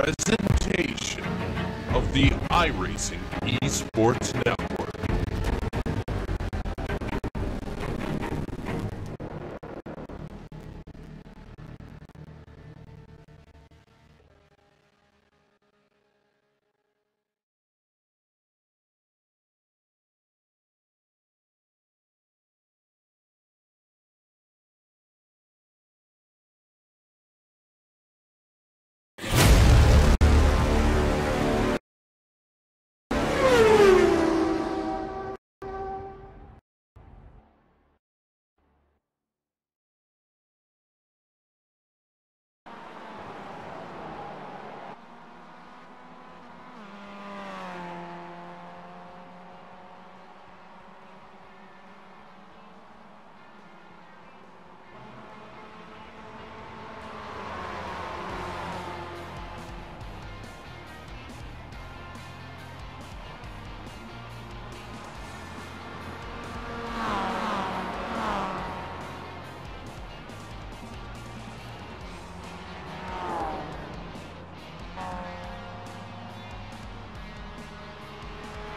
presentation of the iRacing Esports Network.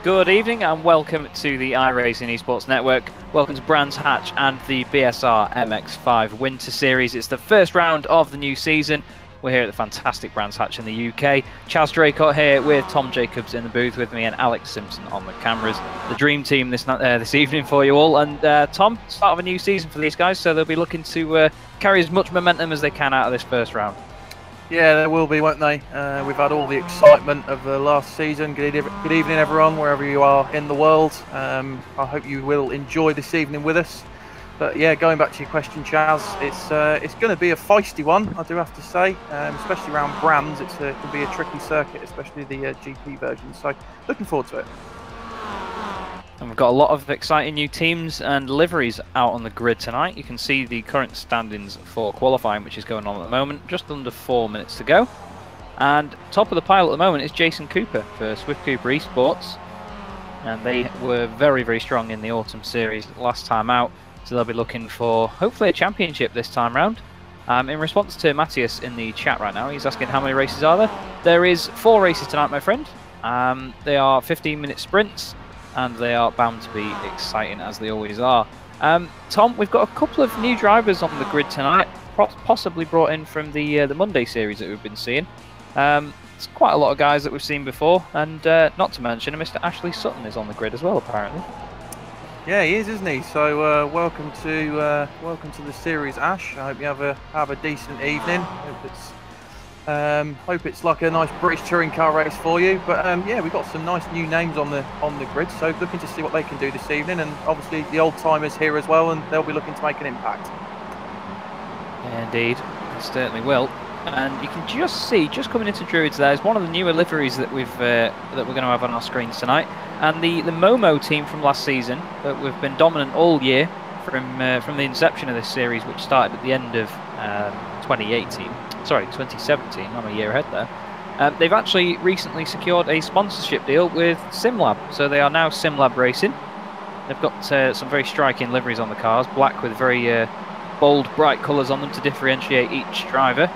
Good evening and welcome to the iRacing Esports Network. Welcome to Brands Hatch and the BSR MX5 Winter Series. It's the first round of the new season. We're here at the fantastic Brands Hatch in the UK. Chaz Draycott here with Tom Jacobs in the booth with me and Alex Simpson on the cameras. The dream team this evening for you all. And Tom, start of a new season for these guys, so they'll be looking to carry as much momentum as they can out of this first round. Yeah, there will be, won't they? We've had all the excitement of the last season. Good evening, everyone, wherever you are in the world. I hope you will enjoy this evening with us. But yeah, going back to your question, Chaz, it's going to be a feisty one, I do have to say, especially around Brands. It can be a tricky circuit, especially the GP version. So looking forward to it. And we've got a lot of exciting new teams and liveries out on the grid tonight. You can see the current standings for qualifying, which is going on at the moment. Just under 4 minutes to go. And top of the pile at the moment is Jason Cooper for Swift Cooper Esports. And they were very, very strong in the autumn series last time out. So they'll be looking for, hopefully, a championship this time round. In response to Matthias in the chat right now, he's asking how many races are there. There is 4 races tonight, my friend. They are 15-minute sprints. And they are bound to be exciting, as they always are. Tom, we've got a couple of new drivers on the grid tonight, possibly brought in from the Monday series that we've been seeing. It's quite a lot of guys that we've seen before, and not to mention Mr. Ashley Sutton is on the grid as well, apparently. Yeah, he is, isn't he? So welcome to the series, Ash. I hope you have a decent evening. Hope it's like a nice British touring car race for you. But yeah, we've got some nice new names on the grid, so looking to see what they can do this evening. And obviously the old timers here as well, and they'll be looking to make an impact. Yeah, indeed, it certainly will. And you can just see, just coming into Druids, there is one of the newer liveries that we're going to have on our screens tonight, and the Momo team from last season that we've been dominant all year from the inception of this series, which started at the end of 2018. Sorry, 2017, I'm a year ahead there. They've actually recently secured a sponsorship deal with SimLab, so they are now SimLab Racing. They've got some very striking liveries on the cars, black with very bold, bright colours on them to differentiate each driver.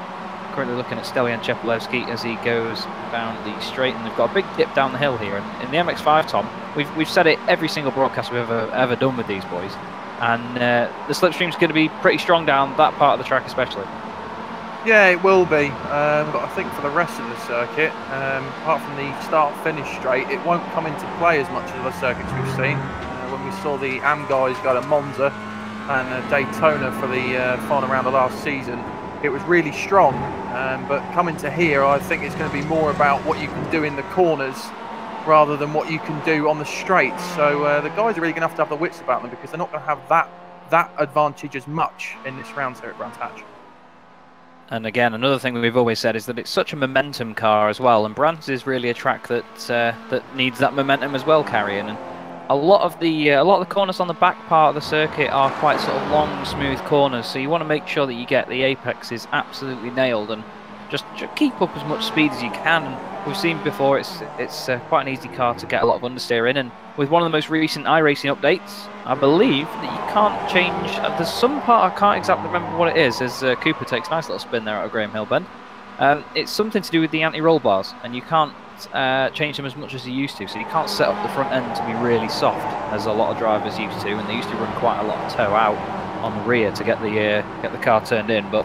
Currently looking at Stelian Chepelevsky as he goes down the straight, and they've got a big dip down the hill here. And in the MX5, Tom, we've said it every single broadcast we've ever done with these boys, and the slipstream's going to be pretty strong down that part of the track especially. Yeah, it will be, but I think for the rest of the circuit, apart from the start-finish straight, it won't come into play as much as other circuits we've seen. When we saw the AM guys go to Monza and Daytona for the final round of last season, it was really strong, but coming to here, I think it's going to be more about what you can do in the corners rather than what you can do on the straights. So the guys are really going to have the wits about them, because they're not going to have that advantage as much in this round here at Brands Hatch. And again, another thing that we've always said is that it's such a momentum car as well, and Brands is really a track that that needs that momentum as well carrying. And a lot of the corners on the back part of the circuit are quite sort of long, smooth corners, so you want to make sure that you get the apexes absolutely nailed and just keep up as much speed as you can. And we've seen before, it's quite an easy car to get a lot of understeer in, and with one of the most recent iRacing updates, I believe that you can't change. There's some part I can't exactly remember what it is, as Cooper takes a nice little spin there out of Graham Hill Bend. It's something to do with the anti-roll bars, and you can't change them as much as you used to. So you can't set up the front end to be really soft, as a lot of drivers used to, and they used to run quite a lot of toe out on the rear to get the car turned in. But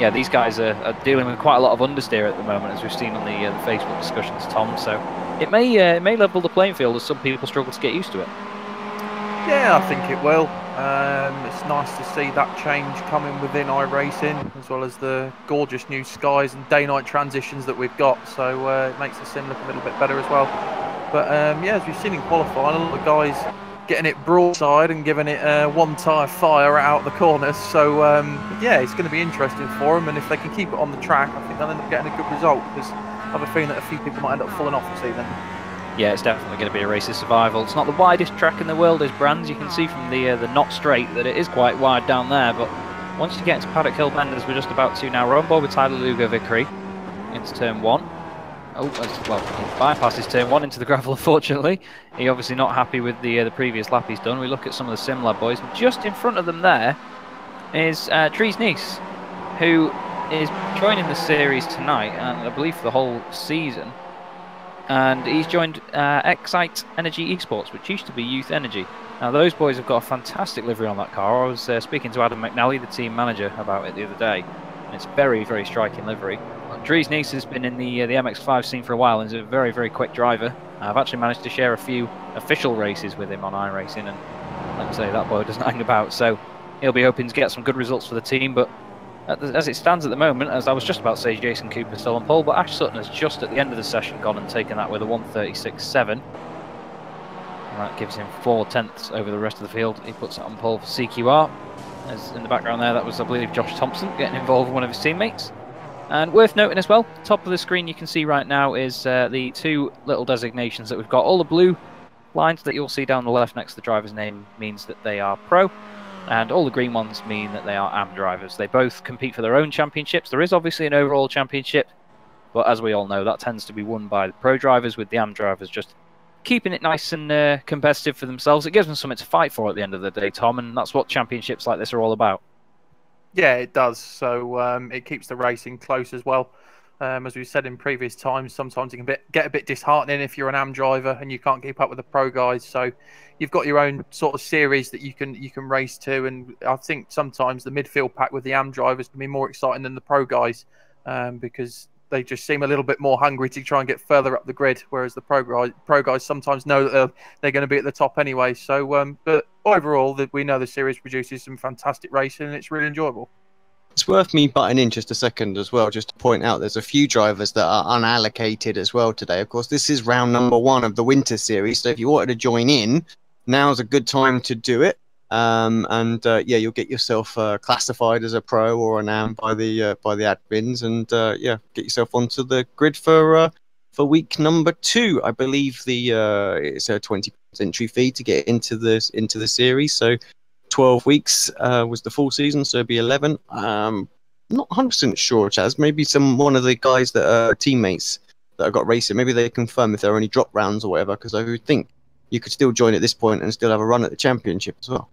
yeah, these guys are dealing with quite a lot of understeer at the moment, as we've seen on the Facebook discussions, Tom. So it may level the playing field as some people struggle to get used to it. Yeah, I think it will. It's nice to see that change coming within iRacing, as well as the gorgeous new skies and day-night transitions that we've got. So it makes the sim look a little bit better as well. But yeah, as we've seen in qualifying, a lot of guys getting it broadside and giving it one tyre fire out the corners. So yeah, it's going to be interesting for them. And if they can keep it on the track, I think they'll end up getting a good result, because I have a feeling that a few people might end up falling off this evening. Yeah, it's definitely going to be a race of survival. It's not the widest track in the world, as Brands. You can see from the not straight that it is quite wide down there. But once you get into Paddock Hill Bend, as we're just about to now, we're on board with Tyler Lugo Vickery into turn 1. Oh, well, he bypasses turn 1 into the gravel, unfortunately. He obviously not happy with the previous lap he's done. We look at some of the SimLab boys. Just in front of them there is Dries Nice, who is joining the series tonight, and I believe for the whole season. And he's joined Excite Energy Esports, which used to be Youth Energy. Now, those boys have got a fantastic livery on that car. I was speaking to Adam McNally, the team manager, about it the other day. And it's very, very striking livery. Dries Nice has been in the MX5 scene for a while and is a very, very quick driver. I've actually managed to share a few official races with him on iRacing, and like I say, that boy doesn't hang about. So he'll be hoping to get some good results for the team. But as it stands at the moment, as I was just about to say, Jason Cooper still on pole, but Ash Sutton has just at the end of the session gone and taken that with a 1:36.7. And that gives him 4 tenths over the rest of the field. He puts it on pole for CQR. As in the background there, that was, I believe, Josh Thompson getting involved with one of his teammates. And worth noting as well, top of the screen you can see right now is the 2 little designations that we've got. All the blue lines that you'll see down the left next to the driver's name means that they are pro. And all the green ones mean that they are AM drivers. They both compete for their own championships. There is obviously an overall championship, but as we all know, that tends to be won by the pro drivers, with the AM drivers just keeping it nice and competitive for themselves. It gives them something to fight for at the end of the day, Tom, and that's what championships like this are all about. Yeah, it does. So it keeps the racing close as well. As we've said in previous times, sometimes it can get a bit disheartening if you're an AM driver and you can't keep up with the pro guys. So you've got your own sort of series that you can race to, and I think sometimes the midfield pack with the AM drivers can be more exciting than the pro guys, because they just seem a little bit more hungry to try and get further up the grid, whereas the pro guys sometimes know that they're going to be at the top anyway. So, but overall, we know the series produces some fantastic racing, and it's really enjoyable. It's worth me butting in just a second as well, just to point out there's a few drivers that are unallocated as well today. Of course, this is round number 1 of the Winter Series, so if you wanted to join in, now's a good time to do it. Yeah, you'll get yourself classified as a pro or an AM by the admins, and yeah, get yourself onto the grid for week number 2. I believe it's a 20% entry fee to get into the series. So 12 weeks was the full season, so it'd be 11. Not 100% sure, Chaz. Maybe one of the guys that are teammates that have got racing, maybe they confirm if there are any drop rounds or whatever, because I would think you could still join at this point and still have a run at the championship as well.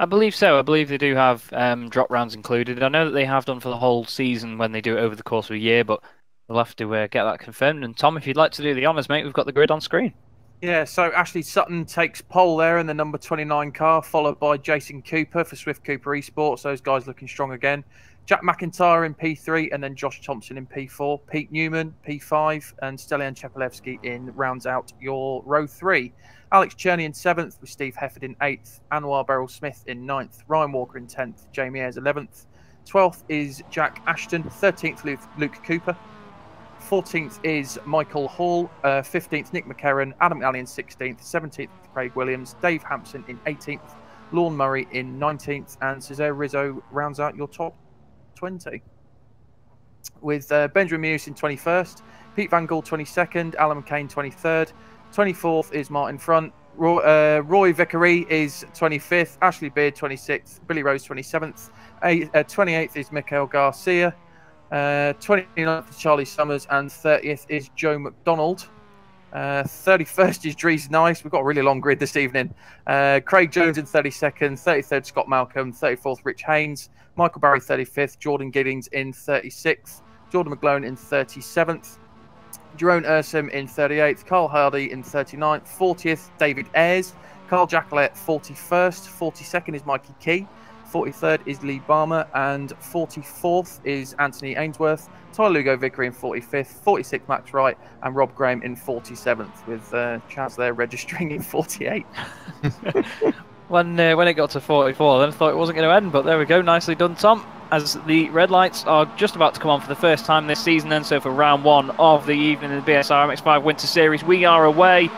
I believe so. I believe they do have drop rounds included. I know that they have done for the whole season when they do it over the course of a year, but we'll have to get that confirmed. And Tom, if you'd like to do the honours, mate, we've got the grid on screen. Yeah, so Ashley Sutton takes pole there in the number 29 car, followed by Jason Cooper for Swift Cooper Esports. Those guys looking strong again. Jack McIntyre in P3, and then Josh Thompson in P4. Pete Newman, P5, and Stelian Chepelevsky in rounds out your row 3. Alex Cherney in 7th, with Steve Hefford in 8th. Anwar Beryl-Smith in 9th. Ryan Walker in 10th. Jamie Ayres 11th. 12th is Jack Ashton. 13th, Luke Cooper. 14th is Michael Hall, 15th Nick McCarran, Adam Alley in 16th, 17th Craig Williams, Dave Hampson in 18th, Lorne Murray in 19th, and Cesare Rizzo rounds out your top 20. With Benjamin Muse in 21st, Pete Van Gaal 22nd, Alan McCain 23rd, 24th is Martin Front, Roy Vickery is 25th, Ashley Beard 26th, Billy Rose 27th, 28th is Mikael Garcia, 29th is Charlie Summers, and 30th is Joe McDonald. 31st is Dries Nice. We've got a really long grid this evening. Craig Jones in 32nd, 33rd Scott Malcolm, 34th Rich Haynes, Michael Barry 35th, Jordan Giddings in 36th, Jordan McGlone in 37th. Jerome Ursim in 38th, Carl Hardy in 39th, 40th, David Ayres, Carl Jacquelet 41st, 42nd is Mikey Key, 43rd is Lee Barmer, and 44th is Anthony Ainsworth, Tyler Lugo Vickery in 45th, 46th Max Wright, and Rob Graham in 47th, with Chaz there registering in 48th. When it got to 44, then I thought it wasn't going to end, but there we go, nicely done, Tom. As the red lights are just about to come on for the first time this season, then, so for round 1 of the evening in the BSR MX5 Winter Series, we are away.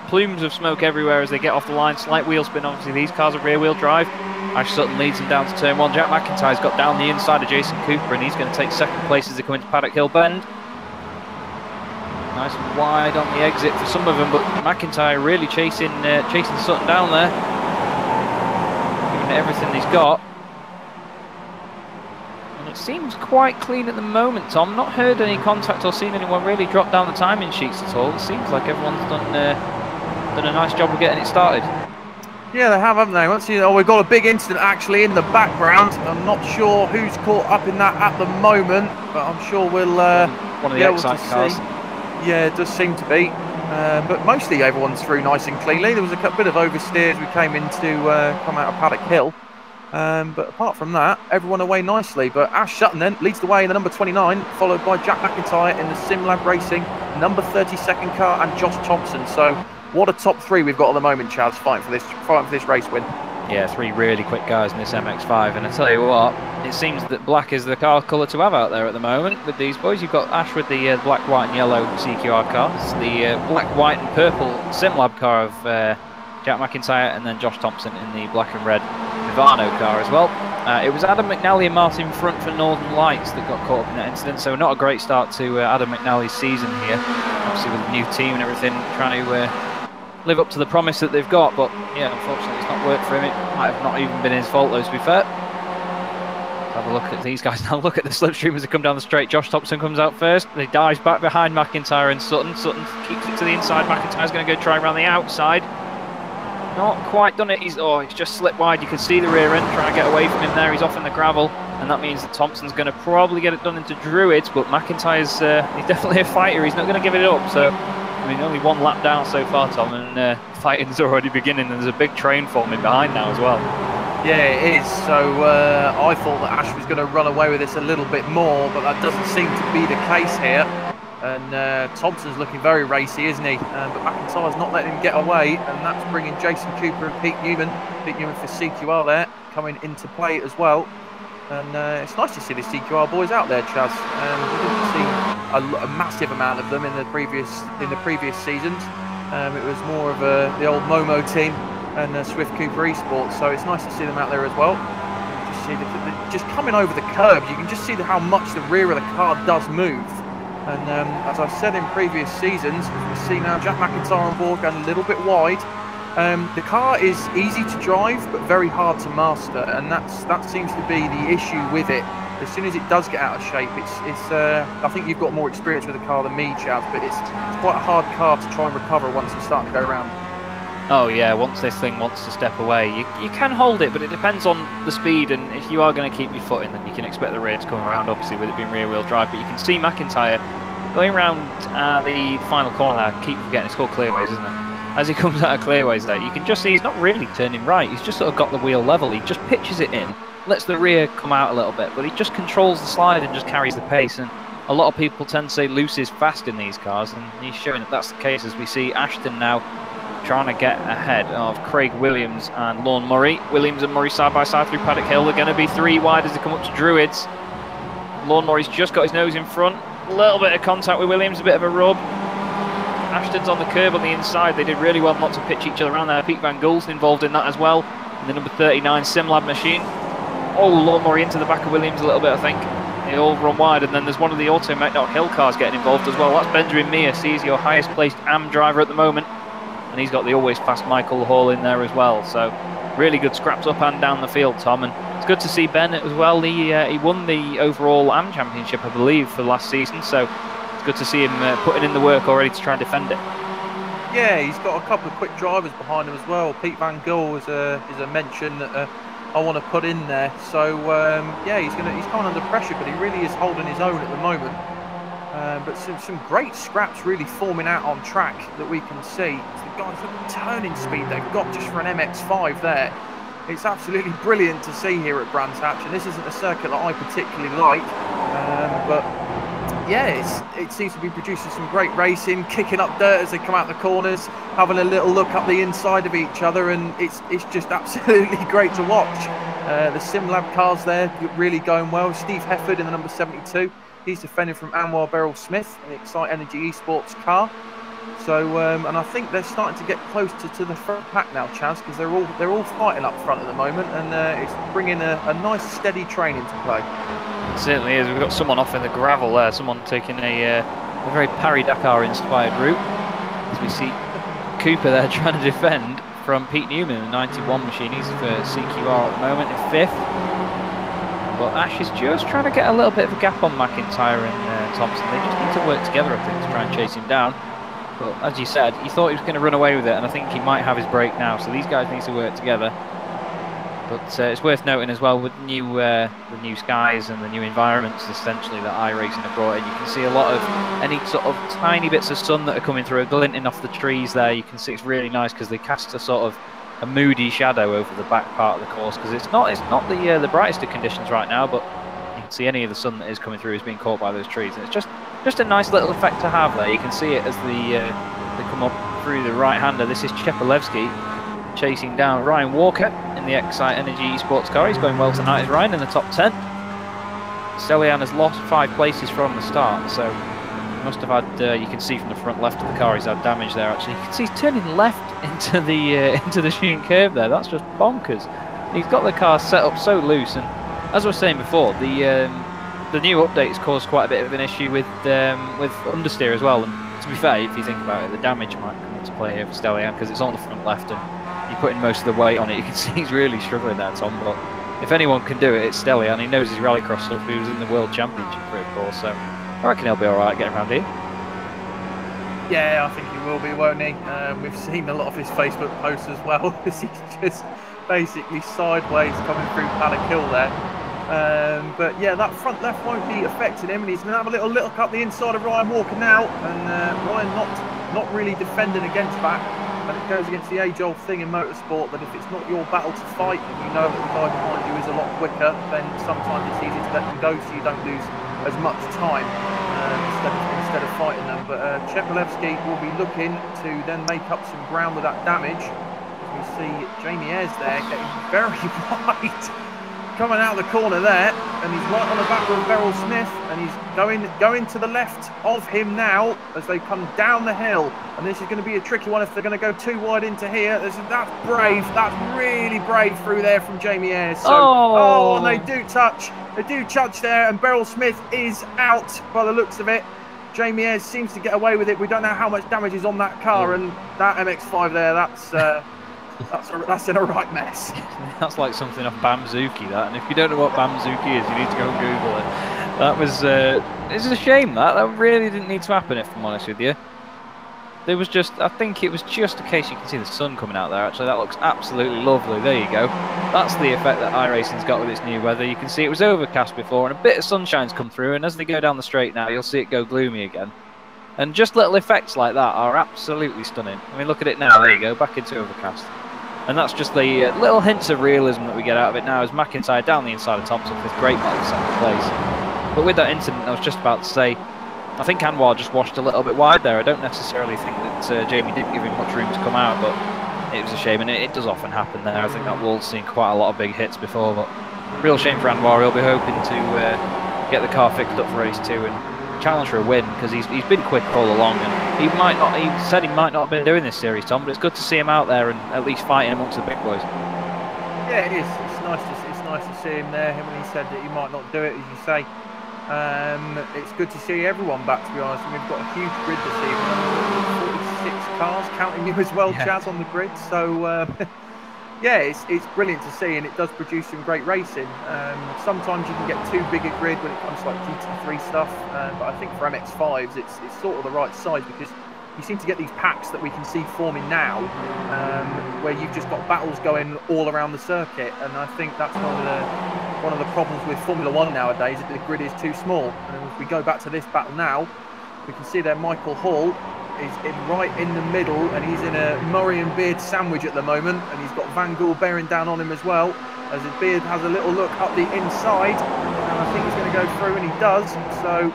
Plumes of smoke everywhere as they get off the line. Slight wheel spin, obviously these cars are rear-wheel drive. Ash Sutton leads them down to turn 1. Jack McIntyre's got down the inside of Jason Cooper, and he's going to take second place as they come into Paddock Hill Bend. Nice and wide on the exit for some of them, but McIntyre really chasing Sutton down there, giving it everything he's got. It seems quite clean at the moment, Tom. Not heard any contact or seen anyone really drop down the timing sheets at all. It seems like everyone's done a nice job of getting it started. Yeah, they have, haven't they? We've got a big incident actually in the background. I'm not sure who's caught up in that at the moment, but I'm sure we'll one of the Excite cars. Yeah, it does seem to be. But mostly everyone's through nice and cleanly. There was a bit of oversteer as we came come out of Paddock Hill. But apart from that, everyone away nicely. But Ash Sutton then leads the way in the number 29, followed by Jack McIntyre in the SimLab Racing, number 32nd car, and Josh Thompson. So what a top 3 we've got at the moment, Chaz, fighting for this race win. Yeah, 3 really quick guys in this MX5, and I tell you what, it seems that black is the car colour to have out there at the moment with these boys. You've got Ash with the black, white and yellow CQR cars, the black, white and purple SimLab car of Jack McIntyre, and then Josh Thompson in the black and red Vivano car as well. It was Adam McNally and Martin Front for Northern Lights that got caught up in that incident, so not a great start to Adam McNally's season here. Obviously with a new team and everything, trying to live up to the promise that they've got, but yeah, unfortunately it's not worked for him. It might have not even been his fault though, to be fair. Let's have a look at these guys now. Look at the slipstream as they come down the straight. Josh Thompson comes out first. He dives back behind McIntyre and Sutton. Sutton keeps it to the inside. McIntyre's going to go try around the outside. Not quite done it. He's just slipped wide. You can see the rear end trying to get away from him there. He's off in the gravel, and that means that Thompson's going to probably get it done into Druids, but McIntyre's he's definitely a fighter. He's not going to give it up. So, I mean, only 1 lap down so far, Tom, and fighting's already beginning, and there's a big train forming behind now as well. Yeah, it is. So I thought that Ash was going to run away with this a little bit more, but that doesn't seem to be the case here. And Thompson's looking very racy, isn't he? But McIntyre's not letting him get away, and that's bringing Jason Cooper and Pete Newman for CQR there, coming into play as well. And it's nice to see the CQR boys out there, Chaz. We didn't see a massive amount of them in the previous seasons. It was more of the old Momo team and Swift Cooper Esports, so it's nice to see them out there as well. Just see just coming over the curb, you can just see how much the rear of the car does move. And as I've said in previous seasons, we see now Jack McIntyre on board going a little bit wide. The car is easy to drive, but very hard to master, and that seems to be the issue with it. As soon as it does get out of shape, I think you've got more experience with the car than me, Chaz, but it's quite a hard car to try and recover once you start to go around. Oh yeah, once this thing wants to step away, you can hold it, but it depends on the speed, and if you are going to keep your foot in, then you can expect the rear to come around, obviously, with it being rear-wheel drive. But you can see McIntyre going around the final corner. I keep forgetting, it's called Clearways, isn't it? As he comes out of Clearways there, you can just see he's not really turning right. He's just sort of got the wheel level. He just pitches it in, lets the rear come out a little bit, but he just controls the slide and just carries the pace. And a lot of people tend to say loose is fast in these cars, and he's showing that that's the case as we see Ashton now trying to get ahead of Craig Williams and Lorne Murray. Williams and Murray side by side through Paddock Hill. They're going to be 3 wide as they come up to Druids. Lorne Murray's just got his nose in front. A little bit of contact with Williams, a bit of a rub. Ashton's on the curb on the inside. They did really well not to pitch each other around there. Pete Van Gul's involved in that as well. And the number 39 SimLab machine. Oh, Lorne Murray into the back of Williams a little bit, I think. They all run wide, and then there's one of the Auto Metnock Hill cars getting involved as well. That's Benjamin Mears. He's your highest placed AM driver at the moment. And he's got the always fast Michael Hall in there as well. So really good scraps up and down the field, Tom. And it's good to see Bennett as well. He won the overall AM championship, I believe, for last season. So it's good to see him putting in the work already to try and defend it. Yeah, he's got a couple of quick drivers behind him as well. Pete Van Gul is a mention that I want to put in there. So yeah, he's coming under pressure, but he really is holding his own at the moment. But some great scraps really forming out on track that we can see. The guys, the turning speed they've got just for an MX5 there. It's absolutely brilliant to see here at Brands Hatch, and this isn't a circuit that I particularly like, but yeah, it seems to be producing some great racing, kicking up dirt as they come out the corners, having a little look up the inside of each other, and it's just absolutely great to watch. The SimLab cars there really going well. Steve Hefford in the number 72. He's defending from Anwar Beryl Smith in the Excite Energy Esports car. So, and I think they're starting to get closer to the front pack now, Chaz, because they're all fighting up front at the moment, and it's bringing a nice steady train into play. It certainly is. We've got someone off in the gravel there, someone taking a very Paris-Dakar inspired route. As we see Cooper there trying to defend from Pete Newman, the 91 machine. He's for CQR at the moment in 5th. But Ash is just trying to get a little bit of a gap on McIntyre and Thompson. They just need to work together, I think, to try and chase him down. But as you said, he thought he was going to run away with it, and I think he might have his break now. So these guys need to work together. But it's worth noting as well, with the new skies and the new environments essentially that iRacing have brought in, you can see a lot of any sort of tiny bits of sun that are coming through, glinting off the trees there. You can see it's really nice because they cast a sort of a moody shadow over the back part of the course, because it's not the brightest of conditions right now, but you can see any of the sun that is coming through is being caught by those trees, and it's just a nice little effect to have there. You can see it as they come up through the right-hander. This is Chepelevsky chasing down Ryan Walker in the Excite Energy Esports car. He's going well tonight as Ryan in the top 10. Stelian has lost 5 places from the start, so he must have had, you can see from the front left of the car, he's had damage there actually. You can see he's turning left into the shooting curve there. That's just bonkers. He's got the car set up so loose, and as I was saying before, the new updates caused quite a bit of an issue with understeer as well. And to be fair, if you think about it, the damage might come into play here for Stelian because it's on the front left and you're putting most of the weight on it. You can see he's really struggling there, Tom. But if anyone can do it, it's Stelian. He knows his rallycross stuff. He was in the World Championship for it, of course. So I reckon he'll be all right getting around here. Yeah, I think he will be, won't he? We've seen a lot of his Facebook posts as well. He's just basically sideways coming through Paddock Hill there. But yeah, that front left won't be affecting him, and he's going to have a little look up the inside of Ryan Walker now, and Ryan not really defending against that. And it goes against the age-old thing in motorsport that if it's not your battle to fight, and you know that the guy behind you is a lot quicker, then sometimes it's easy to let them go so you don't lose as much time instead of fighting them. But Chepelevsky will be looking to then make up some ground with that damage. As we see Jamie Ayres there getting very wide, coming out of the corner there, and he's right on the back of Beryl Smith, and he's going to the left of him now as they come down the hill. And this is going to be a tricky one if they're going to go too wide into here. That's brave. That's really brave through there from Jamie Ayres. So, and they do touch there, and Beryl Smith is out by the looks of it. Jamie Ayres seems to get away with it. We don't know how much damage is on that car, and that MX5 there, that's in a right mess. That's like something off Bamzuki, that. And if you don't know what Bamzuki is, you need to go and Google it. That was it's a shame that really didn't need to happen, if I'm honest with you. There was just, I think it was just a case you can see the sun coming out there. Actually, that looks absolutely lovely. There you go. That's the effect that iRacing's got with its new weather. You can see it was overcast before, and a bit of sunshine's come through. And as they go down the straight now, you'll see it go gloomy again. And just little effects like that are absolutely stunning. I mean, look at it now. There you go, back into overcast. And that's just the little hints of realism that we get out of it now as McIntyre down the inside of Thompson with great battle second place. But with that incident, I was just about to say, I think Anwar just washed a little bit wide there. I don't necessarily think that Jamie didn't give him much room to come out, but it was a shame, and it does often happen there. I think that wall's seen quite a lot of big hits before, but real shame for Anwar. He'll be hoping to get the car fixed up for race 2 and challenge for a win, because he's been quick all along, and he said he might not have been doing this series, Tom, but it's good to see him out there and at least fighting amongst the big boys. Yeah, it is. It's nice to see him there. When he said that he might not do it, as you say. It's good to see everyone back, to be honest. And we've got a huge grid this evening, 46 cars, counting you as well, yeah. Chaz, on the grid. So yeah, it's brilliant to see, and it does produce some great racing. Sometimes you can get too big a grid when it comes to like GT3 stuff, but I think for MX5s it's sort of the right size, because you seem to get these packs that we can see forming now, where you've just got battles going all around the circuit, and I think that's one of the problems with Formula One nowadays, that the grid is too small. And if we go back to this battle now, we can see there Michael Hall is right in the middle, and he's in a Murray and Beard sandwich at the moment, and he's got Van Gool bearing down on him as well, as his Beard has a little look up the inside, and I think he's going to go through, and he does. So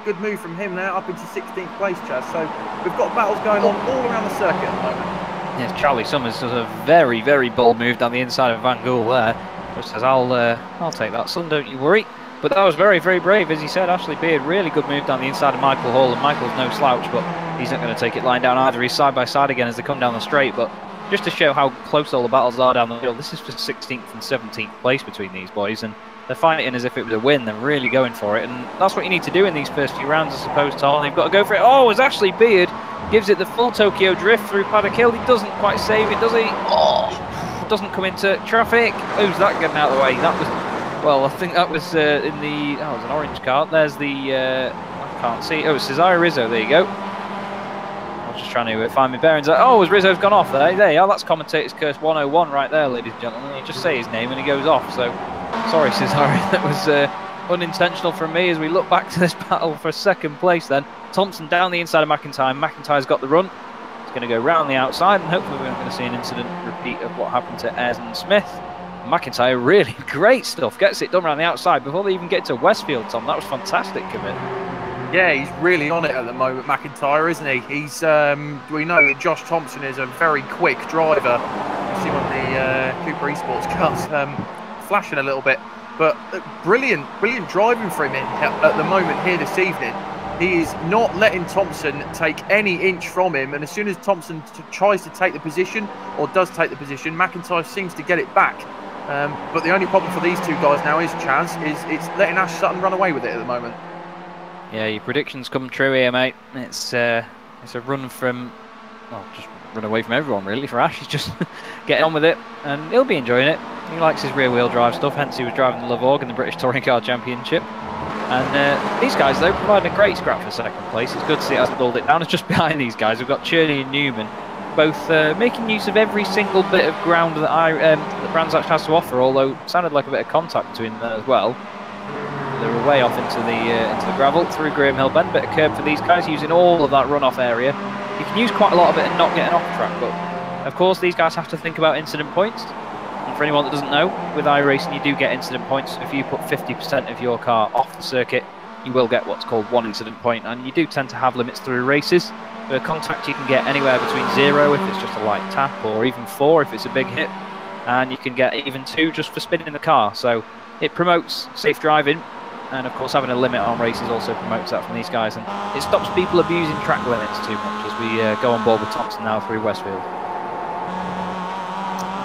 good move from him there, up into 16th place, Chaz. So we've got battles going on all around the circuit at the moment. Yes, Charlie Summers does a very, very bold move down the inside of Van Gool there. Just says, I'll take that, son, don't you worry. But that was very, very brave, as he said. Ashley Beard, really good move down the inside of Michael Hall, and Michael's no slouch, but he's not going to take it lying down either. He's side by side again as they come down the straight, but just to show how close all the battles are down the middle, this is for 16th and 17th place between these boys, and they're fighting as if it was a win. They're really going for it, and that's what you need to do in these first few rounds, I suppose, Tom. They've got to go for it. Oh, as Ashley Beard gives it the full Tokyo drift through Paddock Hill. He doesn't quite save it, does he? Oh, doesn't come into traffic. Who's that getting out of the way? That was... Well, I think that was in the... Oh, it was an orange car. There's the... I can't see. Oh, it's Cesare Rizzo. There you go. I was just trying to find my bearings. Oh, as Rizzo's gone off there. There you are. That's commentator's curse 101 right there, ladies and gentlemen. You just say his name and he goes off. So, sorry, Cesare. That was unintentional from me as we look back to this battle for second place then. Thompson down the inside of McIntyre. McIntyre's got the run. He's going to go round the outside, and hopefully we're not going to see an incident repeat of what happened to Ayrton Smith. McIntyre, really great stuff, gets it done around the outside before they even get to Westfield, Tom. That was fantastic commit. Yeah, he's really on it at the moment, McIntyre, isn't he? He's we know that Josh Thompson is a very quick driver. You see one of the Cooper Esports cars flashing a little bit, but brilliant driving for him at the moment here this evening. He is not letting Thompson take any inch from him, and as soon as Thompson tries to take the position, or does take the position, McIntyre seems to get it back. But the only problem for these two guys now is, Chaz, is it's letting Ash Sutton run away with it at the moment. Yeah, your predictions come true here, mate. It's a run from, well, just run away from everyone really for Ash. He's just getting on with it, and he'll be enjoying it. He likes his rear-wheel drive stuff, hence he was driving the Lavore in the British Touring Car Championship. And these guys, though, providing a great scrap for second place. It's good to see it hasn't dulled it down. It's just behind these guys. We've got Cherney and Newman, both making use of every single bit of ground that Brands Hatch has to offer, although it sounded like a bit of contact between them as well. They were way off into the gravel, through Graham Hill Bend, bit of curb for these guys, using all of that runoff area. You can use quite a lot of it and not getting off track, but of course these guys have to think about incident points. And for anyone that doesn't know, with iRacing you do get incident points. If you put 50% of your car off the circuit, you will get what's called 1 incident point, and you do tend to have limits through races. For contact you can get anywhere between 0 if it's just a light tap, or even 4 if it's a big hit, and you can get even 2 just for spinning the car. So it promotes safe driving, and of course having a limit on races also promotes that from these guys, and it stops people abusing track limits too much as we go on board with Thompson now through Westfield.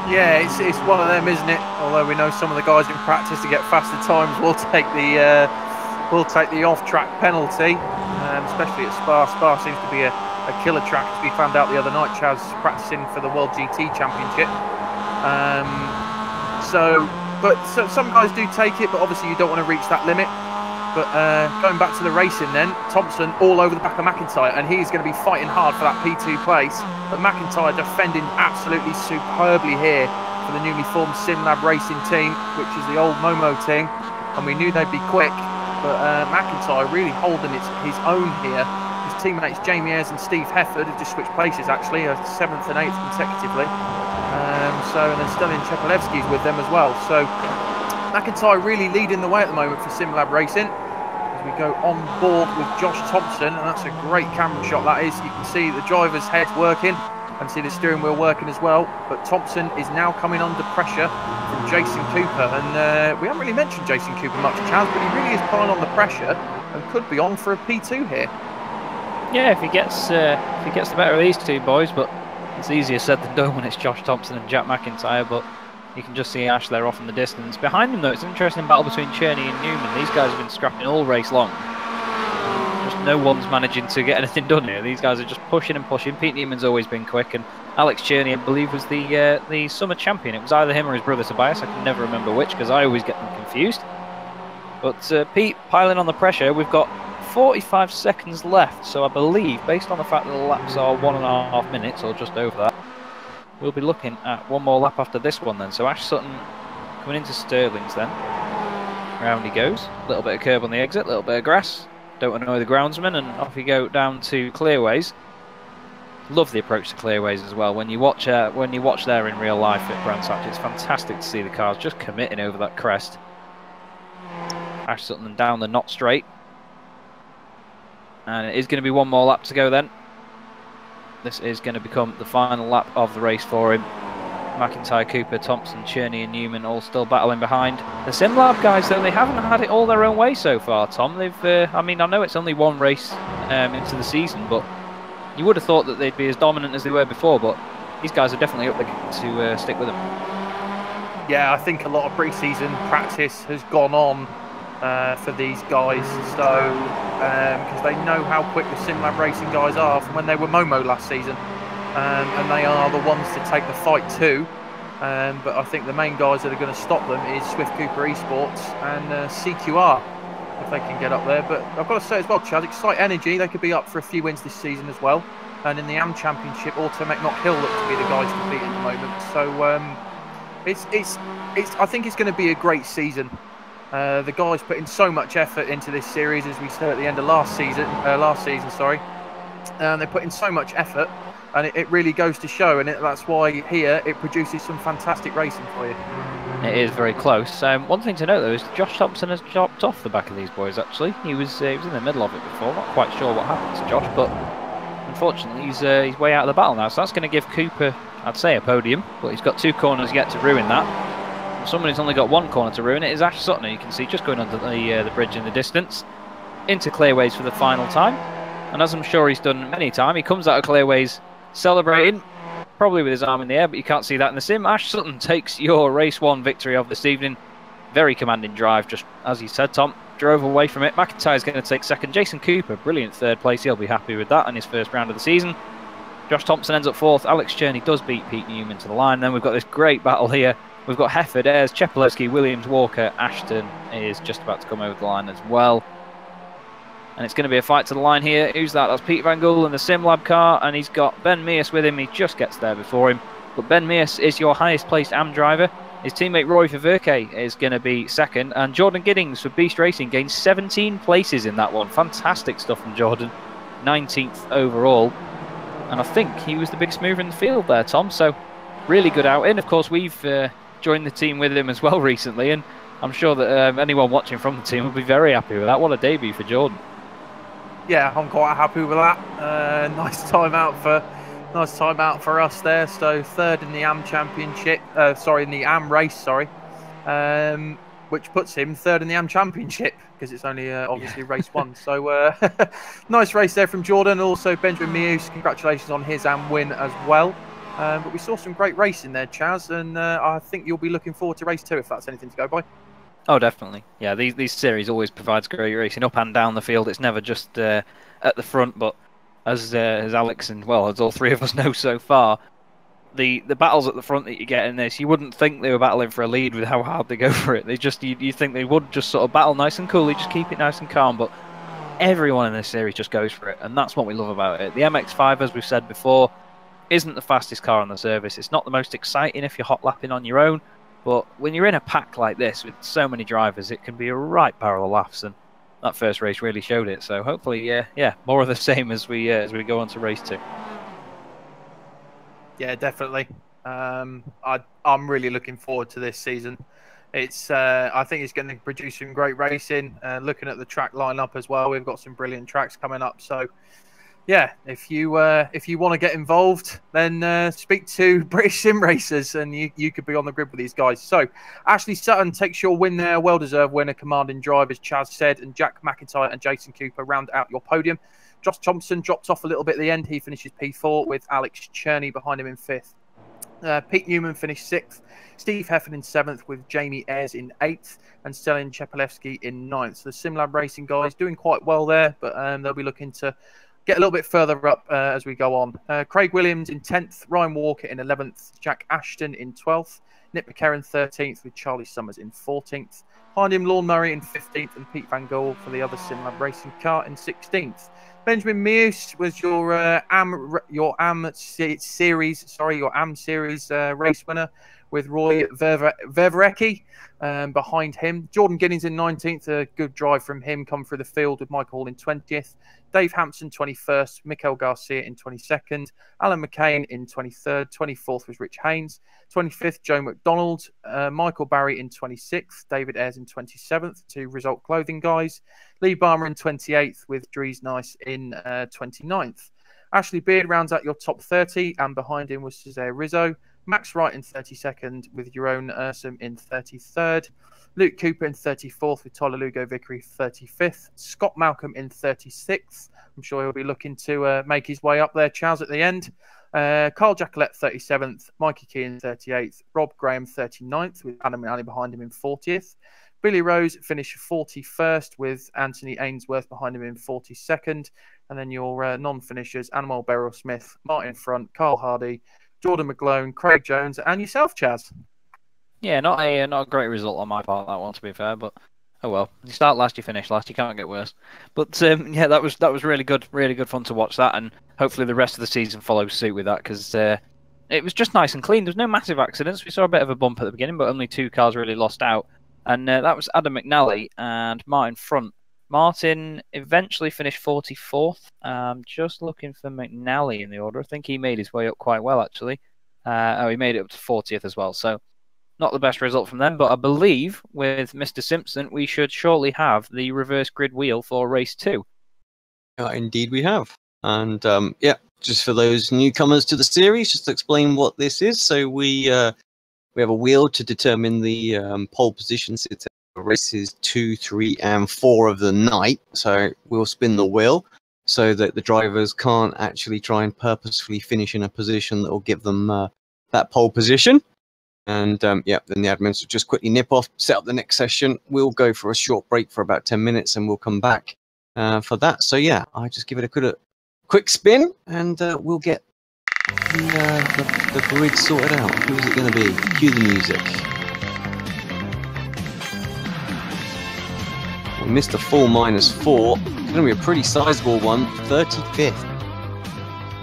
Yeah, it's one of them, isn't it? Although we know some of the guys in practice to get faster times will take the off-track penalty, especially at Spa. Spa seems to be a killer track, as we found out the other night. Chaz practicing for the World GT Championship. So some guys do take it, but obviously you don't want to reach that limit. But going back to the racing then, Thompson all over the back of McIntyre, and he's going to be fighting hard for that P2 place. But McIntyre defending absolutely superbly here for the newly formed SimLab Racing team, which is the old Momo team, and we knew they'd be quick. But McIntyre really holding his own here. His teammates Jamie Ayres and Steve Hefford have just switched places actually, 7th and 8th consecutively. And then Stalin Chepalevsky's with them as well. So McIntyre really leading the way at the moment for SimLab Racing. As we go on board with Josh Thompson, and that's a great camera shot that is. You can see the driver's head working and see the steering wheel working as well. But Thompson is now coming under pressure from Jason Cooper, and we haven't really mentioned Jason Cooper much, Chaz, but he really is piling on the pressure and could be on for a P2 here. Yeah, if he gets the better of these two boys, but it's easier said than done when it's Josh Thompson and Jack McIntyre. But you can just see Ash there off in the distance. Behind them, though, it's an interesting battle between Cherney and Newman. These guys have been scrapping all race long. Just no one's managing to get anything done here. These guys are just pushing and pushing. Pete Newman's always been quick, and Alex Cherney, I believe, was the summer champion. It was either him or his brother Tobias. I can never remember which because I always get them confused. But Pete piling on the pressure. We've got 45 seconds left, so I believe, based on the fact that the laps are 1.5 minutes, or just over that, we'll be looking at one more lap after this one then. So Ash Sutton coming into Stirling's then. Round he goes. A little bit of curb on the exit, a little bit of grass. Don't annoy the groundsman, and off you go down to Clearways. Love the approach to Clearways as well. When you watch there in real life at Brands Hatch, it's fantastic to see the cars just committing over that crest. Ash Sutton down the Knott straight. And it is going to be one more lap to go then. This is going to become the final lap of the race for him. McIntyre, Cooper, Thompson, Cherney and Newman all still battling behind. The SimLab guys, though, they haven't had it all their own way so far, Tom. They've, I mean, I know it's only one race into the season, but you would have thought that they'd be as dominant as they were before, but these guys are definitely up there to stick with them. Yeah, I think a lot of pre-season practice has gone on for these guys, so because they know how quick the SimLab racing guys are from when they were Momo last season, and they are the ones to take the fight too. But I think the main guys that are going to stop them is Swift Cooper Esports and CQR, if they can get up there. But I've got to say as well, Chad, Excite Energy, they could be up for a few wins this season as well. And in the AM Championship, Automech Knock Hill look to be the guys to beat at the moment. So I think it's going to be a great season. The guys put in so much effort into this series, as we said at the end of last season. They put in so much effort, and it really goes to show. And that's why here it produces some fantastic racing for you. It is very close. One thing to note though is Josh Thompson has chopped off the back of these boys. Actually, he was in the middle of it before. Not quite sure what happened to Josh, but unfortunately he's way out of the battle now. So that's going to give Cooper, I'd say, a podium, but he's got 2 corners yet to ruin that. Someone who's only got 1 corner to ruin it is Ash Sutton. You can see just going under the bridge in the distance into Clearways for the final time. And as I'm sure he's done many times, he comes out of Clearways celebrating, probably with his arm in the air, but you can't see that in the sim. Ash Sutton takes your race 1 victory of this evening. Very commanding drive, just as you said, Tom. Drove away from it. McIntyre's going to take 2nd. Jason Cooper, brilliant 3rd place. He'll be happy with that in his 1st round of the season. Josh Thompson ends up 4th. Alex Cherney does beat Pete Newman to the line. Then we've got this great battle here. We've got Hefford, Ayres, Chepelewski, Williams, Walker, Ashton is just about to come over the line as well. And it's going to be a fight to the line here. Who's that? That's Pete Van Gool in the SimLab car, and he's got Ben Mears with him. He just gets there before him. But Ben Mears is your highest placed AM driver. His teammate Roy Ververke is going to be 2nd, and Jordan Giddings for Beast Racing gains 17 places in that one. Fantastic stuff from Jordan. 19th overall. And I think he was the biggest mover in the field there, Tom. So really good outing. Of course, we've joined the team with him as well recently, and I'm sure that anyone watching from the team will be very happy with that. What a debut for Jordan. Yeah, I'm quite happy with that. Nice time out for us there. So 3rd in the AM Championship, in the AM race, which puts him 3rd in the AM Championship because it's only obviously race 1. So nice race there from Jordan. Also Benjamin Mews, congratulations on his AM win as well. But we saw some great racing there, Chaz, and I think you'll be looking forward to race 2 if that's anything to go by. Oh, definitely. Yeah, these series always provides great racing up and down the field. It's never just at the front, but as Alex and, well, as all 3 of us know so far, the battles at the front that you get in this, you wouldn't think they were battling for a lead with how hard they go for it. They just you think they would just sort of battle nice and coolly, just keep it nice and calm, but everyone in this series just goes for it, and that's what we love about it. The MX5, as we've said before, isn't the fastest car on the service. It's not the most exciting if you're hot lapping on your own, but when you're in a pack like this with so many drivers, it can be a right barrel of laughs, and that first race really showed it. So hopefully, yeah, more of the same as we go on to race 2. Yeah, definitely. I'm really looking forward to this season. It's I think it's going to produce some great racing. Looking at the track lineup as well, we've got some brilliant tracks coming up. So yeah, if you want to get involved, then speak to British Sim Racers, and you could be on the grid with these guys. So Ashley Sutton takes your win there, well-deserved winner, commanding drive, as Chaz said, and Jack McIntyre and Jason Cooper round out your podium. Josh Thompson drops off a little bit at the end. He finishes P4 with Alex Cherney behind him in 5th. Pete Newman finished 6th. Steve Heffern in 7th with Jamie Ayres in 8th and Stelin Chepelewski in 9th. So the SimLab Racing guys doing quite well there, but they'll be looking to get a little bit further up as we go on. Craig Williams in 10th, Ryan Walker in 11th, Jack Ashton in 12th, Nick McCarron 13th with Charlie Summers in 14th. Behind him, Lorne Murray in 15th and Pete Van Gogh for the other Simlab Racing car in 16th. Benjamin Meus was your AM Series race winner with Roy Ververecki behind him. Jordan Giddings in 19th, a good drive from him, come through the field with Michael Hall in 20th. Dave Hampson 21st, Mikael Garcia in 22nd, Alan McCain in 23rd, 24th was Rich Haynes, 25th Joe McDonald, Michael Barry in 26th, David Ayres in 27th, two Result Clothing guys, Lee Barmer in 28th with Dries Nice in 29th. Ashley Beard rounds out your top 30, and behind him was Cesare Rizzo, Max Wright in 32nd with Jeroen Ursum in 33rd. Luke Cooper in 34th with Tyler Lugo Vickery 35th. Scott Malcolm in 36th. I'm sure he'll be looking to make his way up there, Chaz, at the end. Carl Jacquelet 37th. Mikey Key in 38th. Rob Graham 39th with Adam McNally behind him in 40th. Billy Rose finished 41st with Anthony Ainsworth behind him in 42nd. And then your non-finishers, Animal Beryl Smith, Martin Front, Carl Hardy, Jordan McGlone, Craig Jones, and yourself, Chaz. Yeah, not a great result on my part, that one, to be fair, but oh well. You start last, you finish last, you can't get worse. But yeah, that was really good fun to watch that, and hopefully the rest of the season follows suit with that, because it was just nice and clean. There was no massive accidents. We saw a bit of a bump at the beginning, but only two cars really lost out, and that was Adam McNally and Martin Front. Martin eventually finished 44th. Just looking for McNally in the order. I think he made his way up quite well, actually. He made it up to 40th as well, so not the best result from them, but I believe with Mr. Simpson, we should shortly have the reverse grid wheel for race 2. Indeed we have. And yeah, just for those newcomers to the series, just to explain what this is. So we have a wheel to determine the pole positions. It's races 2, 3, and 4 of the night. So we'll spin the wheel so that the drivers can't actually try and purposefully finish in a position that will give them that pole position. And yeah, then the admins will just quickly nip off, set up the next session. We'll go for a short break for about 10 minutes and we'll come back for that. So yeah, I just give it a quick spin and we'll get the grid sorted out. Who's it going to be? Cue the music. We missed a full -4. It's going to be a pretty sizable one, 35th.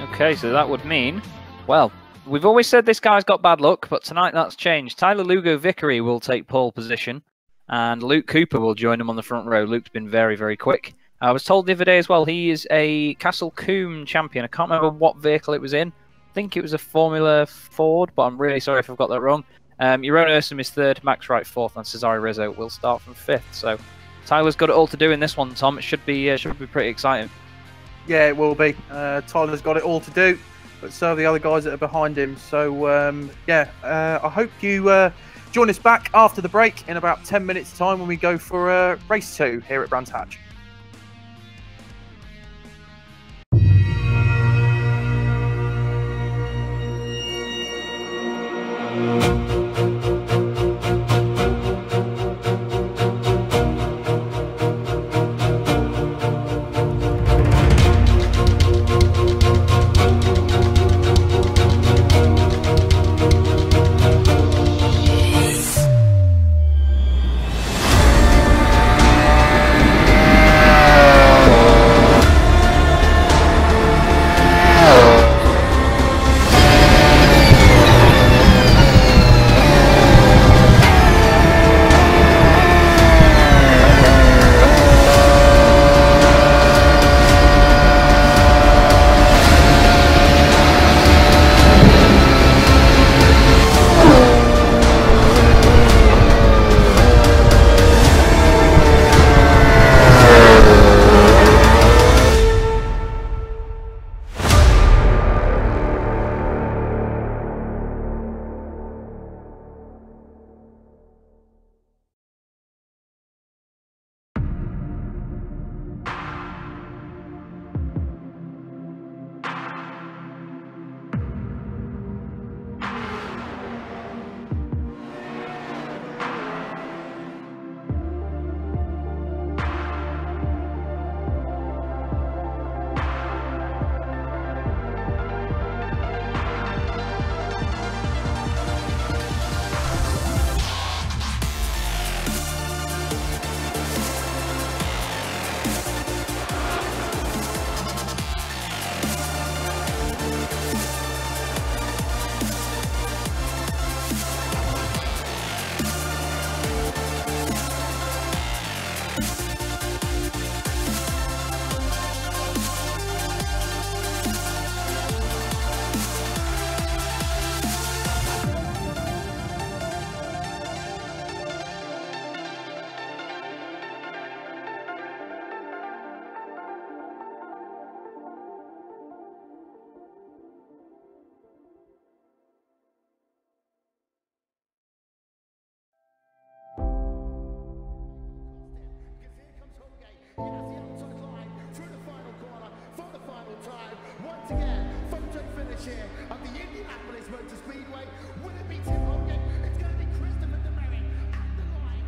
Okay, so that would mean, well, we've always said this guy's got bad luck, but tonight that's changed. Tyler Lugo Vickery will take pole position, and Luke Cooper will join him on the front row. Luke's been very, very quick. I was told the other day as well, he is a Castle Combe champion. I can't remember what vehicle it was in. I think it was a Formula Ford, but I'm really sorry if I've got that wrong. Jeroen Ursum is 3rd, Max Wright 4th, and Cesare Rizzo will start from 5th. So Tyler's got it all to do in this one, Tom. It should be pretty exciting. Yeah, it will be. Tyler's got it all to do, but so are the other guys that are behind him. So yeah, I hope you join us back after the break in about 10 minutes' time when we go for race 2 here at Brands Hatch. chair of the Indianapolis Motor Speedway. Will it be Tim Hogan? It's going to be Christopher DeMary at the line.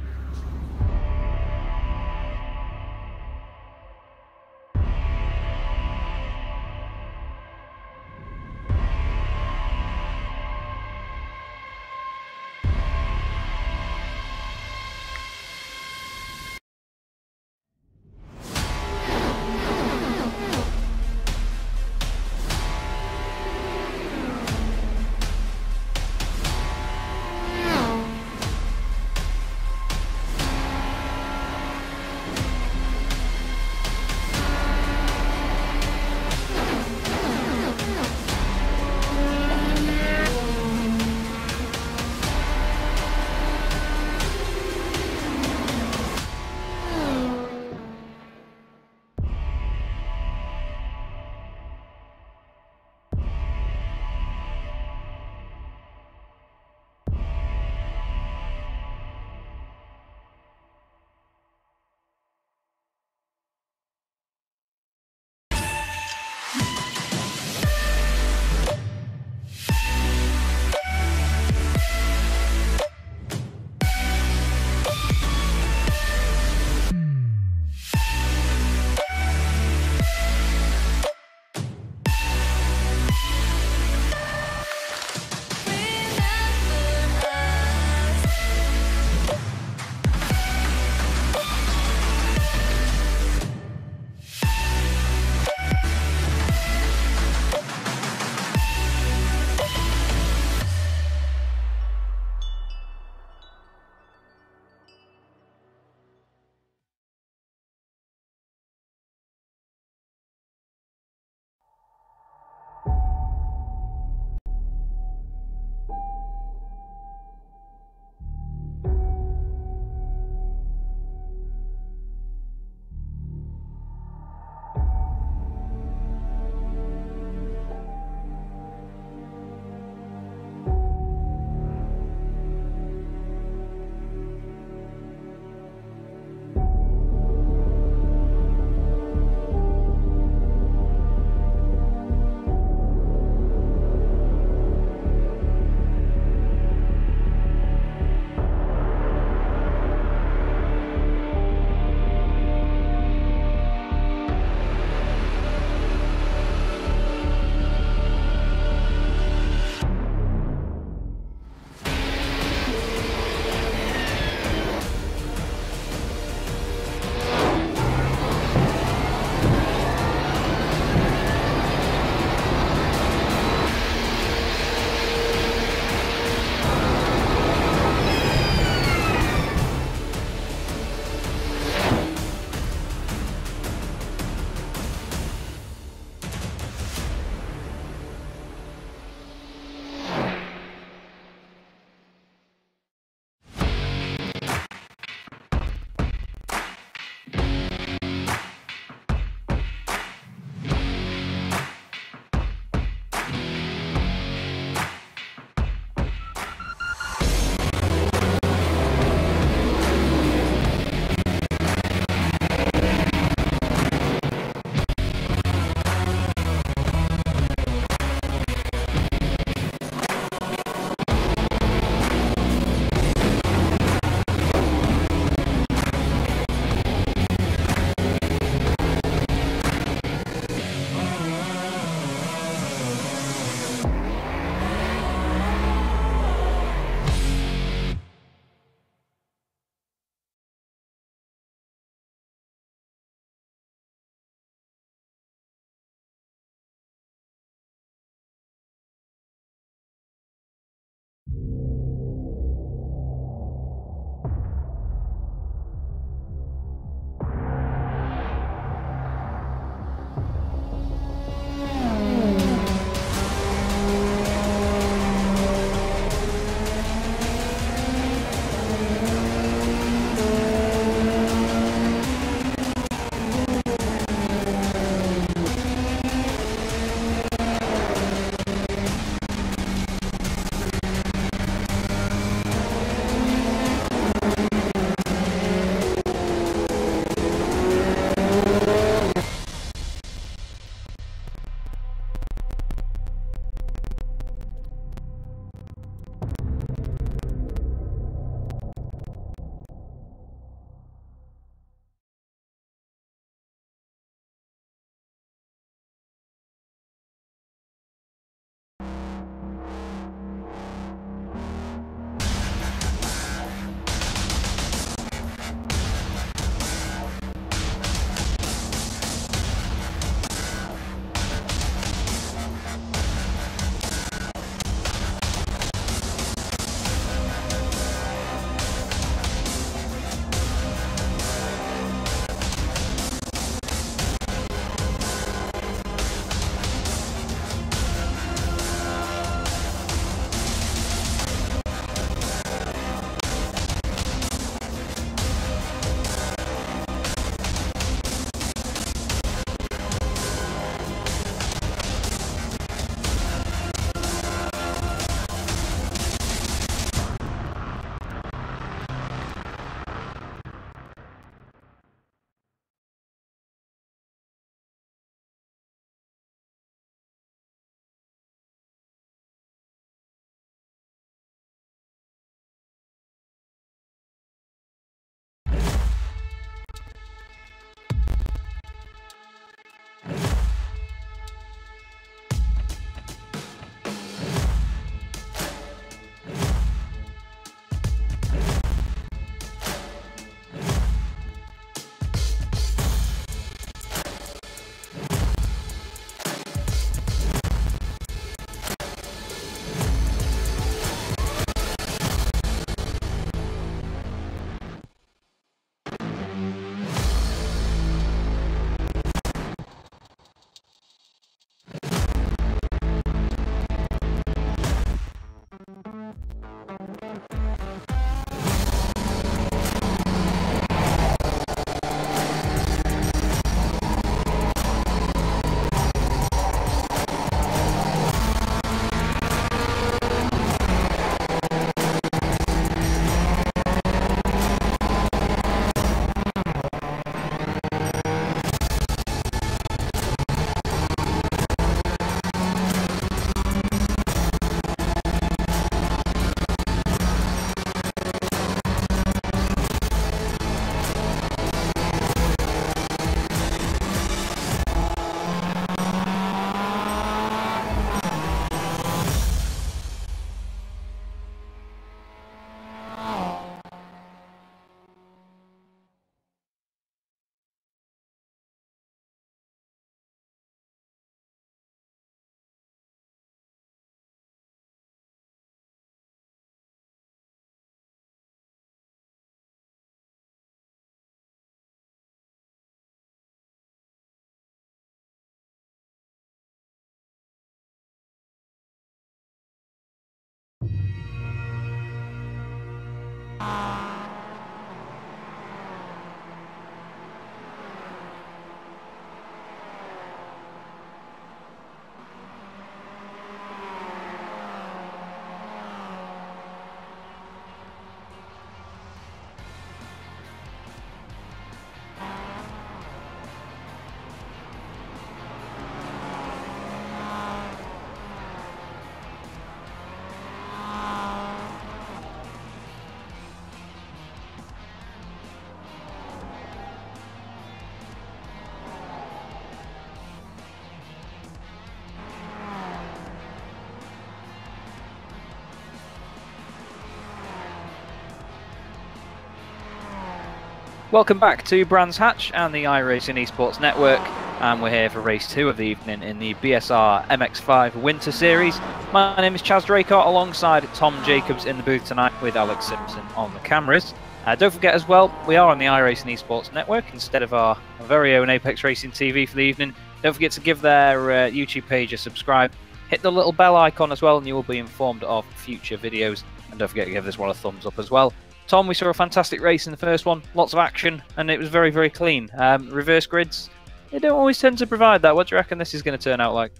Welcome back to Brands Hatch and the iRacing Esports Network, and we're here for race 2 of the evening in the BSR MX5 Winter Series. My name is Chaz Draycott, alongside Tom Jacobs in the booth tonight with Alex Simpson on the cameras. Don't forget as well, we are on the iRacing Esports Network instead of our very own Apex Racing TV for the evening. Don't forget to give their YouTube page a subscribe. Hit the little bell icon as well and you will be informed of future videos. And don't forget to give this one a thumbs up as well. Tom, we saw a fantastic race in the first one, lots of action, and it was very, very clean. Reverse grids, they don't always tend to provide that. What do you reckon this is going to turn out like?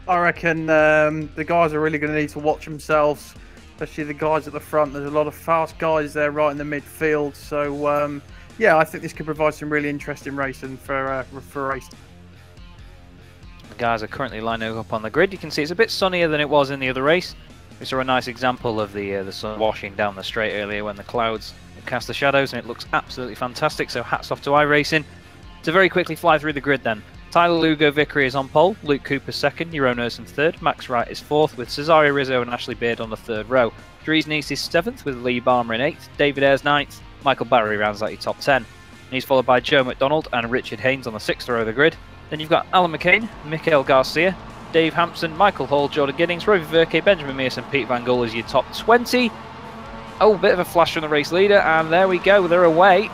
I reckon the guys are really going to need to watch themselves, especially the guys at the front. There's a lot of fast guys there right in the midfield. So, yeah, I think this could provide some really interesting racing for race. The guys are currently lining up on the grid. You can see it's a bit sunnier than it was in the other race. We saw a nice example of the sun washing down the straight earlier when the clouds cast the shadows, and it looks absolutely fantastic, so hats off to iRacing. To very quickly fly through the grid then. Tyler Lugo Vickery is on pole, Luke Cooper second, Jeroen Ursum third, Max Wright is fourth with Cesario Rizzo and Ashley Beard on the third row. Dries Nies is seventh with Lee Barmer in eighth, David Ayres ninth, Michael Barry rounds out your top 10. And he's followed by Joe McDonald and Richard Haynes on the sixth row of the grid. Then you've got Alan McCain, Mikael Garcia, Dave Hampson, Michael Hall, Jordan Giddings, Robbie Verke, Benjamin Mears and Pete Van Gool as your top 20. Oh, bit of a flash from the race leader, and there we go, they're away.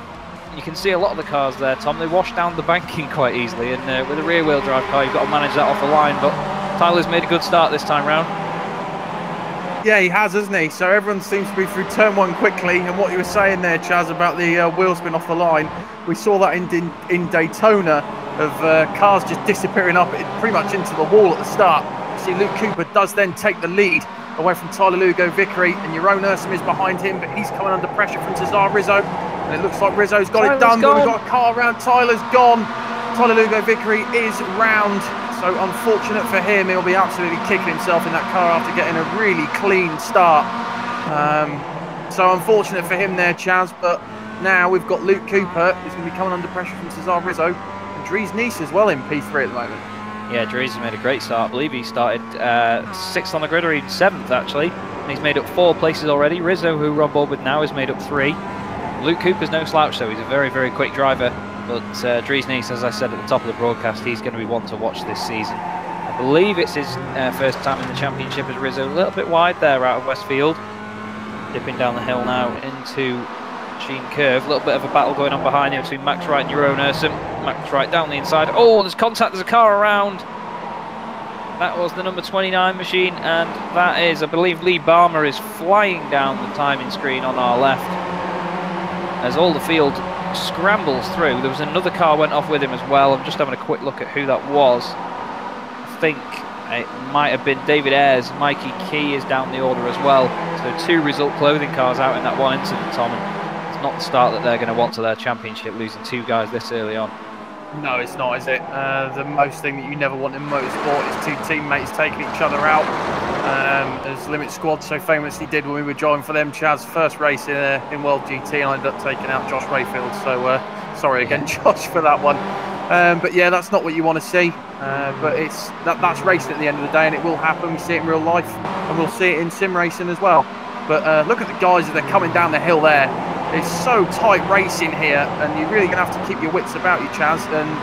You can see a lot of the cars there, Tom. They wash down the banking quite easily, and with a rear-wheel drive car, you've got to manage that off the line, but Tyler's made a good start this time round. Yeah, he has, hasn't he? So everyone seems to be through turn one quickly, and what you were saying there, Chaz, about the wheel spin off the line, we saw that in Daytona, of cars just disappearing up pretty much into the wall at the start. You see Luke Cooper does then take the lead away from Tyler Lugo Vickery, and Jeroen Ursum is behind him, but he's coming under pressure from Cesar Rizzo, and it looks like Rizzo's got it done, but we've got a car around. Tyler's gone. Tyler Lugo Vickery is round, so unfortunate for him. He'll be absolutely kicking himself in that car after getting a really clean start. So unfortunate for him there, Chaz, but now we've got Luke Cooper, who's going to be coming under pressure from Cesar Rizzo, and Dries Nies as well in P3 at the moment. Yeah, Dries has made a great start. I believe he started 6th on the grid, or even 7th actually, and he's made up 4 places already. Rizzo, who we're on board with now, has made up 3. Luke Cooper's no slouch though, he's a very, very quick driver, but Dries Nies, as I said at the top of the broadcast, he's going to be one to watch this season. I believe it's his first time in the championship as Rizzo, a little bit wide there out of Westfield. Dipping down the hill now into Sheen Curve, a little bit of a battle going on behind him between Max Wright and Jeroen Ursum. Max Wright down the inside, oh there's contact, there's a car around. That was the number 29 machine, and that is, I believe, Lee Barmer is flying down the timing screen on our left as all the field scrambles through. There was another car went off with him as well. I'm just having a quick look at who that was. I think it might have been David Ayres. Mikey Key is down the order as well. So 2 Result Clothing cars out in that one incident, Tom. And it's not the start that they're going to want to their championship, losing 2 guys this early on. No, it's not, is it? The most thing that you never want in motorsport is 2 teammates taking each other out, as Limit Squad so famously did when we were driving for them. Chaz, first race in World GT, and I ended up taking out Josh Rayfield, so sorry again, Josh, for that one. But yeah, that's not what you want to see, but that's racing at the end of the day, and it will happen. We see it in real life, and we'll see it in sim racing as well. But look at the guys as they're coming down the hill there. It's so tight racing here, and you're really going to have to keep your wits about you, Chaz.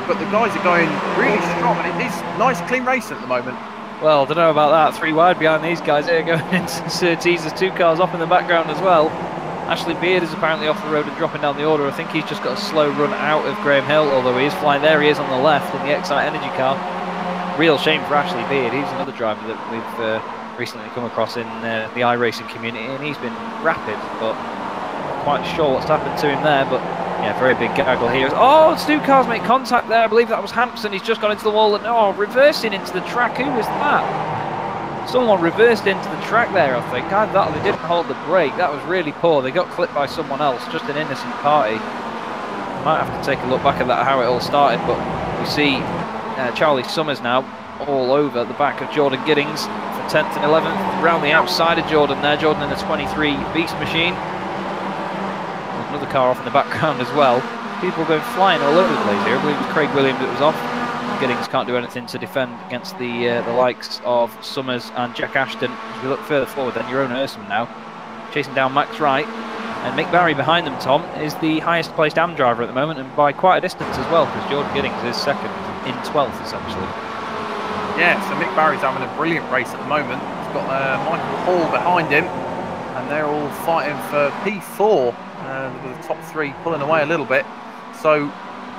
But the guys are going really strong, and it is nice, clean racing at the moment. Well, I don't know about that. 3 wide behind these guys here going into Surtees. There's 2 cars off in the background as well. Ashley Beard is apparently off the road and dropping down the order. I think he's just got a slow run out of Graham Hill, although he is flying. There he is on the left in the Excite Energy car. Real shame for Ashley Beard. He's another driver that we've recently come across in the iRacing community, and he's been rapid, but not quite sure what's happened to him there. But yeah, very big gaggle here. Oh, 2 cars make contact there. I believe that was Hampson. He's just gone into the wall and reversing into the track. Who was that? Someone reversed into the track there, I think. I thought they didn't hold the brake. That was really poor. They got clipped by someone else, just an innocent party. Might have to take a look back at that, how it all started, but we see Charlie Summers now all over the back of Jordan Giddings for 10th and 11th. Round the outside of Jordan there. Jordan in the 23 Beast machine. Another car off in the background as well. People going flying all over the place here. I believe it was Craig Williams that was off. Giddings can't do anything to defend against the likes of Summers and Jack Ashton. As we look further forward, then Jeroen Ursum now chasing down Max Wright. And Mick Barry behind them, Tom, is the highest placed AM driver at the moment, and by quite a distance as well, because George Giddings is second in 12th, essentially. Yeah, so Mick Barry's having a brilliant race at the moment. He's got Michael Hall behind him, and they're all fighting for P4, with the top three pulling away a little bit. So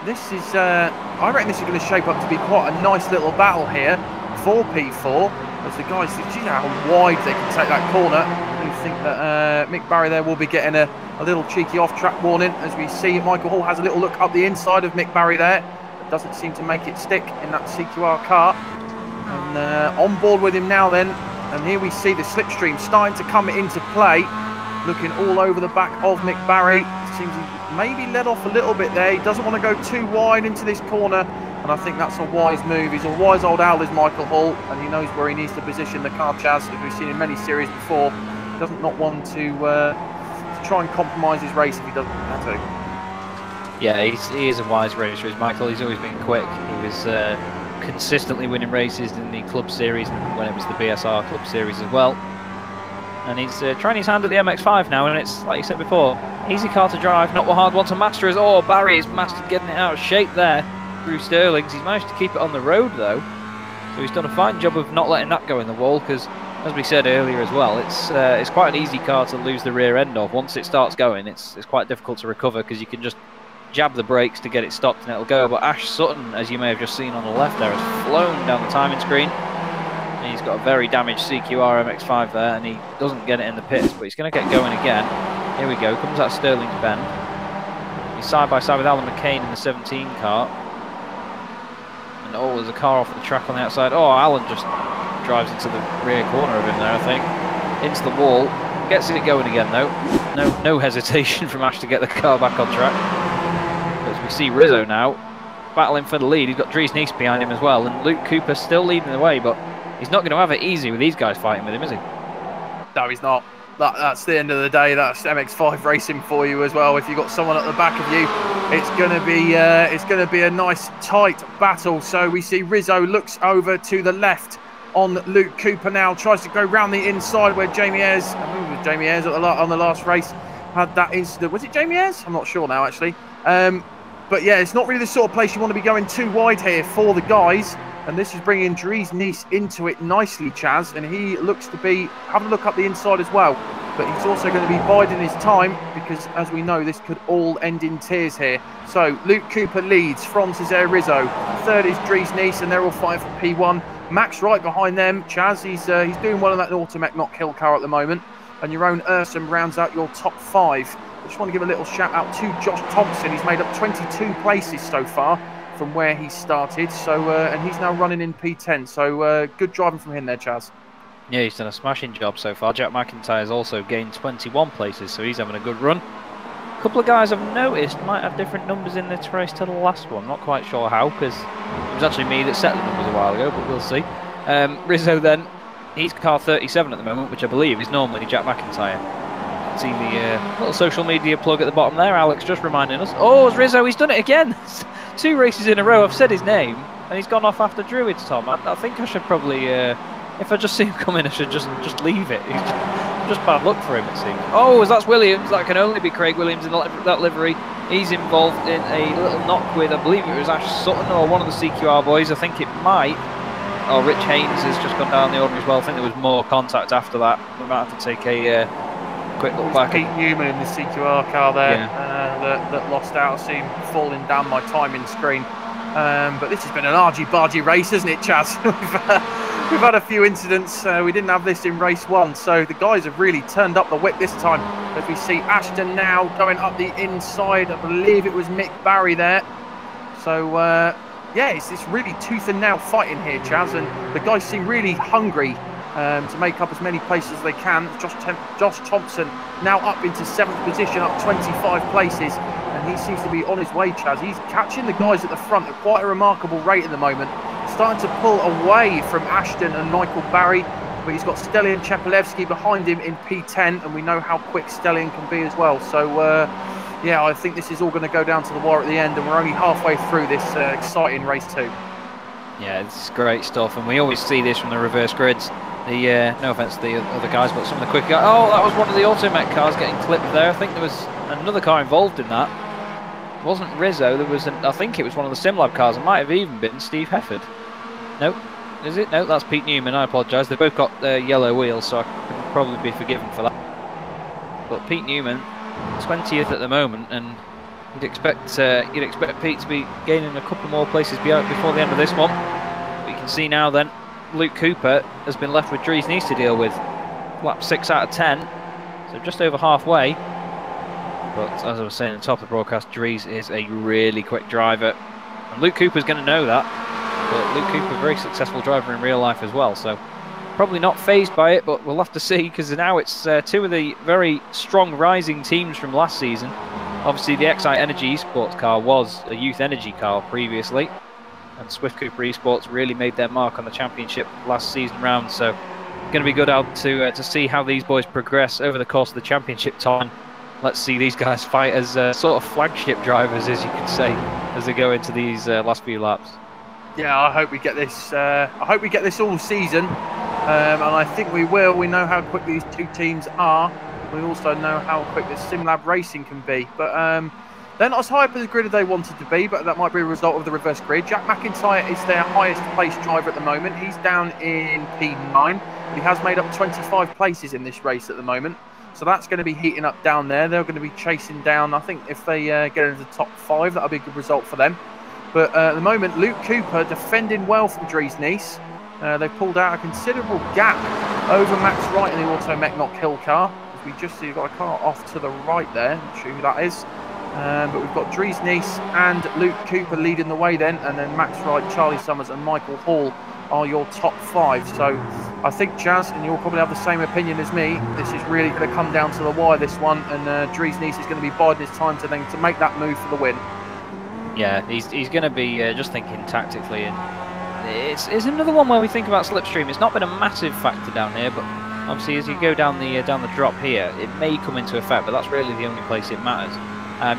this is, I reckon this is going to shape up to be quite a nice little battle here for P4, as the guys see how wide they can take that corner. I do think that Mick Barry there will be getting a little cheeky off-track warning, as we see Michael Hall has a little look up the inside of Mick Barry there. It doesn't seem to make it stick in that CQR car. And on board with him now then, and here we see the slipstream starting to come into play, looking all over the back of Mick Barry. Seems he maybe let off a little bit there. He doesn't want to go too wide into this corner, and I think that's a wise move. He's a wise old owl, is Michael Hall, and he knows where he needs to position the car, Chaz, as we've seen in many series before. He doesn't not want to try and compromise his race if he doesn't have to. Yeah, he is a wise racer, is Michael. He's always been quick. He was consistently winning races in the Club Series and when it was the BSR Club Series as well. And he's trying his hand at the MX5 now, and it's, like you said before, easy car to drive, not what hard one to master is. Oh, Barry has mastered getting it out of shape there through Sterling's. He's managed to keep it on the road though, so he's done a fine job of not letting that go in the wall, because as we said earlier as well, it's quite an easy car to lose the rear end of. Once it starts going, it's quite difficult to recover, because you can just jab the brakes to get it stopped and it'll go. But Ash Sutton, as you may have just seen on the left there, has flown down the timing screen. And he's got a very damaged CQR MX5 there, and he doesn't get it in the pits, but he's going to get going again. Here we go, comes out Sterling's bend. He's side by side with Alan McCain in the 17 car. And oh, there's a car off the track on the outside. Oh, Alan just drives into the rear corner of him there, I think. Into the wall. Gets it going again though. No hesitation from Ash to get the car back on track. As we see Rizzo now battling for the lead. He's got Dries Nice behind him as well, and Luke Cooper still leading the way, but he's not going to have it easy with these guys fighting with him, is he? No, he's not. That's the end of the day. That's MX5 racing for you as well. If you've got someone at the back of you, it's going to be a nice tight battle. So we see Rizzo looks over to the left on Luke Cooper now, tries to go round the inside where Jamie Ayres, I think it was Jamie Ayres on the last race, had that incident. Was it Jamie Ayres? I'm not sure now actually. But yeah, it's not really the sort of place you want to be going too wide here for the guys. And this is bringing Dries Nice into it nicely, Chaz. And he looks to be having a look up the inside as well. But he's also going to be biding his time, because as we know, this could all end in tears here. So Luke Cooper leads from Cesare Rizzo. Third is Dries Nice, and they're all fighting for P1. Max right behind them. Chaz, he's doing well in that Automech Not Kill car at the moment. And your own Ursum rounds out your top 5. I just want to give a little shout out to Josh Thompson. He's made up 22 places so far from where he started. So and he's now running in P10. So good driving from him there, Chaz. Yeah, he's done a smashing job so far. Jack McIntyre's also gained 21 places, so he's having a good run. A couple of guys I've noticed might have different numbers in this race to the last one. Not quite sure how, because it was actually me that set the numbers a while ago, but we'll see. Rizzo then, he's car 37 at the moment, which I believe is normally Jack McIntyre. See the little social media plug at the bottom there. Alex just reminding us. Oh, it's Rizzo, he's done it again. 2 races in a row. I've said his name, and he's gone off after Druids, Tom. I think I should probably, if I just see him coming, I should just leave it. He's just bad luck for him, it seems. Oh, that's Williams. That can only be Craig Williams in that livery. He's involved in a little knock with, I believe it was Ash Sutton or one of the CQR boys. I think it might. Oh, Rich Haynes has just gone down the order as well. I think there was more contact after that. We might have to take a quick look back. Pete Newman in the CQR car there, yeah. that lost out. I see him falling down my timing screen. But this has been an argy-bargy race, hasn't it, Chaz? We've had a few incidents. We didn't have this in race 1, so the guys have really turned up the whip this time. As we see Ashton now going up the inside. I believe it was Mick Barry there. So yeah, it's really tooth and nail fighting here, Chaz, and the guys seem really hungry to make up as many places as they can. Josh Thompson now up into 7th position, up 25 places, and he seems to be on his way, Chaz. He's catching the guys at the front at quite a remarkable rate at the moment, starting to pull away from Ashton and Michael Barry, but he's got Stelian Chepelevsky behind him in P10, and we know how quick Stelian can be as well. So yeah, I think this is all going to go down to the wire at the end, and we're only halfway through this exciting race 2. Yeah, it's great stuff, and we always see this from the reverse grids. the no offense to the other guys, but some of the quick guys. Oh, that was one of the Automech cars getting clipped there. I think there was another car involved in that. It wasn't Rizzo. There was, I think it was one of the SimLab cars. It might have even been Steve Hefford. Nope. Is it? No, that's Pete Newman. I apologise. They both got yellow wheels, so I can probably be forgiven for that. But Pete Newman, 20th at the moment, and you'd expect Pete to be gaining a couple more places before the end of this one. But you can see now then, Luke Cooper has been left with Dries Nice to deal with. Lap 6 out of 10, so just over halfway. But as I was saying at the top of the broadcast, Dries is a really quick driver, and Luke Cooper's going to know that. But Luke Cooper, a very successful driver in real life as well, so probably not phased by it, but we'll have to see, because now it's two of the very strong rising teams from last season. Obviously the Excite Energy Esports car was a Youth Energy car previously, and Swift Cooper Esports really made their mark on the championship last season round, so it's going to be good out to see how these boys progress over the course of the championship time. Let's see these guys fight as sort of flagship drivers, as you could say, as they go into these last few laps. Yeah, I hope we get this. I hope we get this all season, and I think we will. We know how quick these two teams are. We also know how quick the SimLab Racing can be. But they're not as high up as the grid as they wanted to be, but that might be a result of the reverse grid. Jack McIntyre is their highest placed driver at the moment. He's down in P9. He has made up 25 places in this race at the moment. So that's going to be heating up down there. They're going to be chasing down, I think, if they get into the top 5, that'll be a good result for them. But at the moment, Luke Cooper defending well from Dries Nice. They've pulled out a considerable gap over Max Wright in the Automech Knock Hill car. As we just see, we've got a car off to the right there. Not sure who that is. But we've got Dries Nice and Luke Cooper leading the way then. And then Max Wright, Charlie Summers and Michael Hall are your top 5. So I think, Chaz, and you'll probably have the same opinion as me, this is really going to come down to the wire, this one. And Dries Nice is going to be biding his time to make that move for the win. Yeah, he's going to be just thinking tactically, and it's another one where we think about slipstream. It's not been a massive factor down here, but obviously as you go down the drop here, it may come into effect, but that's really the only place it matters.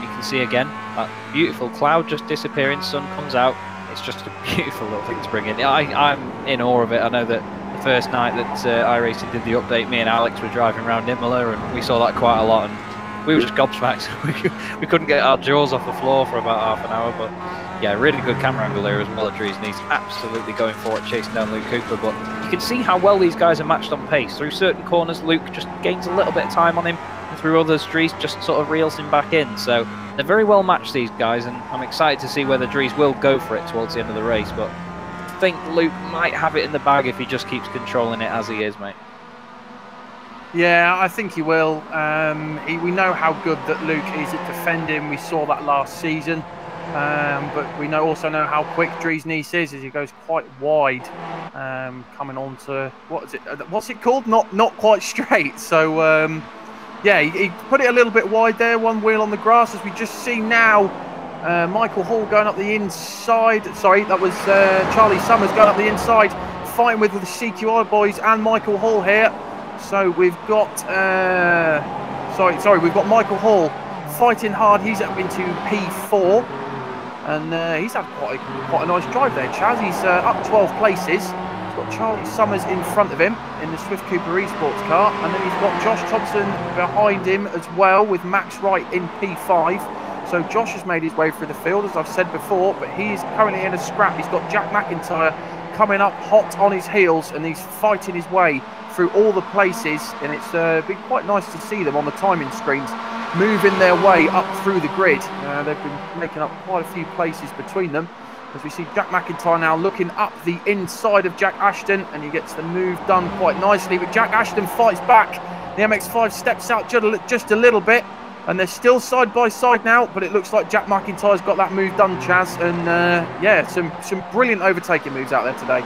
You can see again that beautiful cloud just disappearing, sun comes out. It's just a beautiful little thing to bring in. I'm in awe of it. I know that the first night that iRacing did the update, me and Alex were driving around Imola, and we saw that quite a lot. And we were just gobsmacked. We couldn't get our jaws off the floor for about half an hour, but yeah, really good camera angle there as well at Dries Nice. Absolutely going for it, chasing down Luke Cooper, but you can see how well these guys are matched on pace. Through certain corners, Luke just gains a little bit of time on him, and through others, Dries just sort of reels him back in. So they're very well matched, these guys, and I'm excited to see whether Dries will go for it towards the end of the race, but I think Luke might have it in the bag if he just keeps controlling it as he is, mate. Yeah, I think he will. We know how good that Luke is at defending. We saw that last season. But we also know how quick Dries Nice is as he goes quite wide, coming on to, what's it called? Not quite straight. So, yeah, he put it a little bit wide there, one wheel on the grass, as we just see now. Michael Hall going up the inside. Sorry, that was Charlie Summers going up the inside, fighting with the CQI boys and Michael Hall here. So we've got, we've got Michael Hall fighting hard. He's up into P4, and he's had quite a nice drive there, Chaz. He's up 12 places. He's got Charlie Summers in front of him in the Swift Cooper Esports car, and then he's got Josh Thompson behind him as well, with Max Wright in P5. So Josh has made his way through the field, as I've said before, but he is currently in a scrap. He's got Jack McIntyre coming up hot on his heels, and he's fighting his way through all the places, and it's been quite nice to see them on the timing screens moving their way up through the grid. They've been making up quite a few places between them, as we see Jack McIntyre now looking up the inside of Jack Ashton, and he gets the move done quite nicely, but Jack Ashton fights back. The MX5 steps out just a little bit, and they're still side by side now, but it looks like Jack McIntyre's got that move done, Chaz, and yeah, some brilliant overtaking moves out there today.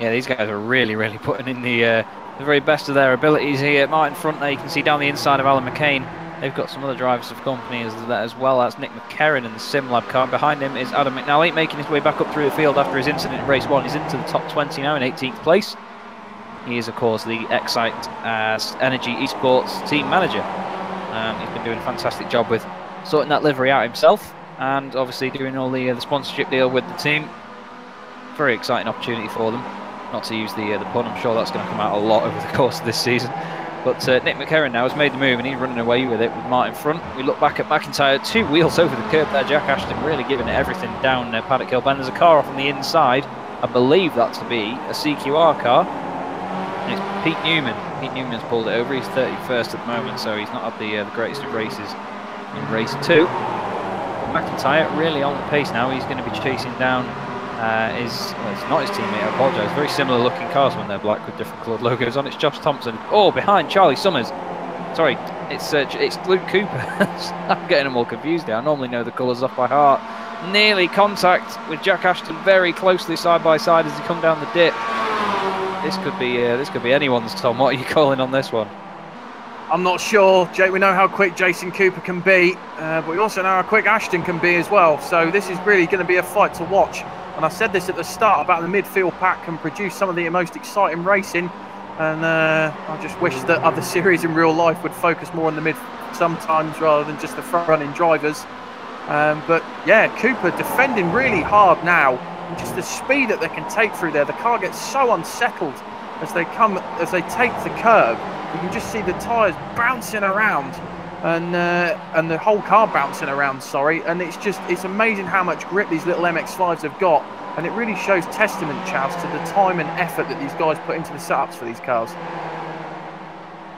Yeah, these guys are really putting in the very best of their abilities here. Martin front there, you can see down the inside of Alan McCain. They've got some other drivers of company as well. That's Nick McCarron in the SimLab car. Behind him is Adam McNally, making his way back up through the field after his incident in race 1. He's into the top 20 now in 18th place. He is, of course, the Excite Energy Esports team manager. He's been doing a fantastic job with sorting that livery out himself, and obviously doing all the sponsorship deal with the team. Very exciting opportunity for them. not to use the pun. I'm sure that's going to come out a lot over the course of this season. But Nick McHerron now has made the move and he's running away with it with Martin front. We look back at McIntyre, 2 wheels over the curb there. Jack Ashton really giving it everything down Paddock Hill Bend. There's a car off on the inside. I believe that to be a CQR car. And it's Pete Newman. Pete Newman's pulled it over. He's 31st at the moment, so he's not had the greatest of races in race 2. McIntyre really on the pace now. He's going to be chasing down well, it's not his teammate, I apologise. Very similar looking cars when they're black with different coloured logos on. It's Josh Thompson. Oh, behind Charlie Summers. Sorry, it's Luke Cooper. I'm getting them all confused here. I normally know the colours off by heart. Nearly contact with Jack Ashton very closely side by side as he come down the dip. This could be anyone's, Tom. What are you calling on this one? I'm not sure, Jake. We know how quick Jason Cooper can be, but we also know how quick Ashton can be as well. So this is really going to be a fight to watch. And I said this at the start about the midfield pack can produce some of the most exciting racing. And I just wish that other series in real life would focus more on the mid sometimes rather than just the front-running drivers. But yeah, Cooper defending really hard now. And just the speed that they can take through there. The car gets so unsettled as they take the curb. You can just see the tyres bouncing around and the whole car bouncing around, sorry. And it's amazing how much grip these little MX-5s have got. And it really shows testament, Chaz, to the time and effort that these guys put into the setups for these cars.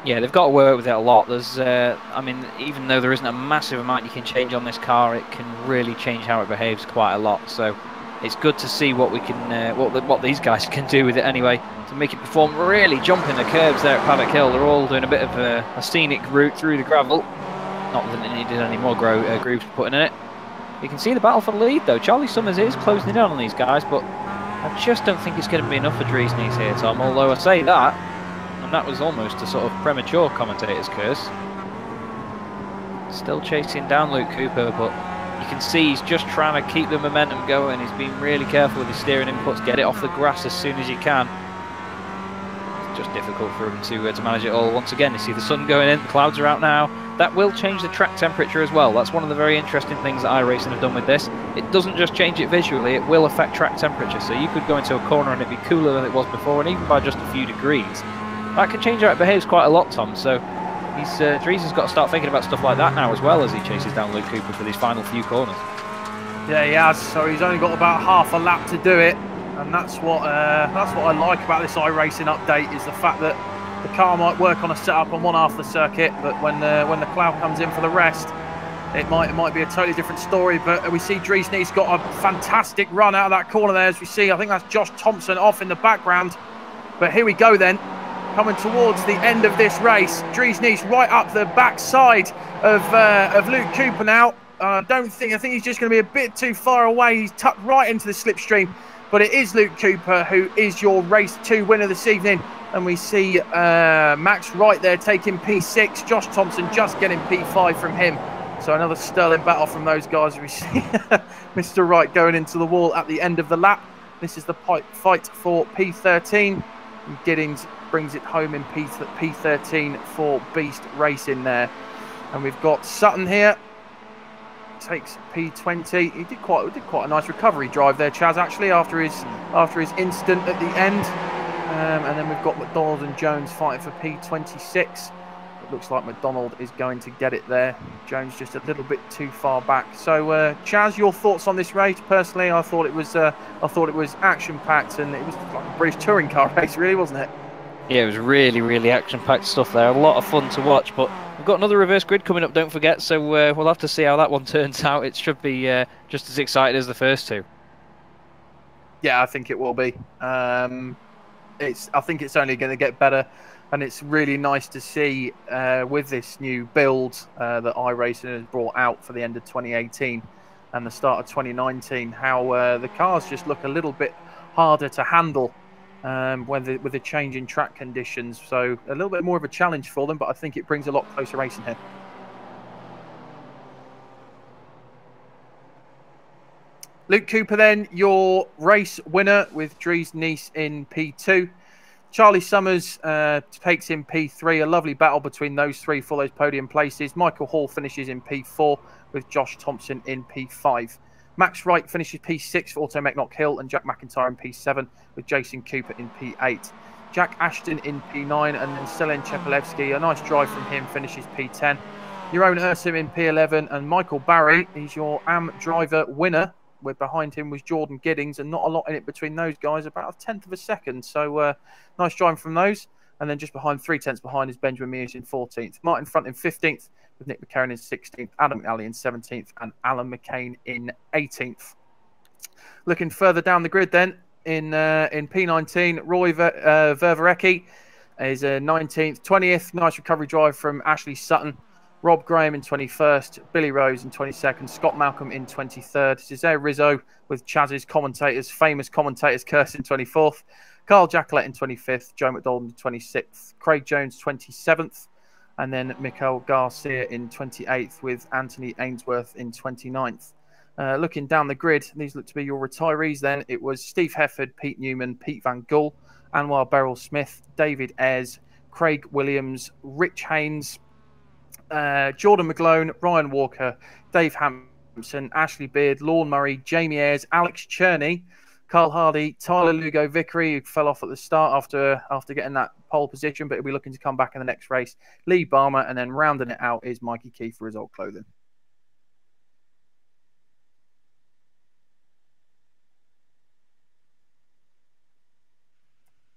Yeah, they've got to work with it a lot. There's, I mean, even though there isn't a massive amount you can change on this car, it can really change how it behaves quite a lot. So it's good to see what we can, what these guys can do with it anyway to make it perform. Really jumping the curbs there at Paddock Hill. They're all doing a bit of a scenic route through the gravel. Not that it needed any more grooves putting in it. You can see the battle for the lead though. Charlie Summers is closing in on these guys, but I just don't think it's going to be enough for Dries Nys here, Tom. Although I say that, and that was almost a sort of premature commentator's curse. Still chasing down Luke Cooper, but you can see he's just trying to keep the momentum going. He's being really careful with his steering inputs, get it off the grass as soon as you can. It's just difficult for him to manage it all. Once again, you see the sun going in, the clouds are out now. That will change the track temperature as well. That's one of the very interesting things that iRacing have done with this. It doesn't just change it visually, it will affect track temperature. So you could go into a corner and it'd be cooler than it was before, and even by just a few degrees. That can change how it behaves quite a lot, Tom. So Dries has got to start thinking about stuff like that now as well as he chases down Luke Cooper for these final few corners. Yeah, he has. So he's only got about half a lap to do it, and that's what I like about this iRacing update is the fact that the car might work on a setup on one half of the circuit, but when the cloud comes in for the rest, it might be a totally different story. But we see Dries Nys got a fantastic run out of that corner there, as we see. I think that's Josh Thompson off in the background. But here we go then. Coming towards the end of this race, Dries Nys right up the backside of Luke Cooper now. I think he's just going to be a bit too far away. He's tucked right into the slipstream, but it is Luke Cooper who is your race 2 winner this evening. And we see Max Wright there taking P6, Josh Thompson just getting P5 from him. So another sterling battle from those guys. We see Mr. Wright going into the wall at the end of the lap. This is the fight for P13. And Giddings brings it home in P13 for Beast Racing there. And we've got Sutton here. Takes P20. He did quite a nice recovery drive there, Chaz, actually, after his incident at the end. And then we've got McDonald and Jones fighting for P26. It looks like McDonald is going to get it there. Jones just a little bit too far back. So, Chaz, your thoughts on this race? Personally, I thought it was action-packed, and it was like a British touring car race, really, wasn't it? Yeah, it was really, really action-packed stuff there. A lot of fun to watch, but we've got another reverse grid coming up, don't forget. So we'll have to see how that one turns out. It should be just as exciting as the first two. Yeah, I think it will be. I think it's only going to get better, and it's really nice to see with this new build that iRacing has brought out for the end of 2018 and the start of 2019, how the cars just look a little bit harder to handle with the change in track conditions. So a little bit more of a challenge for them, but I think it brings a lot closer racing here. Luke Cooper then, your race winner with Dries Nys in P2. Charlie Summers takes in P3. A lovely battle between those three for those podium places. Michael Hall finishes in P4 with Josh Thompson in P5. Max Wright finishes P6 for Auto Knock Hill, and Jack McIntyre in P7 with Jason Cooper in P8. Jack Ashton in P9, and then Selen Chepelevsky, a nice drive from him, finishes P10. Your own Ursim in P11, and Michael Barry is your AM driver winner. Where behind him was Jordan Giddings, and not a lot in it between those guys, about a tenth of a second. So nice driving from those. And then just behind, 3/10 behind, is Benjamin Mears in 14th. Martin Front in 15th, with Nick McCarron in 16th, Adam McNally in 17th, and Alan McCain in 18th. Looking further down the grid then, in P19, Roy Ververecki is 19th. 20th, nice recovery drive from Ashley Sutton. Rob Graham in 21st, Billy Rose in 22nd, Scott Malcolm in 23rd, Cesare Rizzo with Chaz's famous commentators curse in 24th, Carl Jacquelet in 25th, Joe McDonald in 26th, Craig Jones 27th, and then Mikael Garcia in 28th with Anthony Ainsworth in 29th. Looking down the grid, these look to be your retirees then. It was Steve Hefford, Pete Newman, Pete Van Gull, Anwar Beryl Smith, David Ayres, Craig Williams, Rich Haynes, Jordan McGlone, Ryan Walker, Dave Hampson, Ashley Beard, Lorne Murray, Jamie Ayres, Alex Cherney, Carl Hardy, Tyler Lugo Vickery, who fell off at the start after getting that pole position, but he'll be looking to come back in the next race. Lee Barmer, and then rounding it out is Mikey Key for Result Clothing.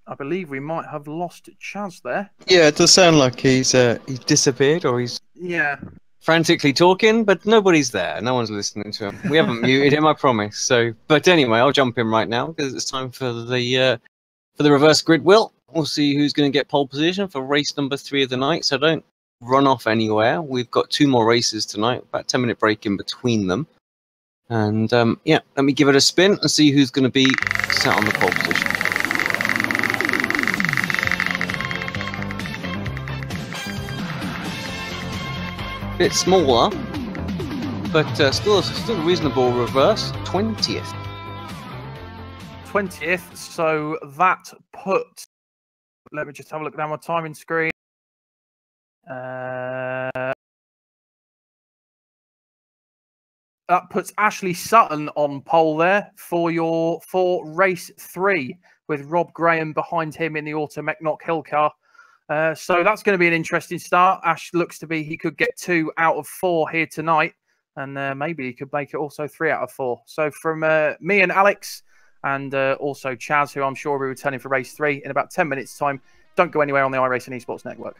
I believe we might have lost Chaz there. Yeah, it does sound like he's disappeared, or he's frantically talking, but nobody's there. No one's listening to him. We haven't muted him, I promise. So, but anyway, I'll jump in right now because it's time for the reverse grid wheel. We'll see who's going to get pole position for race number 3 of the night. So don't run off anywhere. We've got 2 more races tonight, about 10-minute break in between them. And yeah, let me give it a spin and see who's going to be sat on the pole position. Bit smaller, but still a reasonable reverse. 20th. 20th. So that put. Let me just have a look down my timing screen. That puts Ashley Sutton on pole there for race 3, with Rob Graham behind him in the Auto Knock Hill car. So that's going to be an interesting start. Ash looks to be he could get 2 out of 4 here tonight, and maybe he could make it also 3 out of 4. So from me and Alex, and also Chaz, who I'm sure will be returning for race 3 in about 10 minutes' time. Don't go anywhere on the iRacing Esports Network.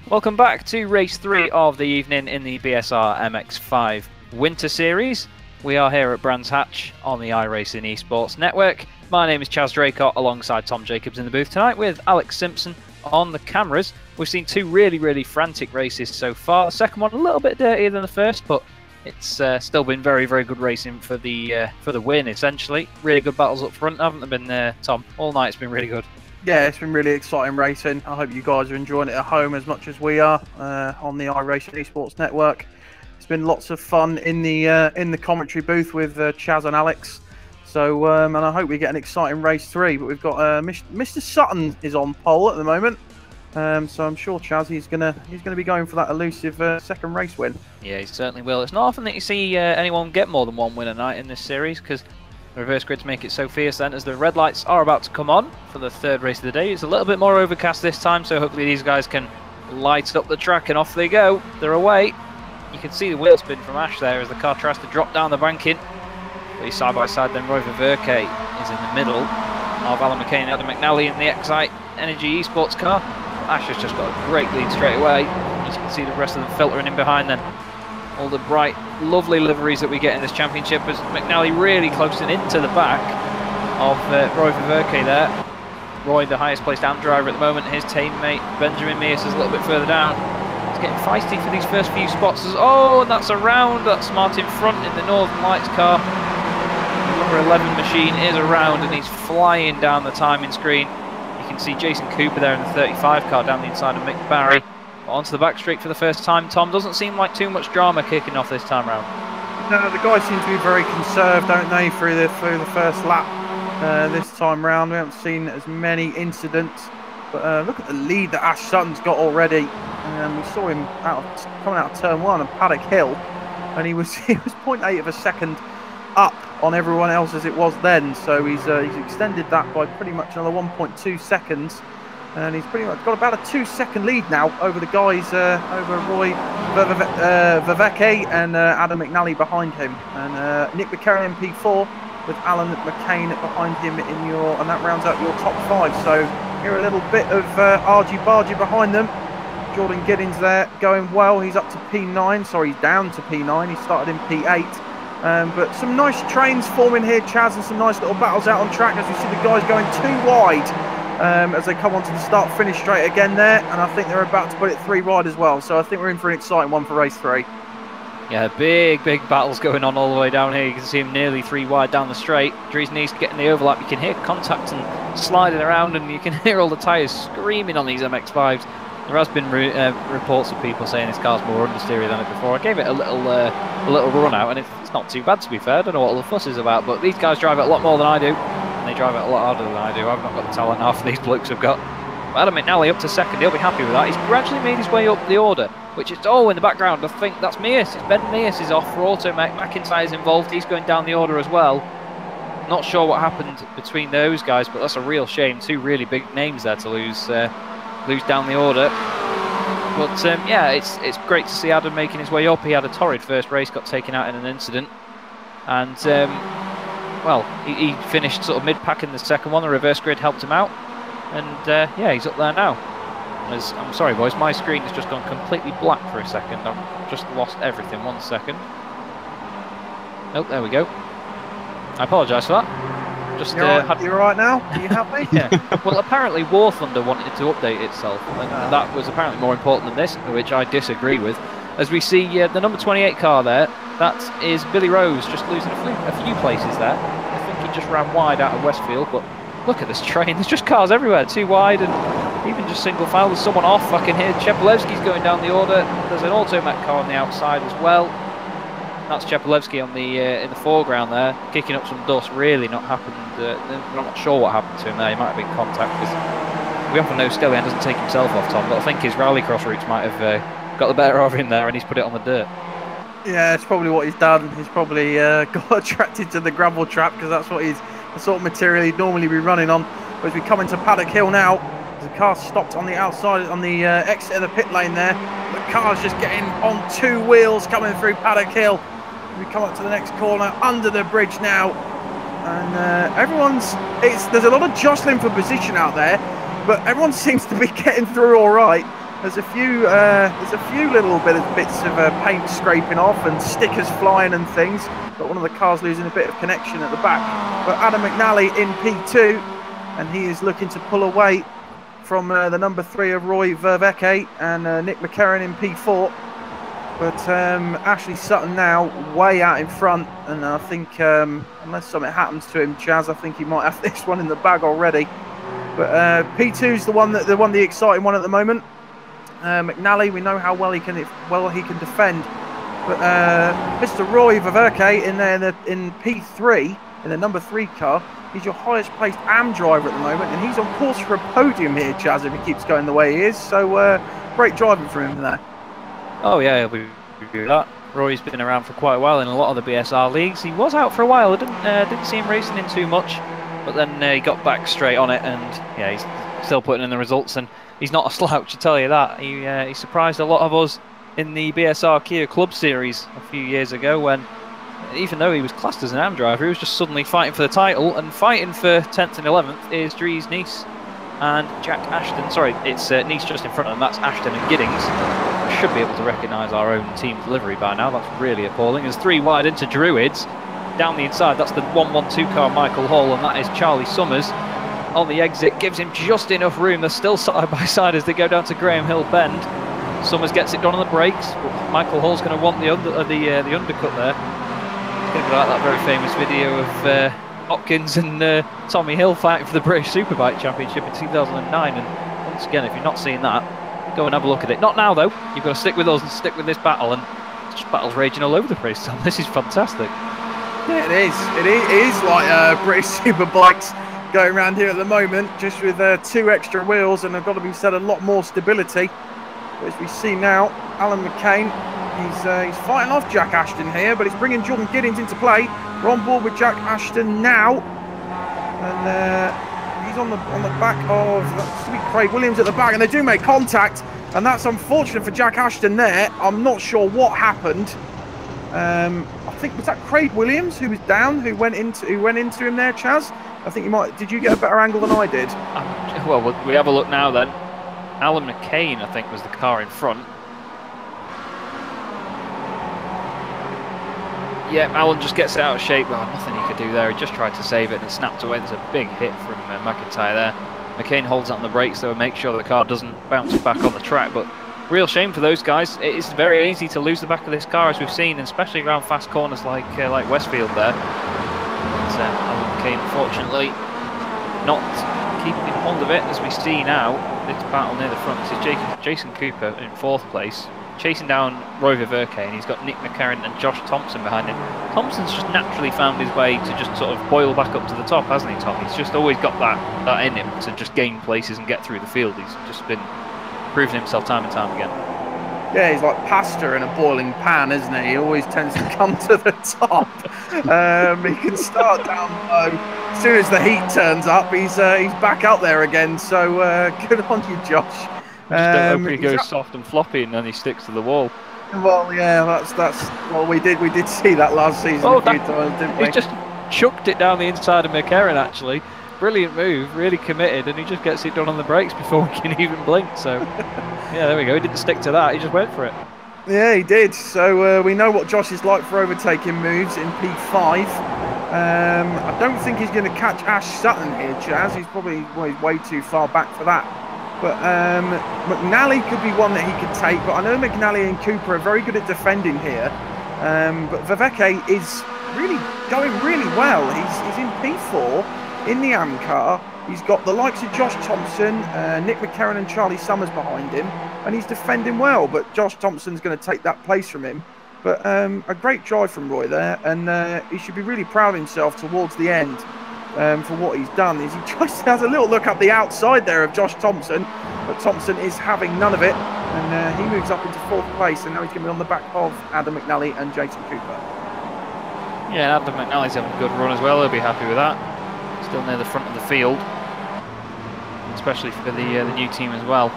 Welcome back to race 3 of the evening in the BSR MX5 Winter Series. We are here at Brands Hatch on the iRacing Esports Network. My name is Chaz Draycott alongside Tom Jacobs in the booth tonight with Alex Simpson on the cameras. We've seen two really frantic races so far. The second one a little bit dirtier than the first, but it's still been very good racing for the win essentially. Really good battles up front, haven't there been, Tom? All night it's been really good. Yeah, it's been really exciting racing. I hope you guys are enjoying it at home as much as we are on the iRacing Esports Network. It's been lots of fun in the commentary booth with Chaz and Alex. So, and I hope we get an exciting race 3. But we've got Mr. Sutton is on pole at the moment. So I'm sure Chaz he's gonna be going for that elusive second race win. Yeah, he certainly will. It's not often that you see anyone get more than one win a night in this series, because the reverse grids make it so fierce then as the red lights are about to come on for the third race of the day. It's a little bit more overcast this time, so hopefully these guys can light up the track, and off they go. They're away. You can see the wheel spin from Ash there as the car tries to drop down the banking. But he's side by side then. Roy Verke is in the middle of Alan McCain and Adam McNally in the Excite Energy Esports car. Ash has just got a great lead straight away. As you can see the rest of them filtering in behind then. All the bright, lovely liveries that we get in this championship, as McNally really closing into the back of Roy Verke there. Roy, the highest placed AMP driver at the moment. His teammate Benjamin Mears is a little bit further down. He's getting feisty for these first few spots. Oh, and that's around. That's Martin Front in the Northern Lights car. The number 11 machine is around and he's flying down the timing screen. You can see Jason Cooper there in the 35 car down the inside of Mick Barry. Onto the back straight for the first time. Tom, doesn't seem like too much drama kicking off this time round. No, the guys seem to be very conserved, don't they, through the first lap this time round. We haven't seen as many incidents. But look at the lead that Ash Sutton's got already. We saw him coming out of turn 1 on Paddock Hill, and he was 0.8 of a second up on everyone else as it was then. So he's extended that by pretty much another 1.2 seconds. And he's pretty much got about a 2-second lead now over the guys, over Roy Verke and Adam McNally behind him. And Nick McCarran MP4 with Alan McCain behind him and that rounds out your top 5. So here a little bit of argy-bargy behind them. Jordan Giddings there going well. He's up to P9. Sorry, he's down to P9. He started in P8. But some nice trains forming here, Chaz, and some nice little battles out on track as we see the guys going too wide. As they come onto the start-finish straight again there, and I think they're about to put it 3 wide as well. So I think we're in for an exciting one for race 3. Yeah, big battles going on all the way down here. You can see him nearly 3 wide down the straight. Dries Neist getting the overlap. You can hear contact and sliding around, and you can hear all the tyres screaming on these MX5s. There has been reports of people saying this car's more understeery than it before. I gave it a little run out, and it's not too bad to be fair. I don't know what all the fuss is about, but these guys drive it a lot more than I do. They drive it a lot harder than I do. I've not got the talent half of these blokes have got. But Adam McNally up to second, he'll be happy with that. He's gradually made his way up the order, which is, in the background, I think that's Mears. It's Ben Mears is off for Automech. McIntyre's involved, he's going down the order as well. Not sure what happened between those guys, but that's a real shame. 2 really big names there to lose down the order. But yeah, it's great to see Adam making his way up. He had a torrid first race, got taken out in an incident. And well, he finished sort of mid-pack in the second one. The reverse grid helped him out. And yeah, he's up there now. I'm sorry, boys, my screen has just gone completely black for a second. I've just lost everything. 1 second. Oh, there we go. I apologise for that. Just you all right now? Are you happy? Yeah. Well, apparently War Thunder wanted to update itself, and that was apparently more important than this, which I disagree with. As we see the number 28 car there, that is Billy Rose, just losing a few places there. I think he just ran wide out of Westfield, but look at this train. There's just cars everywhere, 2 wide, and even just single file. There's someone off. I can hear Chepolevsky's going down the order. There's an Automat car on the outside as well. That's Chepolevsky on the in the foreground there, kicking up some dust. Really not happened. I'm not sure what happened to him there. He might have been contact, because we often know Stellian doesn't take himself off, Tom, but I think his rallycross routes might have got the better of him there, and he's put it on the dirt. Yeah, it's probably what he's done. He's probably got attracted to the gravel trap, because that's what the sort of material he'd normally be running on. But as we come into Paddock Hill now, the car stopped on the outside, on the exit of the pit lane there. The car's just getting on 2 wheels coming through Paddock Hill. We come up to the next corner, under the bridge now. And there's a lot of jostling for position out there, but everyone seems to be getting through all right. There's a few little bits of paint scraping off and stickers flying and things. But one of the cars losing a bit of connection at the back. But Adam McNally in P2, and he is looking to pull away from the number 3 of Roy Vervecke and Nick McCarron in P4. But Ashley Sutton now way out in front, and I think unless something happens to him, Chaz, I think he might have this one in the bag already. But P2's the exciting one at the moment. McNally, we know how well he can defend, but Mr. Roy Vervecke in P3 in the number 3 car, he's your highest placed AM driver at the moment, and he's on course for a podium here, Chaz, if he keeps going the way he is. So great driving for him there. Oh yeah, he'll be doing that. Roy's been around for quite a while in a lot of the BSR leagues. He was out for a while. I didn't see him racing in too much, but then he got back straight on it, and yeah, he's still putting in the results, and he's not a slouch, I tell you that. He surprised a lot of us in the BSR Kia Club Series a few years ago, when even though he was classed as an AM driver, he was just suddenly fighting for the title, and fighting for 10th and 11th is Dries Nice and Jack Ashton. Sorry, it's Nice just in front of them. That's Ashton and Giddings. We should be able to recognise our own team delivery by now. That's really appalling. There's 3 wide into Druids. Down the inside, that's the 112 car, Michael Hall, and that is Charlie Summers. On the exit, gives him just enough room. They're still side by side as they go down to Graham Hill Bend. Summers gets it done on the brakes, but Michael Hall's going to want the undercut there. It's going to be like that very famous video of Hopkins and Tommy Hill fighting for the British Superbike Championship in 2009. And once again, if you're not seeing that, go and have a look at it. Not now though. You've got to stick with us and stick with this battle, and it's just battles raging all over the place. Tom, this is fantastic. Yeah, it is. It is like British Superbikes going around here at the moment, just with 2 extra wheels, and they've got to be said a lot more stability. But as we see now, Alan McCain, he's fighting off Jack Ashton here, but it's bringing Jordan Giddings into play. We're on board with Jack Ashton now, and he's on the back of Craig Williams at the back, and they do make contact, and that's unfortunate for Jack Ashton there. I'm not sure what happened. I think, was that Craig Williams who was down, who went into him there, Chaz? I think you might. Did you get a better angle than I did? Well, we have a look now then. Alan McCain, I think, was the car in front. Yeah, Alan just gets it out of shape. Well, nothing he could do there. He just tried to save it and snapped away. There's a big hit from McIntyre there. McCain holds on the brakes though and makes sure the car doesn't bounce back on the track. But real shame for those guys. It's very easy to lose the back of this car, as we've seen, especially around fast corners like Westfield there. But Alan McCain, unfortunately, not keeping hold of it, as we see now. This battle near the front. This is Jason Cooper in 4th place, chasing down Roy Vervecke, and he's got Nick McCarron and Josh Thompson behind him. Thompson's just naturally found his way to just sort of boil back up to the top, hasn't he, Tom? He's just always got that in him to just gain places and get through the field. He's just been proving himself time and time again. Yeah, he's like pasta in a boiling pan, isn't he? He always tends to come to the top. He can start down low. As soon as the heat turns up, he's back up there again. So good on you, Josh. Just don't hope he goes soft and floppy and then he sticks to the wall. Well, yeah, that's well, we did see that last season a few times, didn't we? He's just chucked it down the inside of McCarron, actually. Brilliant move, really committed, and he just gets it done on the brakes before we can even blink. So, yeah, there we go. He didn't stick to that. He just went for it. Yeah, he did. So we know what Josh is like for overtaking moves in P5. I don't think he's going to catch Ash Sutton here, Chaz. He's probably way too far back for that. But McNally could be one that he could take. But I know McNally and Cooper are very good at defending here. But Vervecke is really going really well. He's in P4 in the AM car. He's got the likes of Josh Thompson, Nick McCarron and Charlie Summers behind him, and he's defending well, but Josh Thompson's going to take that place from him. But a great drive from Roy there, and he should be really proud of himself towards the end for what he's done. He just has a little look up the outside there of Josh Thompson, but Thompson is having none of it, and he moves up into 4th place, and now he's going to be on the back of Adam McNally and Jason Cooper. Yeah, Adam McNally's having a good run as well. He'll be happy with that. Still near the front of the field, especially for the new team as well.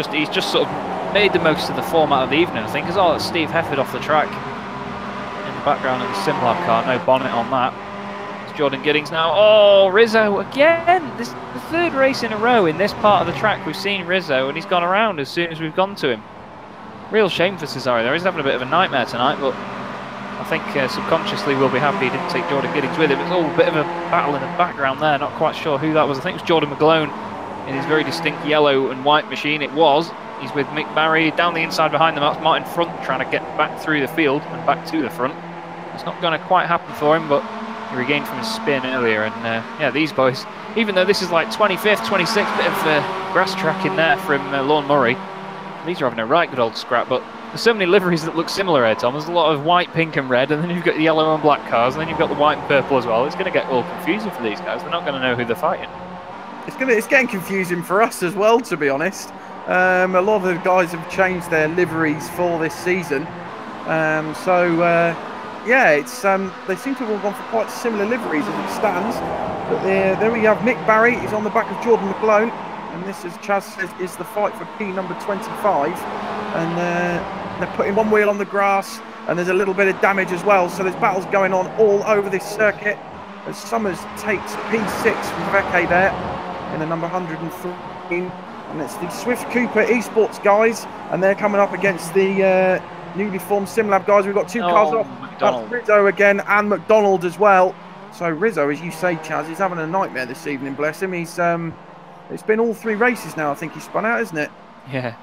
He's just sort of made the most of the format of the evening, I think. As well as Steve Hefford off the track in the background of the Simlab car, no bonnet on that. It's Jordan Giddings now. Oh, Rizzo again. This is the third race in a row in this part of the track we've seen Rizzo, and he's gone around as soon as we've gone to him. Real shame for Cesare there. He's having a bit of a nightmare tonight, but I think subconsciously we'll be happy he didn't take Jordan Giddings with him. It's all a bit of a battle in the background there. Not quite sure who that was. I think it was Jordan McGlone in his very distinct yellow and white machine. It was. He's with Mick Barry down the inside behind them. That's Martin Front trying to get back through the field and back to the front. It's not going to quite happen for him, but he regained from his spin earlier. And yeah, these boys, even though this is like 25th, 26th, bit of grass track in there from Lorne Murray, these are having a right good old scrap. But there's so many liveries that look similar here, Tom. There's a lot of white, pink and red, and then you've got the yellow and black cars, and then you've got the white and purple as well. It's going to get all confusing for these guys. They're not going to know who they're fighting. It's getting confusing for us as well, to be honest. A lot of the guys have changed their liveries for this season. Yeah, it's they seem to have all gone for quite similar liveries as it stands. But there we have Mick Barry. He's on the back of Jordan McGlone, and this, as Chaz says, is the fight for P number 25. And they're putting one wheel on the grass, and there's a little bit of damage as well. So there's battles going on all over this circuit. As Summers takes P6 from Vecchi there in the number 103. And it's the Swift Cooper Esports guys, and they're coming up against the newly formed SimLab guys. We've got two cars off. That's Rizzo again, and McDonald as well. So Rizzo, as you say, Chaz, he's having a nightmare this evening, bless him. He's it's been all 3 races now, I think he's spun out, isn't it? Yeah.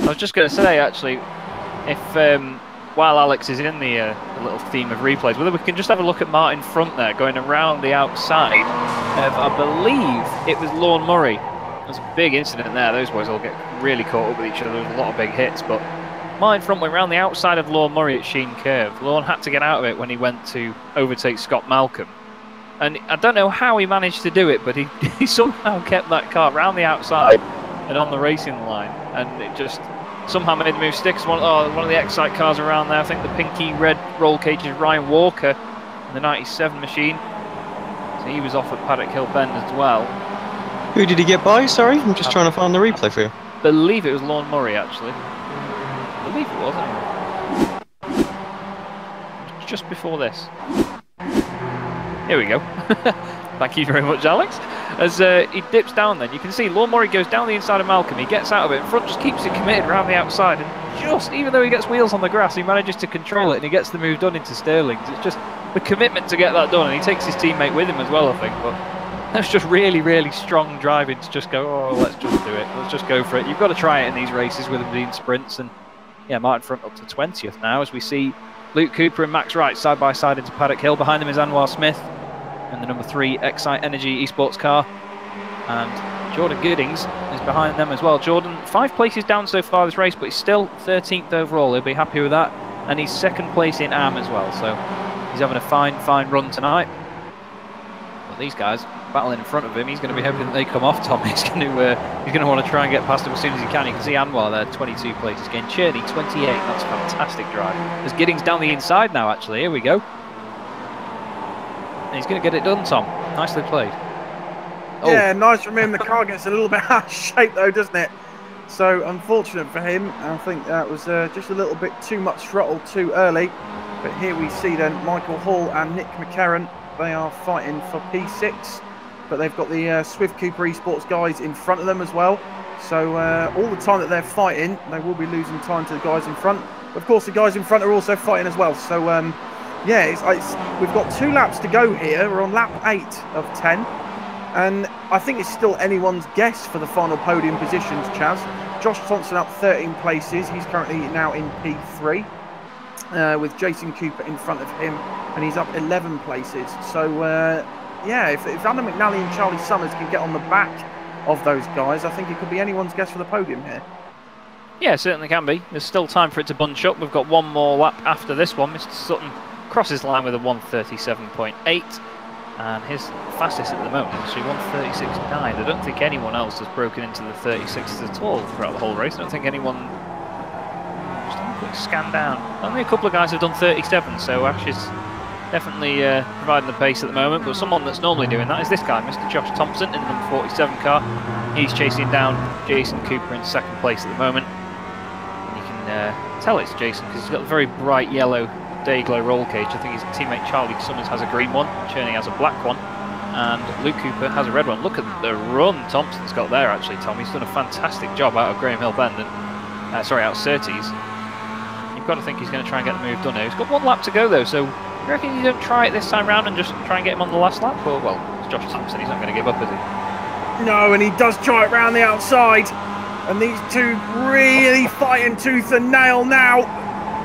I was just going to say, actually, if while Alex is in the little theme of replays, whether we can just have a look at Martin Front there, going around the outside of, I believe, it was Lorne Murray. There's a big incident there. Those boys all get really caught up with each other. There's a lot of big hits, but Martin Front went around the outside of Lorne Murray at Sheen Curve. Lorne had to get out of it when he went to overtake Scott Malcolm. And I don't know how he managed to do it, but he somehow kept that car round the outside and on the racing line. And it just somehow made the move stick. One of the Excite cars around there, I think the pinky red roll cage is Ryan Walker in the 97 machine. So he was off at Paddock Hill Bend as well. Who did he get by? Sorry, I'm just trying to find the replay for you. I believe it was Lorne Murray, actually. I believe it was, anyway. Just before this. Here we go. Thank you very much, Alex. As he dips down then, you can see Lorne Murray goes down the inside of Malcolm. He gets out of it. Front just keeps it committed around the outside. And just, even though he gets wheels on the grass, he manages to control it and he gets the move done into Sterling's. It's just the commitment to get that done. And he takes his teammate with him as well, I think. But that's just really, really strong driving to just go, oh, let's just do it. Let's just go for it. You've got to try it in these races with them being sprints. And yeah, Martin Front up to 20th now as we see Luke Cooper and Max Wright side by side into Paddock Hill. Behind them is Anwar Smith and the number 3 Excite Energy Esports car. And Jordan Giddings is behind them as well. Jordan, 5 places down so far this race, but he's still 13th overall. He'll be happy with that. And he's 2nd place in AM as well. So he's having a fine, fine run tonight. But these guys battling in front of him, he's going to be hoping that they come off, Tom. He's going to want to try and get past them as soon as he can. You can see Anwar there, 22 places again. Cherney, 28. That's a fantastic drive. There's Giddings down the inside now, actually. Here we go. And he's going to get it done, Tom. Nicely played. Oh. Yeah, nice from him. The car gets a little bit out of shape, though, doesn't it? So, unfortunate for him. I think that was just a little bit too much throttle too early. But here we see then Michael Hall and Nick McCarran. They are fighting for P6. But they've got the Swift Cooper Esports guys in front of them as well. So all the time that they're fighting, they will be losing time to the guys in front. Of course, the guys in front are also fighting as well. So yeah, we've got 2 laps to go here. We're on lap 8 of 10. And I think it's still anyone's guess for the final podium positions, Chaz. Josh Thompson up 13 places. He's currently now in P3 with Jason Cooper in front of him. And he's up 11 places. So yeah, if Adam McNally and Charlie Summers can get on the back of those guys, I think it could be anyone's guess for the podium here. Yeah, it certainly can be. There's still time for it to bunch up. We've got one more lap after this one. Mr. Sutton crosses the line with a 1:37.8. And his fastest at the moment, actually 1:36.9. I don't think anyone else has broken into the 36s at all throughout the whole race. I don't think anyone... Just have a quick scan down. Only a couple of guys have done 37, so Ash is definitely providing the pace at the moment. But someone that's normally doing that is this guy, Mr. Josh Thompson, in the number 47 car. He's chasing down Jason Cooper in 2nd place at the moment. And you can tell it's Jason because he's got a very bright yellow Dayglow roll cage. I think his teammate Charlie Summers has a green one, Cherney has a black one, and Luke Cooper has a red one. Look at the run Thompson's got there, actually, Tom. He's done a fantastic job out of Graham Hill Bend, and sorry, out of Surtees. You've got to think he's going to try and get the move done here. He's got 1 lap to go, though, so you reckon you don't try it this time round and just try and get him on the last lap? Or, well, it's Josh Thompson, he's not going to give up, is he? No, and he does try it round the outside. And these two really fighting tooth and nail now.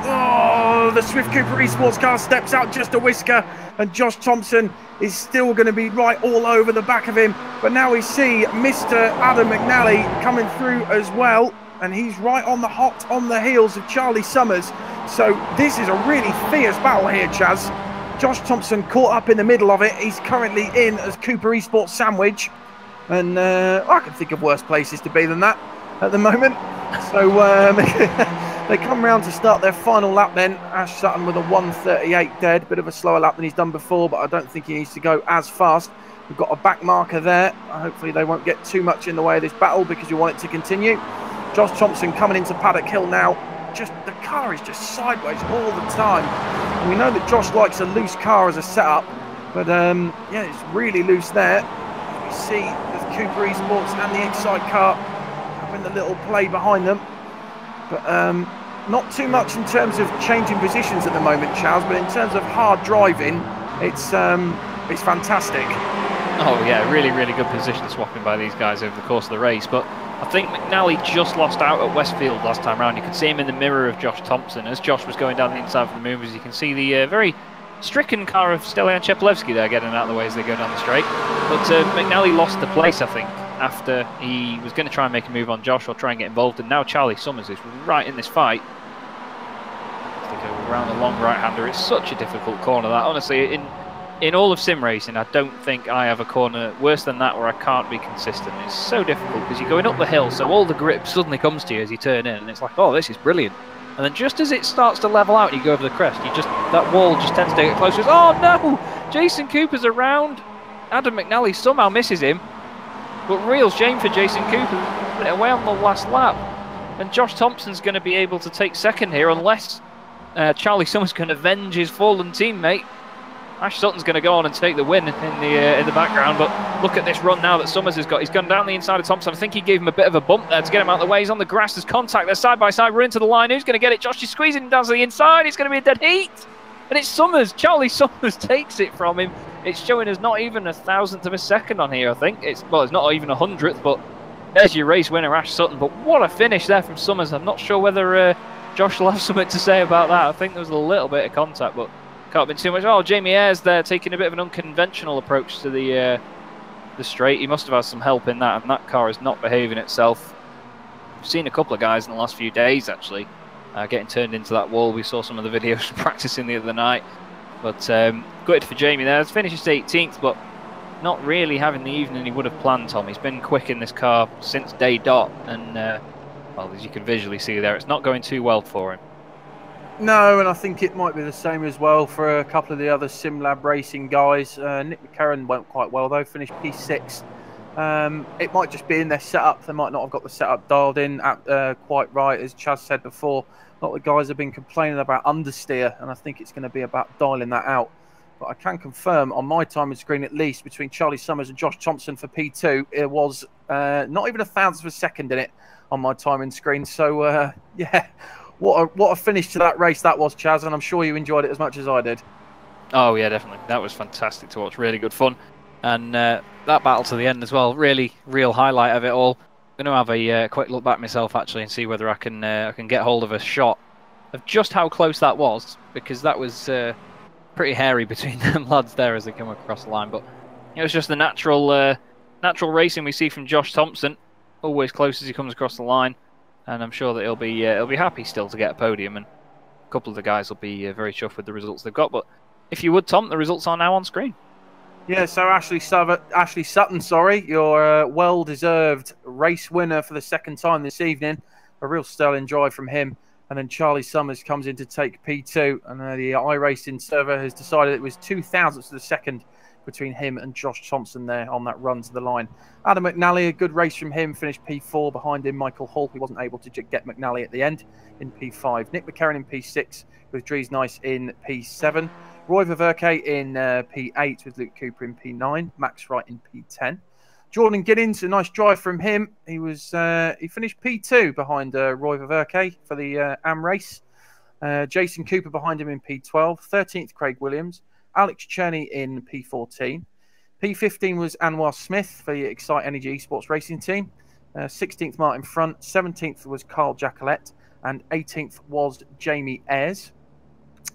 Oh, the Swift Cooper Esports car steps out just a whisker, and Josh Thompson is still going to be right all over the back of him. But now we see Mr. Adam McNally coming through as well, and he's right on the heels of Charlie Summers. So this is a really fierce battle here, Chaz. Josh Thompson caught up in the middle of it. He's currently in as Cooper Esports Sandwich, and I can think of worse places to be than that at the moment. So they come round to start their final lap then. Ash Sutton with a 1:38 dead, bit of a slower lap than he's done before, but I don't think he needs to go as fast. We've got a back marker there. Hopefully they won't get too much in the way of this battle because we want it to continue. Josh Thompson coming into Paddock Hill now. Just the car is just sideways all the time. And we know that Josh likes a loose car as a setup, but yeah, it's really loose there. We see the Cooper Esports and the Excite car having the little play behind them, but not too much in terms of changing positions at the moment, Charles. But in terms of hard driving, it's fantastic. Oh yeah, really, really good position swapping by these guys over the course of the race. But I think McNally just lost out at Westfield last time round. You could see him in the mirror of Josh Thompson as Josh was going down the inside for the movers. You can see the very stricken car of Stelian Cheplevsky there getting out of the way as they go down the straight. But McNally lost the place, I think, after he was going to try and make a move on Josh or try and get involved. And now Charlie Summers is right in this fight. They go around the long right-hander. It's such a difficult corner that, honestly, in all of sim racing, I don't think I have a corner worse than that where I can't be consistent. It's so difficult because you're going up the hill, so all the grip suddenly comes to you as you turn in, and it's like, oh, this is brilliant. And then just as it starts to level out and you go over the crest, that wall just tends to get closer. Oh no! Jason Cooper's around. Adam McNally somehow misses him. But real shame for Jason Cooper. Put it away on the last lap. And Josh Thompson's going to be able to take second here unless Charlie Summers can avenge his fallen teammate. Ash Sutton's going to go on and take the win in the background, but look at this run now that Summers has got. He's gone down the inside of Thompson. I think he gave him a bit of a bump there to get him out of the way. He's on the grass. There's contact. They're side by side. We're into the line. Who's going to get it? Josh is squeezing him down to the inside. It's going to be a dead heat. And it's Summers. Charlie Summers takes it from him. It's showing us not even 1,000th of a second on here, I think. It's not even 100th, but there's your race winner, Ash Sutton. But what a finish there from Summers. I'm not sure whether Josh will have something to say about that. I think there was a little bit of contact, but can't have been too much. Oh, Jamie Ayres there taking a bit of an unconventional approach to the straight. He must have had some help in that, and that car is not behaving itself. We've seen a couple of guys in the last few days, actually, getting turned into that wall. We saw some of the videos practicing the other night. But good for Jamie there. He's finished 18th, but not really having the evening he would have planned, Tom. He's been quick in this car since day dot, and, well, as you can visually see there, it's not going too well for him. No, and I think it might be the same as well for a couple of the other SimLab racing guys. Nick McCarron went quite well though, finished P6. It might just be in their setup. They might not have got the setup dialed in quite right, as Chaz said before. A lot of the guys have been complaining about understeer, and I think it's going to be about dialing that out. But I can confirm on my timing screen, at least, between Charlie Summers and Josh Thompson for P2, it was not even 1,000th of a second in it on my timing screen. So, yeah. What a finish to that race that was, Chaz, and I'm sure you enjoyed it as much as I did. Oh, yeah, definitely. That was fantastic to watch. Really good fun. And that battle to the end as well, really real highlight of it all. I'm going to have a quick look back myself, actually, and see whether I can get hold of a shot of just how close that was, because that was pretty hairy between them lads there as they come across the line. But it was just the natural racing we see from Josh Thompson, always close as he comes across the line. And I'm sure that he'll be happy still to get a podium, and a couple of the guys will be very chuffed with the results they've got. But if you would, Tom, the results are now on screen. Yeah, so Ashley Sutton, your well-deserved race winner for the second time this evening. A real sterling drive from him. And then Charlie Summers comes in to take P2. And the iRacing server has decided it was 2,000ths of a second between him and Josh Thompson there on that run to the line. Adam McNally, a good race from him, finished P4. Behind him, Michael Hall, who wasn't able to get McNally at the end, in P5. Nick McCarron in P6 with Dries Nice in P7. Roy Ververke in P8 with Luke Cooper in P9. Max Wright in P10. Jordan Giddins, a nice drive from him. He finished P2 behind Roy Ververke for the AM race. Jason Cooper behind him in P12. 13th, Craig Williams. Alex Cherney in P14. P15 was Anwar Smith for the Excite Energy Esports Racing Team. 16th, Martin Front. 17th was Carl Jacquelet. And 18th was Jamie Ayres.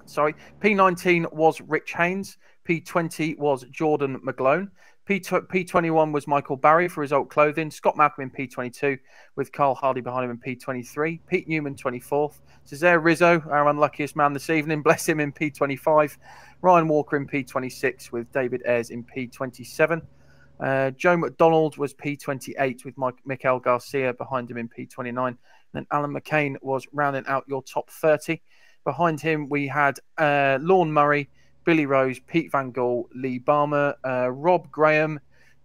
P19 was Rich Haynes. P20 was Jordan McGlone. P21 was Michael Barry for Result Clothing. Scott Malcolm in P22 with Carl Hardy behind him in P23. Pete Newman 24th. Cesare Rizzo, our unluckiest man this evening, bless him, in P25. Ryan Walker in P26 with David Ayres in P27. Joe McDonald was P28 with Mikel Garcia behind him in P29. And then Alan McCain was rounding out your top 30. Behind him, we had Lorne Murray, Billy Rose, Pete Van Gaal, Lee Barmer, Rob Graham,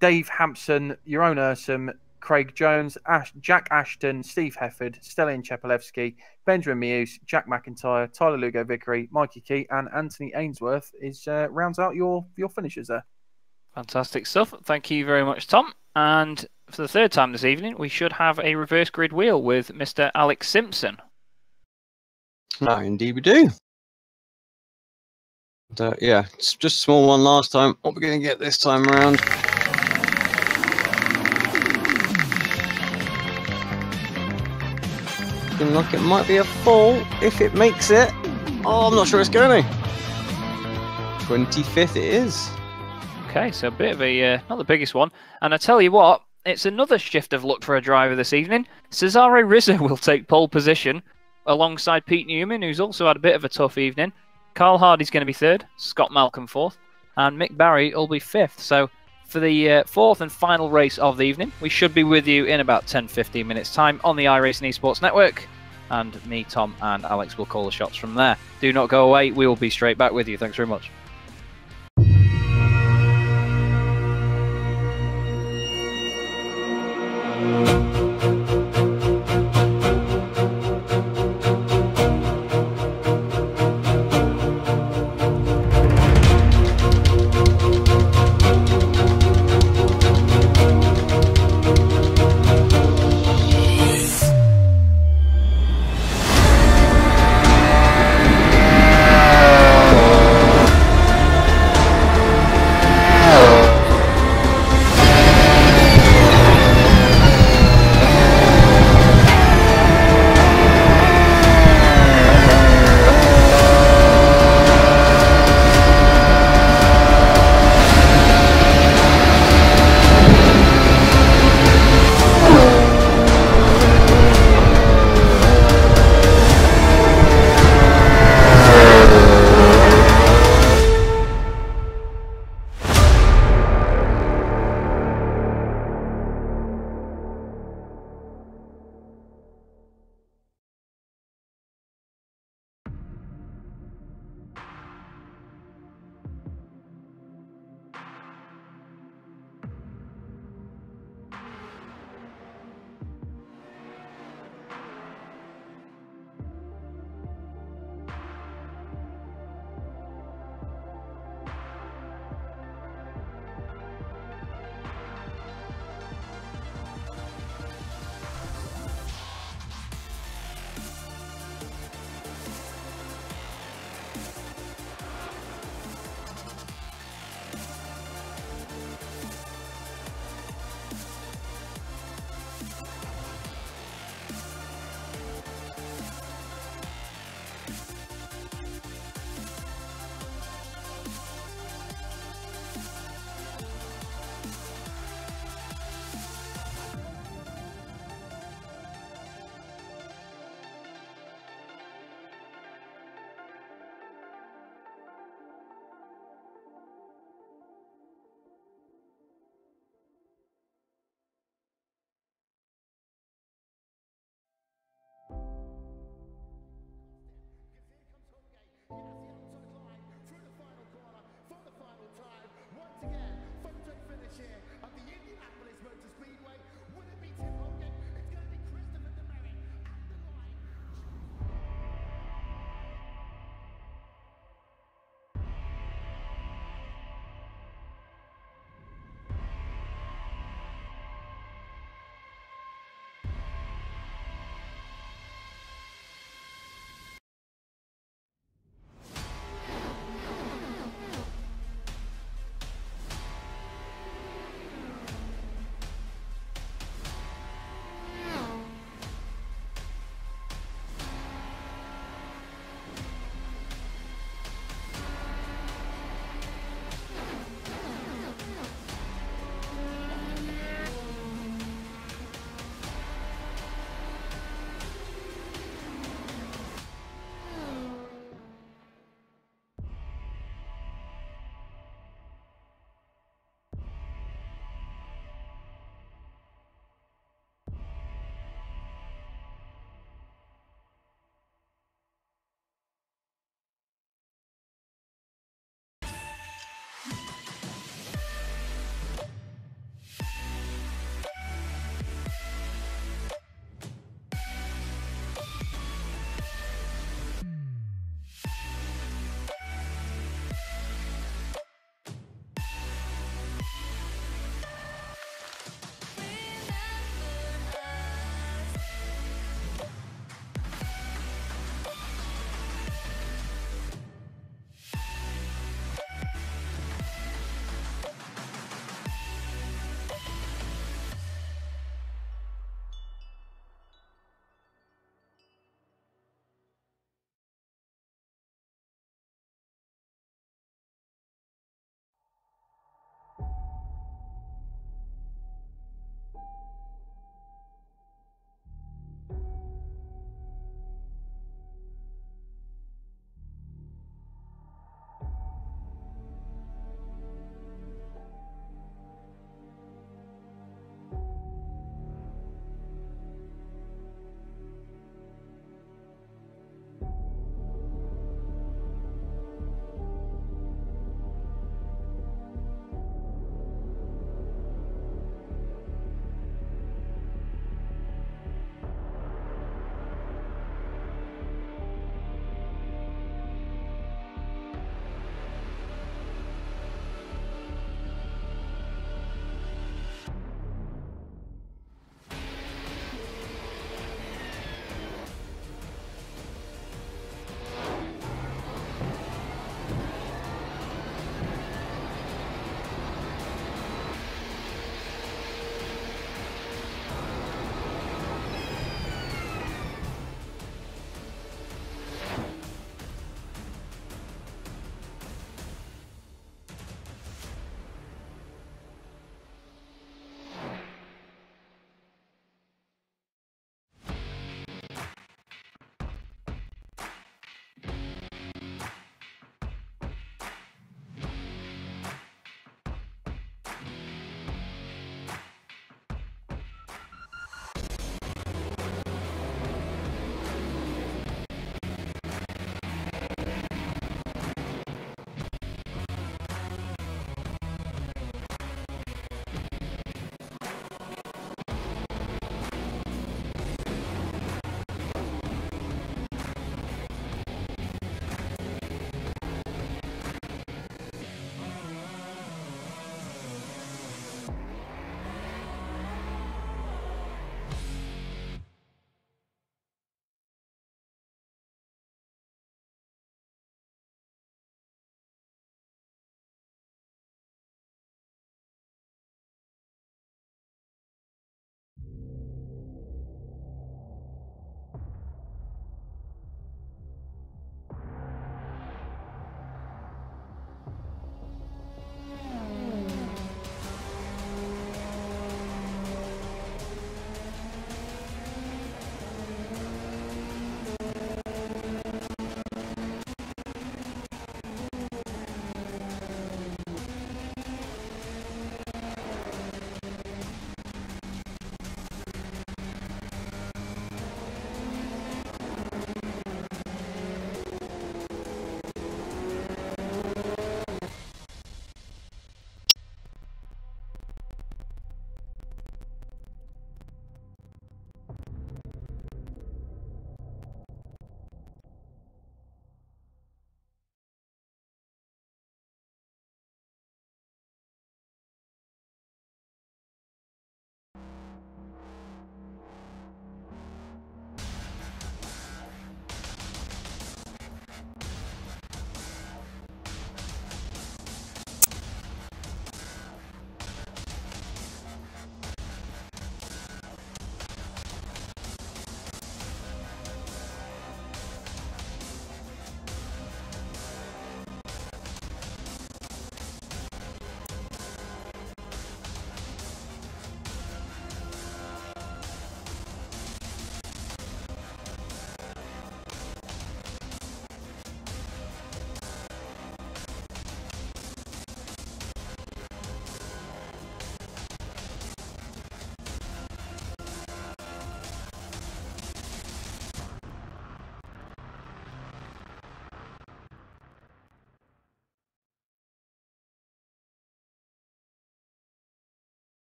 Dave Hampson, Jeroen Ursum, Craig Jones, Jack Ashton, Steve Hefford, Stellan Chepelevsky, Benjamin Meuse, Jack McIntyre, Tyler Lugo Vickery, Mikey Key, and Anthony Ainsworth rounds out your finishers there. Fantastic stuff. Thank you very much, Tom. And for the third time this evening, we should have a reverse grid wheel with Mr. Alex Simpson. No, indeed we do. Yeah, it's just a small one last time. What we're going to get this time around. Looking like it might be a full if it makes it. Oh, I'm not sure it's going to. 25th it is. Okay, so a bit of a, not the biggest one. And I tell you what, it's another shift of luck for a driver this evening. Cesare Rizzo will take pole position alongside Pete Newman, who's also had a bit of a tough evening. Carl Hardy's going to be third, Scott Malcolm fourth, and Mick Barry will be fifth. So for the fourth and final race of the evening, we should be with you in about 10-15 minutes time on the iRacing Esports Network. And me, Tom, and Alex will call the shots from there. Do not go away. We will be straight back with you. Thanks very much.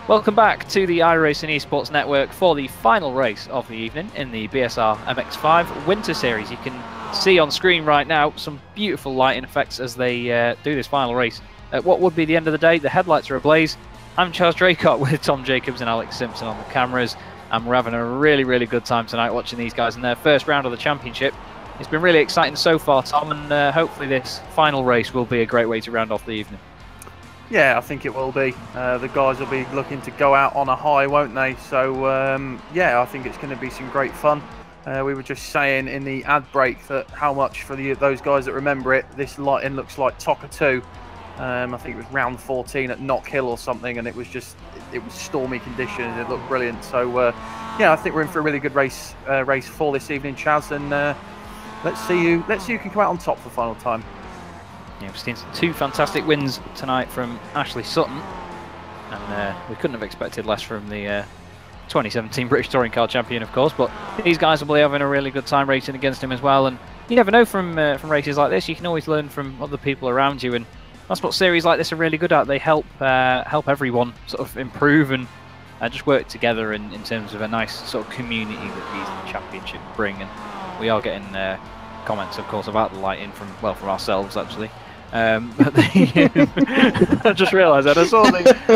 Welcome back to the iRacing Esports Network for the final race of the evening in the BSR MX5 Winter Series. You can see on screen right now some beautiful lighting effects as they do this final race. At what would be the end of the day, the headlights are ablaze. I'm Charles Draycott with Tom Jacobs and Alex Simpson on the cameras, and we're having a really good time tonight watching these guys in their first round of the championship. It's been really exciting so far, Tom, and hopefully this final race will be a great way to round off the evening. Yeah, I think it will be. The guys will be looking to go out on a high, won't they? So, yeah, I think it's going to be some great fun. We were just saying in the ad break that how much for those guys that remember it, this lighting looks like TOCA 2. I think it was round 14 at Knock Hill or something, and it was stormy conditions. It looked brilliant. So, yeah, I think we're in for a really good race for this evening, Chaz, and let's see who can come out on top for the final time. Yeah, we've seen two fantastic wins tonight from Ashley Sutton, and we couldn't have expected less from the 2017 British Touring Car Champion, of course, but these guys will be having a really good time racing against him as well, and you never know from races like this. You can always learn from other people around you, and that's what series like this are really good at. They help everyone sort of improve and just work together in terms of a nice sort of community that these championships bring, and we are getting comments, of course, about the lighting from ourselves actually. But I just realised that I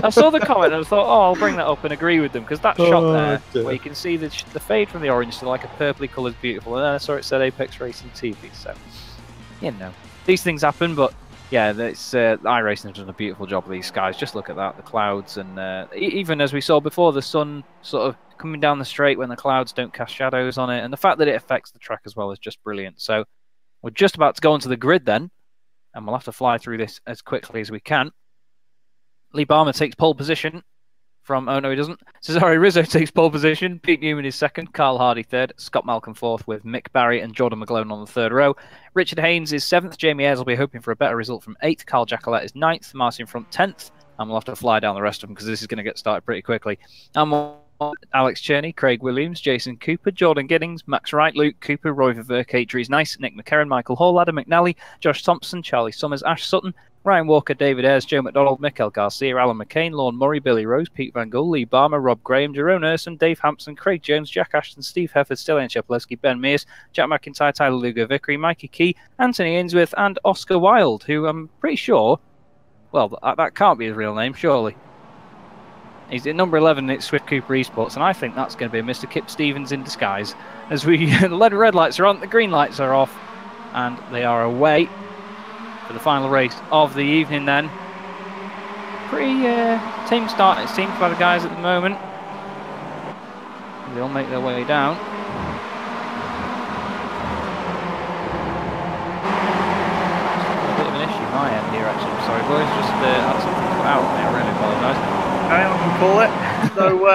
saw the comment and I thought, oh, I'll bring that up and agree with them, because that shot there, dear, where you can see the fade from the orange to like a purpley coloured beautiful, and then I saw it said Apex Racing TV. So, you know, these things happen, but yeah, it's iRacing has done a beautiful job with these skies. Just look at that, the clouds, and even as we saw before, the sun sort of coming down the straight when the clouds don't cast shadows on it, and the fact that it affects the track as well is just brilliant. So we're just about to go onto the grid then, and we'll have to fly through this as quickly as we can. Lee Barmer takes pole position from... Oh, no, he doesn't. Cesare Rizzo takes pole position. Pete Newman is second. Carl Hardy third. Scott Malcolm fourth, with Mick Barry and Jordan McGlone on the third row. Richard Haynes is seventh. Jamie Ayres will be hoping for a better result from eighth. Carl Jacquelet is ninth. Martin Front 10th. And we'll have to fly down the rest of them because this is going to get started pretty quickly. And Alex Cherney, Craig Williams, Jason Cooper, Jordan Giddings, Max Wright, Luke Cooper, Roy Verver, Kate Dries Nice, Nick McCarron, Michael Hall, Adam McNally, Josh Thompson, Charlie Summers, Ash Sutton, Ryan Walker, David Ayres, Joe McDonald, Mikael Garcia, Alan McCain, Lorne Murray, Billy Rose, Pete Van Gool, Lee Barmer, Rob Graham, Jerome Urson, Dave Hampson, Craig Jones, Jack Ashton, Steve Hefford, Stellan Chepleski, Ben Mears, Jack McIntyre, Tyler Lugo Vickery, Mikey Key, Anthony Ainsworth, and Oscar Wilde, who I'm pretty sure, well, that can't be his real name, surely. He's at number 11 at Swift Cooper Esports, and I think that's going to be Mr. Kip Stevens in disguise. As the red lights are on, the green lights are off, and they are away for the final race of the evening then. Pretty team start, it seems, by the guys at the moment. They'll make their way down. A bit of an issue my end here, actually. I'm sorry, boys. Just had something cut out of me. I really apologise. I can call it. So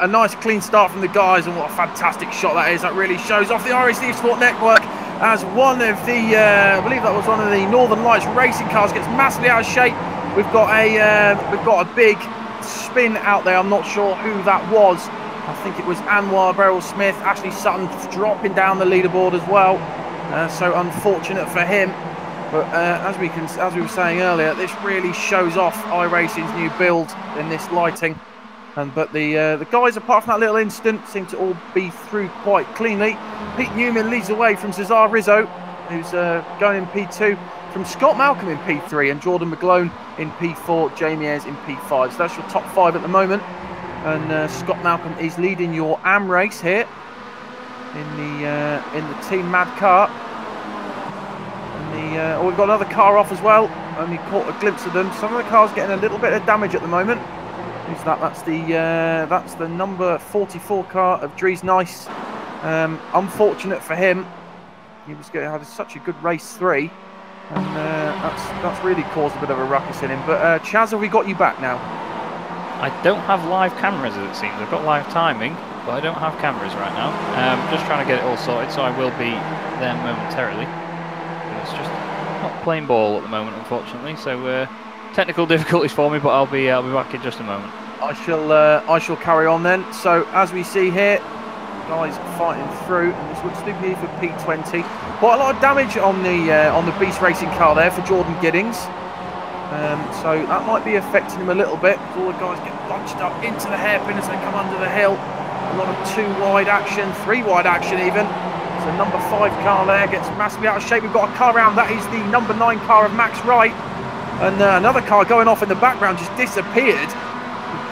a nice clean start from the guys, and what a fantastic shot that is. That really shows off the iRacing Esports Network as one of the, I believe that was one of the Northern Lights racing cars gets massively out of shape. We've got a big spin out there. I'm not sure who that was. I think it was Anwar Beryl Smith. Ashley Sutton dropping down the leaderboard as well. So unfortunate for him. But as we were saying earlier, this really shows off iRacing's new build in this lighting. But the guys, apart from that little incident, seem to all be through quite cleanly. Pete Newman leads away from Cesar Rizzo, who's going in P2, from Scott Malcolm in P3 and Jordan McGlone in P4, Jamie Ayres in P5. So that's your top five at the moment. And Scott Malcolm is leading your AM race here in the Team Mad car. And we've got another car off as well. Only caught a glimpse of them. Some of the cars getting a little bit of damage at the moment. Who's that? That's the number 44 car of Dries Nice. Unfortunate for him. He was had such a good race 3, and that's really caused a bit of a ruckus in him. But Chaz, have we got you back now? I don't have live cameras, as it seems. I've got live timing, but I don't have cameras right now. Just trying to get it all sorted, so I will be there momentarily. But it's just not playing ball at the moment, unfortunately. So technical difficulties for me, but I'll be back in just a moment. I shall carry on then. So as we see here, guys fighting through, and this looks to be for P20. Quite a lot of damage on the Beast Racing car there for Jordan Giddings. So that might be affecting him a little bit. All the guys get bunched up into the hairpin as they come under the hill. A lot of 2 wide action, 3 wide action even. So number 5 car there gets massively out of shape. We've got a car around. That is the number 9 car of Max Wright. And another car going off in the background just disappeared.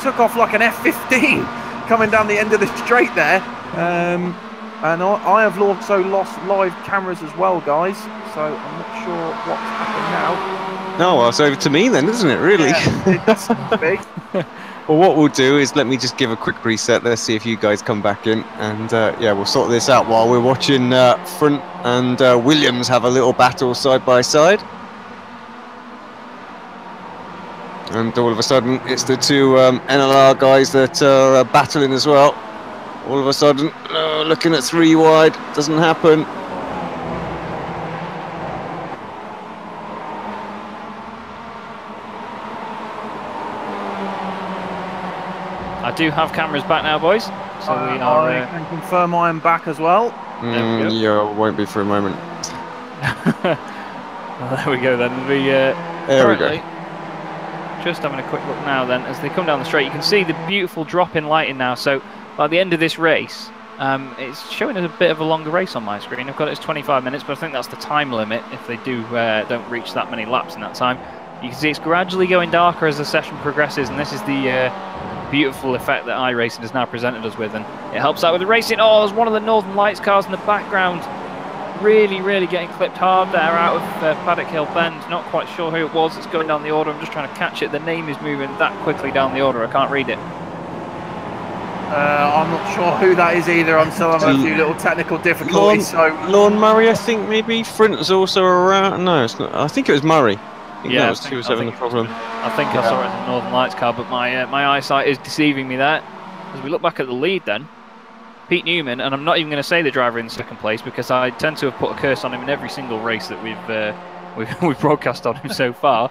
Took off like an F15 coming down the end of the straight there. And I have also lost live cameras as well, guys. So I'm not sure what's happened now. No, well, it's over to me then, isn't it, really? Yeah, it does be. Well, what we'll do is let me just give a quick reset. Let's see if you guys come back in. And, yeah, we'll sort this out while we're watching Front and Williams have a little battle side by side. And all of a sudden, it's the 2 NLR guys that are battling as well. All of a sudden, looking at 3 wide, doesn't happen. I do have cameras back now, boys. So we are. I can confirm I am back as well. Yeah, won't be for a moment. Well, there we go then. There we go. Just having a quick look now then, as they come down the straight, you can see the beautiful drop in lighting now. So by the end of this race, it's showing us a bit of a longer race on my screen. I've got it as 25 minutes, but I think that's the time limit if they don't reach that many laps in that time. You can see it's gradually going darker as the session progresses, and this is the beautiful effect that iRacing has now presented us with, and it helps out with the racing. Oh, there's one of the Northern Lights cars in the background. Really getting clipped hard there out of Paddock Hill Bend. Not quite sure who it was. It's going down the order. I'm just trying to catch it. The name is moving that quickly down the order. I can't read it. I'm not sure who that is either. I'm still having a few little technical difficulties. Lorne Murray, I think maybe. Frint's also around. No, it's not. I think it was Murray. Yeah, he was having a problem. I think I saw it in the Northern Lights car, but my eyesight is deceiving me there. As we look back at the lead then, Pete Newman, and I'm not even going to say the driver in 2nd place because I tend to have put a curse on him in every single race that we've broadcast on him so far.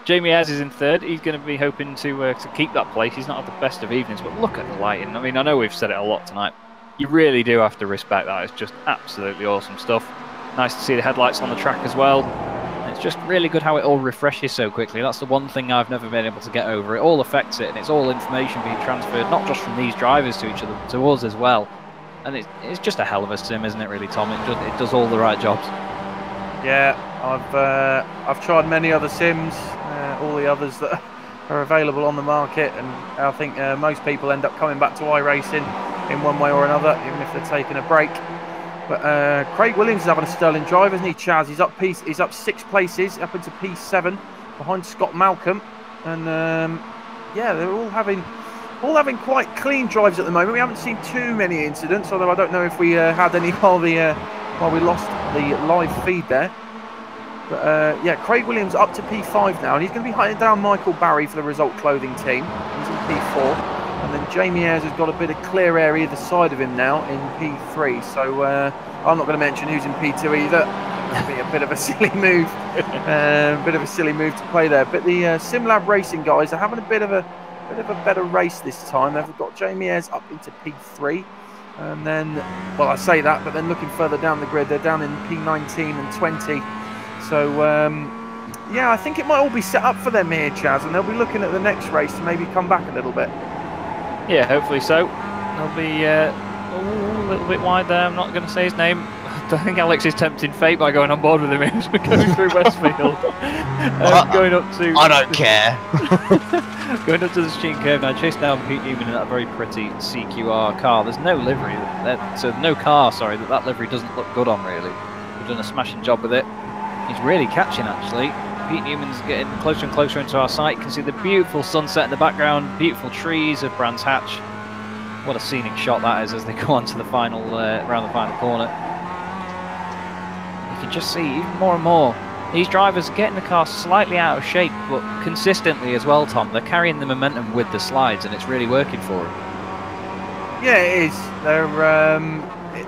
Jamie Ayres is in 3rd. He's going to be hoping to keep that place. He's not had the best of evenings, but look at the lighting. I mean, I know we've said it a lot tonight. You really do have to respect that. It's just absolutely awesome stuff. Nice to see the headlights on the track as well. It's just really good how it all refreshes so quickly. That's the one thing I've never been able to get over. It all affects it, and it's all information being transferred, not just from these drivers to each other, but to us as well. And it's just a hell of a sim, isn't it, really, Tom? It does all the right jobs. Yeah, I've tried many other sims, all the others that are available on the market, and I think most people end up coming back to iRacing in one way or another, even if they're taking a break. But Craig Williams is having a sterling drive, isn't he, Chaz? He's up 6 places, up into P7, behind Scott Malcolm, and yeah, they're all having quite clean drives at the moment. We haven't seen too many incidents, although I don't know if we had any while we lost the live feed there. But yeah, Craig Williams up to P5 now, and he's going to be hunting down Michael Barry for the Result Clothing team. He's in P4. And then Jamie Ayres has got a bit of clear area either side of him now in P3. So I'm not going to mention who's in P2 either. That'd be a bit of a silly move. To play there. But the SimLab Racing guys are having a bit of a better race this time. They've got Jamie Ayres up into P3. And then, well, I say that, but then looking further down the grid, they're down in P19 and 20. So, yeah, I think it might all be set up for them here, Chaz, and they'll be looking at the next race to maybe come back a little bit. Yeah, hopefully so. They'll be a little bit wide there. I'm not going to say his name. I think Alex is tempting fate by going on board with him as we're going through Westfield. Going up to... I don't care. Going up to the Sheen curve now, chased down Pete Newman in that very pretty CQR car. There's no livery, no car, sorry, that livery doesn't look good on, really. We've done a smashing job with it. He's really catching, actually. Pete Newman's getting closer and closer into our sight. You can see the beautiful sunset in the background, beautiful trees of Brands Hatch. What a scenic shot that is as they go on to the final, around the final corner. You can just see even more and more these drivers are getting the car slightly out of shape, but consistently as well, Tom. They're carrying the momentum with the slides, and it's really working for them. Yeah, it is.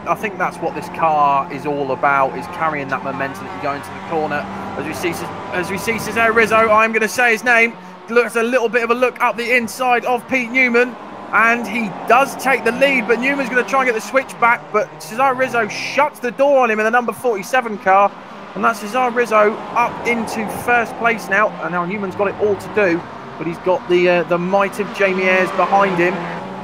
I think that's what this car is all about, is carrying that momentum that you go into the corner. As we see Cesare Rizzo, I'm going to say his name, looks a little bit of a look up the inside of Pete Newman, and he does take the lead, but Newman's going to try and get the switch back, but Cesare Rizzo shuts the door on him in the number 47 car. And that's Cesar Rizzo up into first place now. And now Newman's got it all to do, but he's got the might of Jamie Ayres behind him.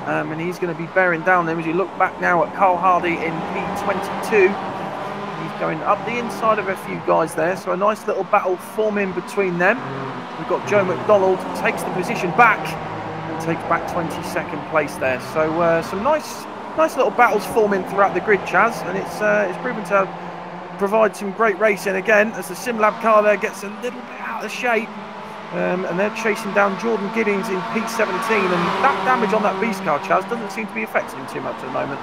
And he's going to be bearing down them as you look back now at Carl Hardy in P22. He's going up the inside of a few guys there, so a nice little battle forming between them. We've got Joe McDonald takes the position back and takes back 22nd place there. So some nice little battles forming throughout the grid, Chaz, and it's proven to provide some great racing again as the SimLab car there gets a little bit out of shape. And they're chasing down Jordan Giddings in P17, and that damage on that beast car, Chaz, doesn't seem to be affecting him too much at the moment.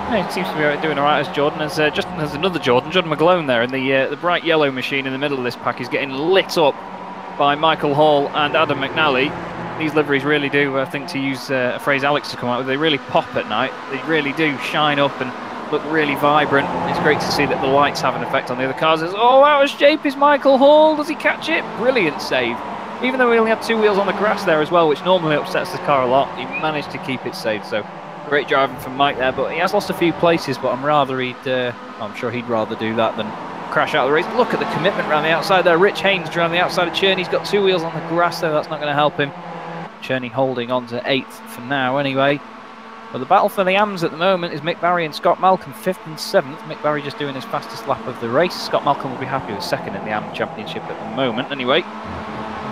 Yeah, he seems to be doing all right as Jordan. There's another Jordan McGlone there, and the bright yellow machine in the middle of this pack is getting lit up by Michael Hall and Adam McNally. These liveries really do, I think, to use a phrase Alex to come out with, they really pop at night. They really do shine up and look really vibrant. It's great to see that the lights have an effect on the other cars. Oh, out of shape is Michael Hall. Does he catch it? Brilliant save. Even though he only had 2 wheels on the grass there as well, which normally upsets the car a lot, he managed to keep it safe. So great driving from Mike there, but he has lost a few places, but I'm sure he'd rather do that than crash out of the race. Look at the commitment around the outside there. Rich Haynes around the outside of Cherney. He's got 2 wheels on the grass there. That's not going to help him. Cherney holding on to 8th for now anyway. But the battle for the AMs at the moment is Mick Barry and Scott Malcolm, 5th and 7th. Mick Barry just doing his fastest lap of the race. Scott Malcolm will be happy with 2nd in the AM Championship at the moment anyway.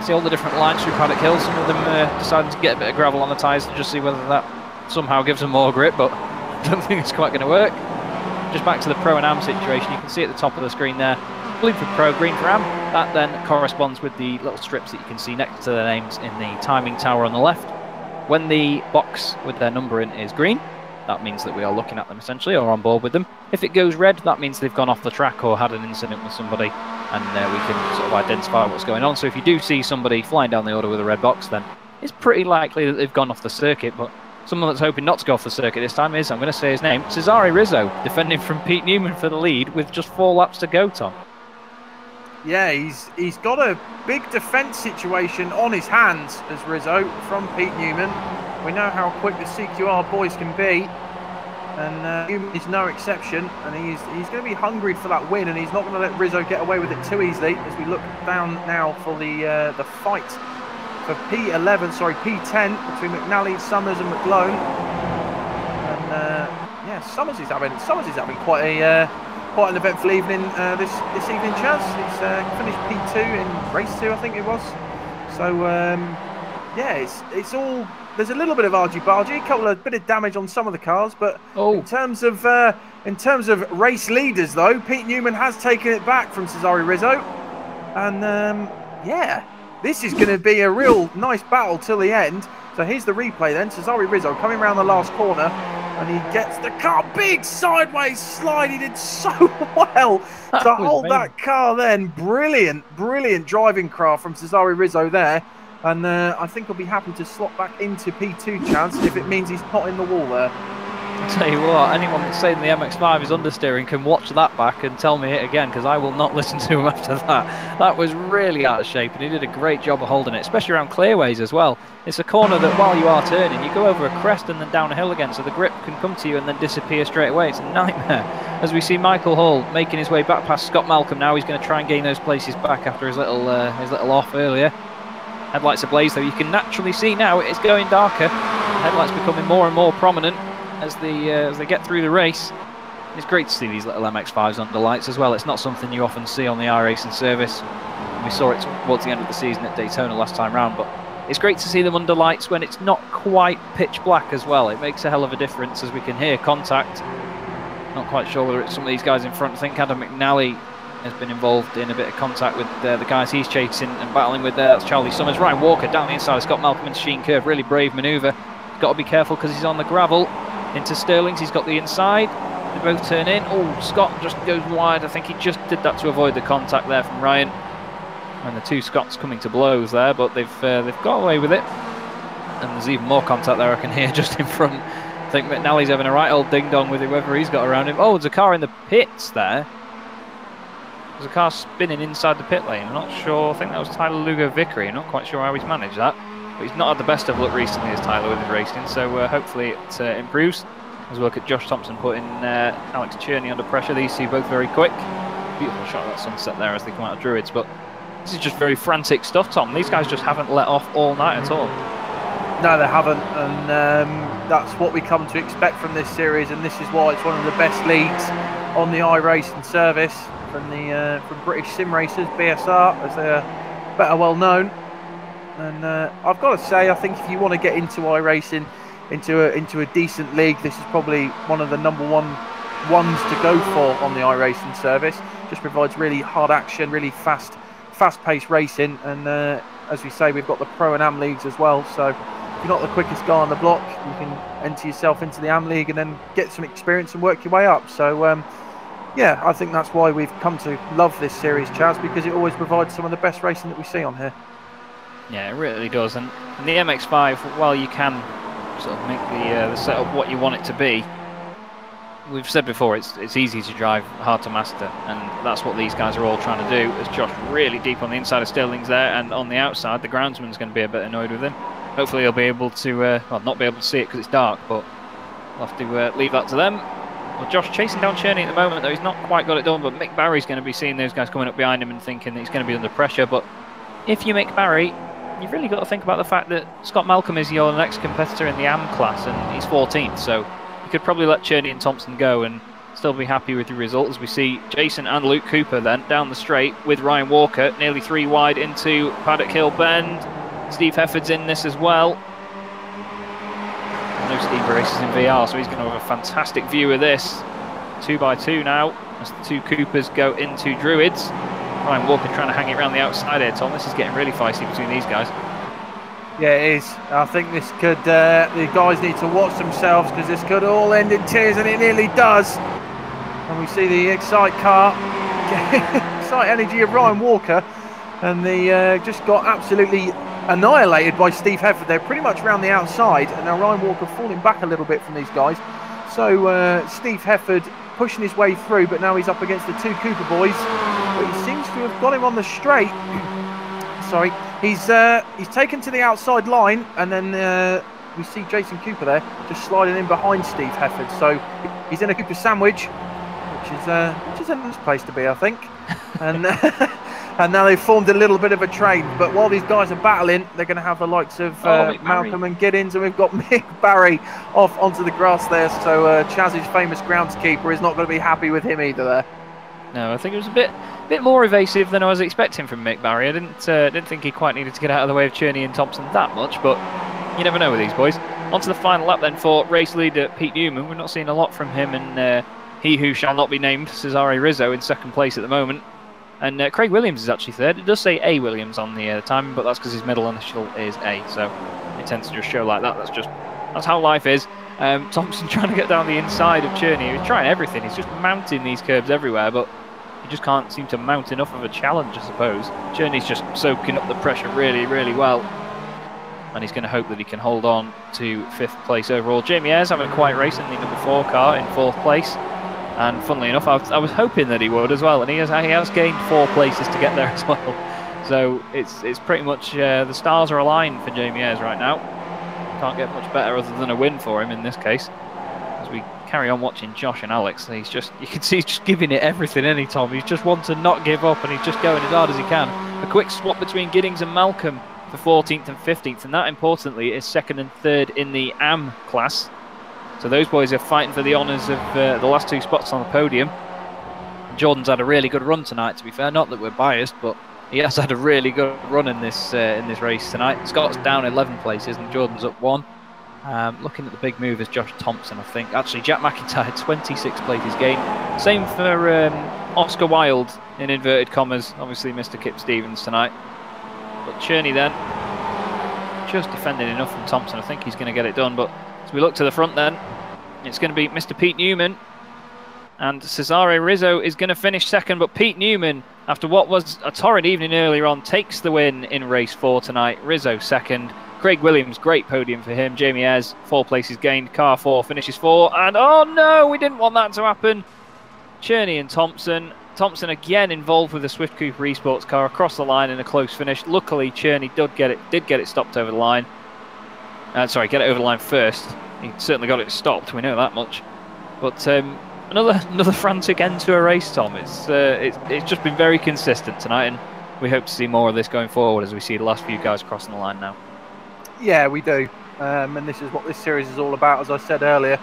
See all the different lines through Paddock Hill. Some of them deciding to get a bit of gravel on the tyres to just see whether that somehow gives them more grip, but I don't think it's quite going to work. Just back to the Pro and AM situation, you can see at the top of the screen there, blue for Pro, green for AM. That then corresponds with the little strips that you can see next to their names in the timing tower on the left. When the box with their number in is green, that means that we are looking at them essentially, or on board with them. If it goes red, that means they've gone off the track or had an incident with somebody, and we can sort of identify what's going on. So if you do see somebody flying down the order with a red box, then it's pretty likely that they've gone off the circuit. But someone that's hoping not to go off the circuit this time is, I'm going to say his name, Cesare Rizzo, defending from Pete Newman for the lead with just 4 laps to go, Tom. Yeah, he's got a big defence situation on his hands as Rizzo from Pete Newman. We know how quick the CQR boys can be, and Newman is no exception. And he's going to be hungry for that win, and he's not going to let Rizzo get away with it too easily. As we look down now for the fight for P10 between McNally, Summers, and McGlone. And yeah, Summers is having quite an eventful evening this evening, Chaz. He's finished P2 in race 2, I think it was. So yeah, it's all. There's a little bit of argy-bargy, bit of damage on some of the cars, but in terms of race leaders, though, Pete Newman has taken it back from Cesare Rizzo, and yeah, this is going to be a real nice battle till the end. So here's the replay then. Cesare Rizzo coming around the last corner, and he gets the car, big sideways slide. He did so well to hold that car then. Brilliant driving craft from Cesare Rizzo there. And I think he'll be happy to slot back into P2, Chance, if it means he's not in the wall there. I'll tell you what, anyone that's saying the MX5 is understeering can watch that back and tell me it again, because I will not listen to him after that. That was really out of shape, and he did a great job of holding it, especially around clearways as well. It's a corner that while you are turning, you go over a crest and then down a hill again, so the grip can come to you and then disappear straight away. It's a nightmare. As we see Michael Hall making his way back past Scott Malcolm now, he's going to try and gain those places back after his little off earlier. Headlights ablaze, though. You can naturally see now it's going darker. Headlights becoming more and more prominent as they get through the race. It's great to see these little MX5s under lights as well. It's not something you often see on the iRacing service. We saw it towards the end of the season at Daytona last time round, but it's great to see them under lights when it's not quite pitch black as well. It makes a hell of a difference as we can hear contact. Not quite sure whether it's some of these guys in front. I think Adam McNally has been involved in a bit of contact with the guys he's chasing and battling with there. That's Charlie Summers. Ryan Walker down the inside of Scott Malcolm into Sheen Curve. Really brave manoeuvre. Got to be careful because he's on the gravel. Into Sterling's, he's got the inside. They both turn in. Oh, Scott just goes wide. I think he just did that to avoid the contact there from Ryan. And the two Scots coming to blows there, but they've got away with it. And there's even more contact there I can hear just in front. I think McNally's having a right old ding-dong with whoever he's got around him. Oh, there's a car in the pits there. There's a car spinning inside the pit lane. I'm not sure. I think that was Tyler Lugo Vickery. I'm not quite sure how he's managed that. But he's not had the best of luck recently as Tyler with his racing. So hopefully it improves. As we look at Josh Thompson putting Alex Cherney under pressure. These two both very quick. Beautiful shot of that sunset there as they come out of Druids, but this is just very frantic stuff, Tom. These guys just haven't let off all night at all. No, they haven't, and that's what we come to expect from this series, and this is why it's one of the best leagues on the iRacing service from British sim racers, BSR, as they're better well known. And I've got to say, I think if you want to get into iRacing, into a decent league, this is probably one of the #1 ones to go for on the iRacing service. Just provides really hard action, really fast-paced racing, and as we say, we've got the Pro and Am leagues as well. So if you're not the quickest guy on the block, you can enter yourself into the Am league and then get some experience and work your way up. So yeah, I think that's why we've come to love this series, Chaz, because it always provides some of the best racing that we see on here. Yeah, it really does. And the MX5, while you can sort of make the setup what you want it to be, we've said before, it's easy to drive, hard to master, and that's what these guys are all trying to do. As Josh really deep on the inside of Sterling's there, and on the outside, the groundsman's going to be a bit annoyed with him. Hopefully he'll be able to, well, not be able to see it because it's dark, but we'll have to leave that to them. Well, Josh chasing down Cherney at the moment, though. He's not quite got it done, but Mick Barry's going to be seeing those guys coming up behind him and thinking that he's going to be under pressure. But if you're Mick Barry, you've really got to think about the fact that Scott Malcolm is your next competitor in the AM class, and he's 14th, so you could probably let Cherney and Thompson go and still be happy with the result, as we see Jason and Luke Cooper then down the straight with Ryan Walker, nearly 3 wide into Paddock Hill Bend. Steve Hefford's in this as well. I know Steve races in VR, so he's going to have a fantastic view of this. 2x2 now, as the 2 Coopers go into Druids. Ryan Walker trying to hang it around the outside here, Tom. This is getting really feisty between these guys. Yeah, it is. I think this could, the guys need to watch themselves, because this could all end in tears, and it nearly does. And we see the Excite car, Excite energy of Ryan Walker, and they just got absolutely annihilated by Steve Hefford. They're pretty much around the outside, and now Ryan Walker falling back a little bit from these guys. So Steve Hefford pushing his way through, but now he's up against the 2 Cooper boys. But he seems to have got him on the straight. Sorry, he's taken to the outside line, and then we see Jason Cooper there just sliding in behind Steve Hefford. So he's in a Cooper sandwich, which is a nice place to be, I think. And and now they've formed a little bit of a train. But while these guys are battling, they're going to have the likes of Malcolm and Giddins, and we've got Mick Barry off onto the grass there. So Chaz's famous groundskeeper is not going to be happy with him either there. No, I think it was a bit more evasive than I was expecting from Mick Barry. I didn't think he quite needed to get out of the way of Cherney and Thompson that much, but you never know with these boys. On to the final lap then for race leader Pete Newman. We're not seeing a lot from him, and he who shall not be named, Cesare Rizzo, in 2nd place at the moment. And Craig Williams is actually 3rd. It does say A. Williams on the timing, but that's because his middle initial is A, so it tends to just show like that. That's how life is. Thompson trying to get down the inside of Cherney. He's trying everything. He's just mounting these curbs everywhere, but he just can't seem to mount enough of a challenge, I suppose. Cherney's just soaking up the pressure really, really well, and he's going to hope that he can hold on to 5th place overall. Jamie Ayres having a quiet race in the number 4 car in 4th place. And funnily enough, I was hoping that he would as well, and he has gained 4 places to get there as well. So it's pretty much the stars are aligned for Jamie Ayres right now. Can't get much better other than a win for him in this case. As we carry on watching Josh and Alex, you can see he's just giving it everything, any Tom. He's just wants to not give up, and he's just going as hard as he can. A quick swap between Giddings and Malcolm for 14th and 15th, and that importantly is 2nd and 3rd in the AM class. So those boys are fighting for the honours of the last 2 spots on the podium. Jordan's had a really good run tonight, to be fair. Not that we're biased, but he has had a really good run in this race tonight. Scott's down 11 places and Jordan's up 1. Looking at the big move is Josh Thompson, I think. Actually, Jack McIntyre, 26 places gained. Same for Oscar Wilde, in inverted commas. Obviously, Mr. Kip Stevens tonight. But Cherney then, just defending enough from Thompson. I think he's going to get it done, but as we look to the front then, it's going to be Mr. Pete Newman, and Cesare Rizzo is going to finish 2nd, but Pete Newman, after what was a torrid evening earlier on, takes the win in race 4 tonight. Rizzo 2nd, Craig Williams, great podium for him. Jamie Ayres, 4 places gained, car 4 finishes 4, and oh no, we didn't want that to happen. Cherney and Thompson again involved with the Swift Cooper Esports car across the line in a close finish. Luckily, Cherney did get it stopped over the line. Sorry, get it over the line first. He certainly got it stopped, we know that much. But Another frantic end to a race, Tom. It's just been very consistent tonight, and we hope to see more of this going forward as we see the last few guys crossing the line now. Yeah, we do. And this is what this series is all about, as I said earlier.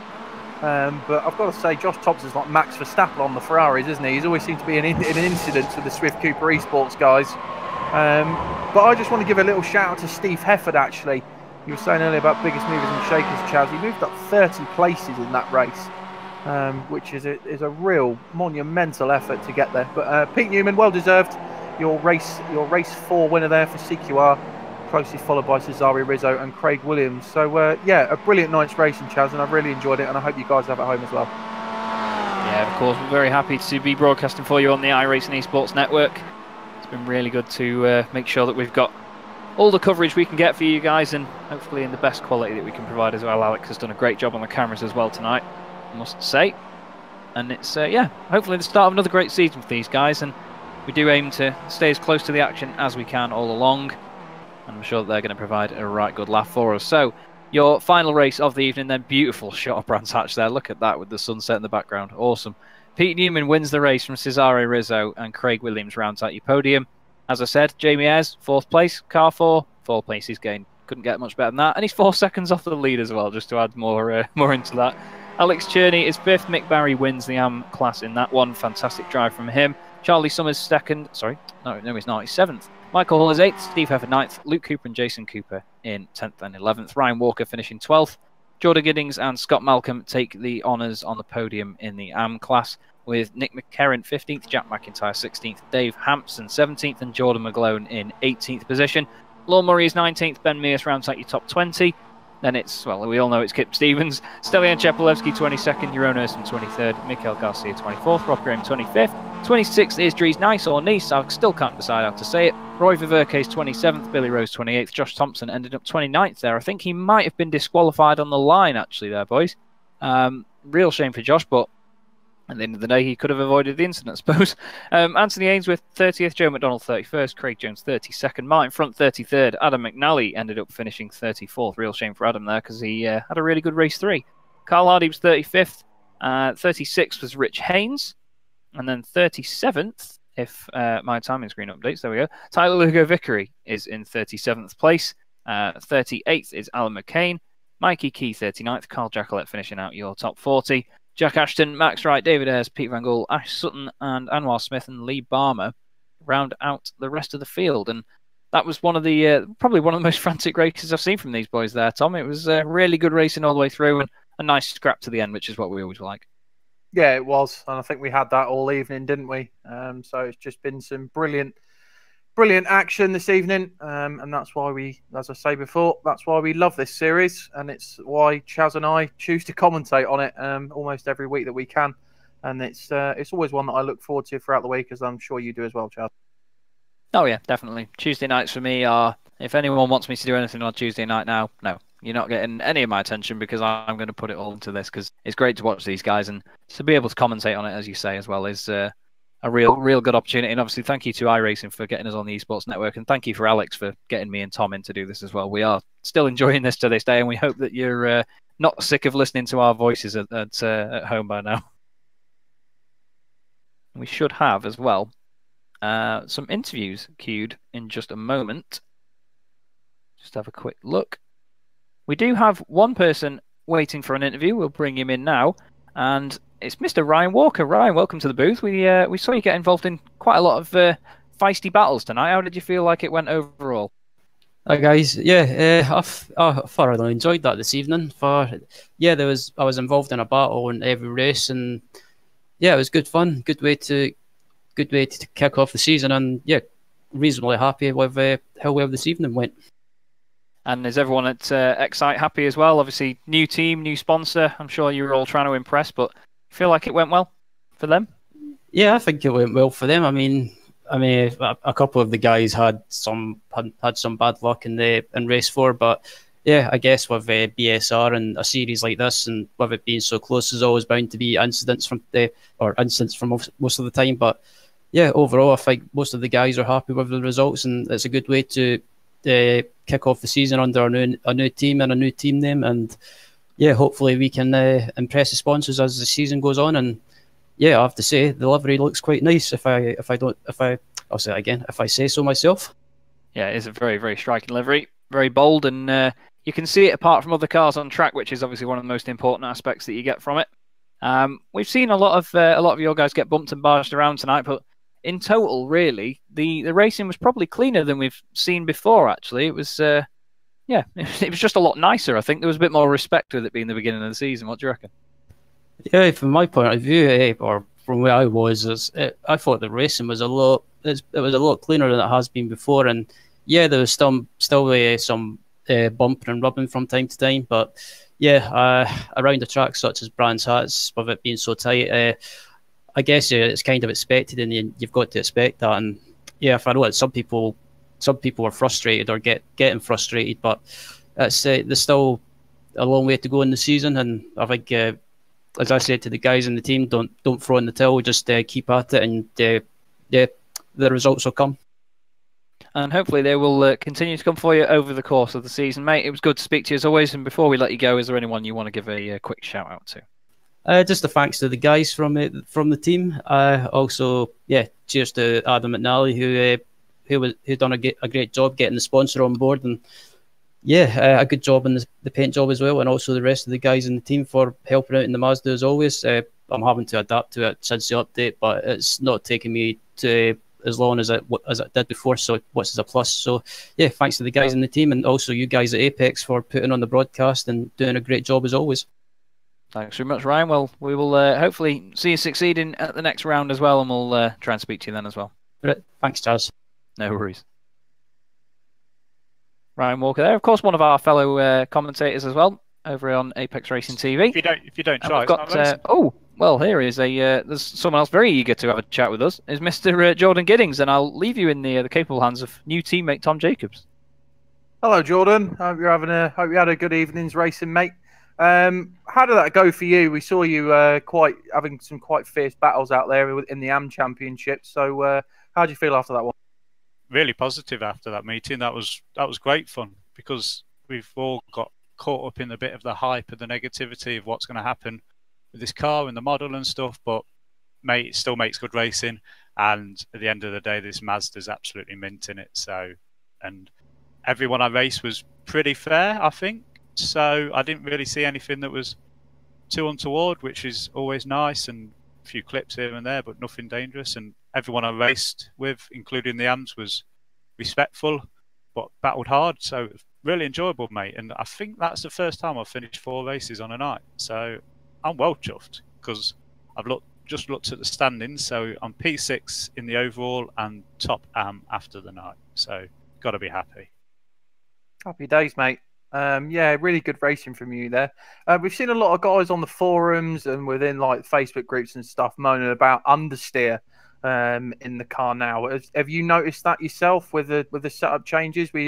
But I've got to say, Josh Thompson's like Max Verstappen on the Ferraris, isn't he? He's always seemed to be an incident with the Swift Cooper Esports guys. But I just want to give a little shout out to Steve Hefford, actually. You were saying earlier about biggest movers and shakers, Chaz. He moved up 30 places in that race, which is a real monumental effort to get there. But Pete Newman, well deserved. Your race 4 winner there for CQR, closely followed by Cesare Rizzo and Craig Williams. So yeah, a brilliant night's racing, Chaz, and I've really enjoyed it, and I hope you guys have at home as well. Yeah, of course, we're very happy to be broadcasting for you on the iRacing Esports Network. It's been really good to make sure that we've got all the coverage we can get for you guys, and hopefully in the best quality that we can provide as well. Alex has done a great job on the cameras as well tonight, I must say. And it's, yeah, hopefully the start of another great season for these guys, and we do aim to stay as close to the action as we can all along. And I'm sure that they're going to provide a right good laugh for us. So, your final race of the evening then. Beautiful shot of Brands Hatch there. Look at that with the sunset in the background. Awesome. Pete Newman wins the race from Cesare Rizzo, and Craig Williams rounds out your podium. As I said, Jamie Ayres, 4th place. Car 4 places gained. Couldn't get much better than that. And he's 4 seconds off the lead as well, just to add more into that. Alex Cherney is 5th. Mick Barry wins the AM class in that one. Fantastic drive from him. Charlie Summers 2nd. Sorry, no, he's not. He's 7th. Michael Hall is 8th. Steve Hefford 9th. Luke Cooper and Jason Cooper in 10th and 11th. Ryan Walker finishing 12th. Jordan Giddings and Scott Malcolm take the honours on the podium in the AM class, with Nick McCarron 15th, Jack McIntyre 16th, Dave Hampson 17th, and Jordan McGlone in 18th position. Lorne Murray is 19th, Ben Mears rounds out your top 20. Then it's, well, we all know it's Kip Stevens, Stelian Chepolewski 22nd, Jeroen Ursum 23rd, Mikael Garcia 24th, Rob Graham 25th. 26th is Dries Nice or Nice, I still can't decide how to say it. Roy Viverke is 27th, Billy Rose 28th, Josh Thompson ended up 29th there. I think he might have been disqualified on the line actually there, boys. Real shame for Josh, but at the end of the day, he could have avoided the incident, I suppose. Anthony Ainsworth, 30th. Joe McDonald, 31st. Craig Jones, 32nd. Martin Front, 33rd. Adam McNally ended up finishing 34th. Real shame for Adam there, because he had a really good race 3. Carl Hardy was 35th. 36th was Rich Haynes. And then 37th, if my timing screen updates, there we go. Tyler Lugo Vickery is in 37th place. 38th is Alan McCain. Mikey Key, 39th. Carl Jackalette finishing out your top 40. Jack Ashton, Max Wright, David Ayres, Pete Van Gool, Ash Sutton, and Anwar Smith and Lee Barmer round out the rest of the field. And that was one of the probably one of the most frantic races I've seen from these boys there, Tom. It was really good racing all the way through, and a nice scrap to the end, which is what we always like. Yeah, it was, and I think we had that all evening, didn't we? So it's just been some brilliant action this evening, and that's why we, as I say before, that's why we love this series, and it's why Chaz and I choose to commentate on it almost every week that we can, and it's always one that I look forward to throughout the week, as I'm sure you do as well, Chaz. Oh yeah, definitely. Tuesday nights for me are, if anyone wants me to do anything on Tuesday night now, no, you're not getting any of my attention, because I'm going to put it all into this, because it's great to watch these guys, and to be able to commentate on it, as you say, as well, is a real good opportunity. And obviously thank you to iRacing for getting us on the Esports Network, and thank you for Alex for getting me and Tom in to do this as well. We are still enjoying this to this day, and we hope that you're not sick of listening to our voices at home by now. We should have as well some interviews queued in just a moment. Just have a quick look. We do have one person waiting for an interview. We'll bring him in now, and it's Mr. Ryan Walker. Ryan, welcome to the booth. We saw you get involved in quite a lot of feisty battles tonight. How did you feel like it went overall? Hi guys, yeah, I thoroughly enjoyed that this evening. I was involved in a battle in every race, and yeah, it was good fun. Good way to kick off the season, and yeah, reasonably happy with how well this evening went. And is everyone at Excite happy as well? Obviously, new team, new sponsor. I'm sure you were all trying to impress, but feel like it went well for them? Yeah, I think it went well for them. I mean, a couple of the guys had some bad luck in race 4, but yeah, I guess with BSR and a series like this, and with it being so close, there's always bound to be incidents from most of the time. But yeah, overall, I think most of the guys are happy with the results, and it's a good way to kick off the season under a new team and a new team name. And yeah, hopefully we can impress the sponsors as the season goes on, and yeah, I have to say the livery looks quite nice. I'll say it again. If I say so myself. Yeah, it is a very, very striking livery, very bold, and you can see it apart from other cars on track, which is obviously one of the most important aspects that you get from it. We've seen a lot of your guys get bumped and barged around tonight, but in total, really, the racing was probably cleaner than we've seen before. Actually, it was yeah, it was just a lot nicer. I think there was a bit more respect with it being the beginning of the season. What do you reckon? Yeah, from my point of view, or from where I was, I thought the racing was it was a lot cleaner than it has been before. And yeah, there was still some bumping and rubbing from time to time, but yeah, around the track such as Brands Hats, with it being so tight, I guess it's kind of expected, and you've got to expect that. And yeah, if I know that some people are frustrated or getting frustrated, but there's still a long way to go in the season, and I think, as I said to the guys in the team, don't throw in the towel, just keep at it, and yeah, the results will come. And hopefully they will continue to come for you over the course of the season, mate. It was good to speak to you as always. And before we let you go, is there anyone you want to give a quick shout out to? Just a thanks to the guys from the team. Also, yeah, cheers to Adam McNally, who done a great job getting the sponsor on board, and yeah, a good job in the paint job as well, and also the rest of the guys in the team for helping out in the Mazda as always. I'm having to adapt to it since the update, but it's not taking me to as long as it did before, so what's as a plus. So yeah, thanks to the guys in the team, and also you guys at Apex for putting on the broadcast and doing a great job as always. Thanks very much, Ryan. Well, we will hopefully see you succeeding at the next round as well, and we'll try and speak to you then as well. Right. Thanks, Chaz. No worries. Ryan Walker there, of course, one of our fellow commentators as well over on Apex Racing TV. If you don't try, we've got, oh, well, here is there's someone else very eager to have a chat with us. Is Mr. Jordan Giddings, and I'll leave you in the capable hands of new teammate Tom Jacobs. Hello, Jordan. Hope you had a good evening's racing, mate. How did that go for you? We saw you having some quite fierce battles out there in the AM Championship. So, how do you feel after that one? Really positive after that meeting. That was great fun, because we've all got caught up in a bit of the hype and the negativity of what's going to happen with this car and the model and stuff. But mate, it still makes good racing, and at the end of the day, this Mazda's absolutely minting it. So, and everyone I raced was pretty fair, I think. So I didn't really see anything that was too untoward, which is always nice, and a few clips here and there, but nothing dangerous. And everyone I raced with, including the AMs, was respectful, but battled hard. So really enjoyable, mate. And I think that's the first time I've finished 4 races on a night. So I'm well chuffed, because I've just looked at the standings. So I'm P6 in the overall and top AM after the night. So got to be happy. Happy days, mate. Yeah, really good racing from you there. We've seen a lot of guys on the forums and within like Facebook groups and stuff moaning about understeer in the car now. Have you noticed that yourself with the setup changes? We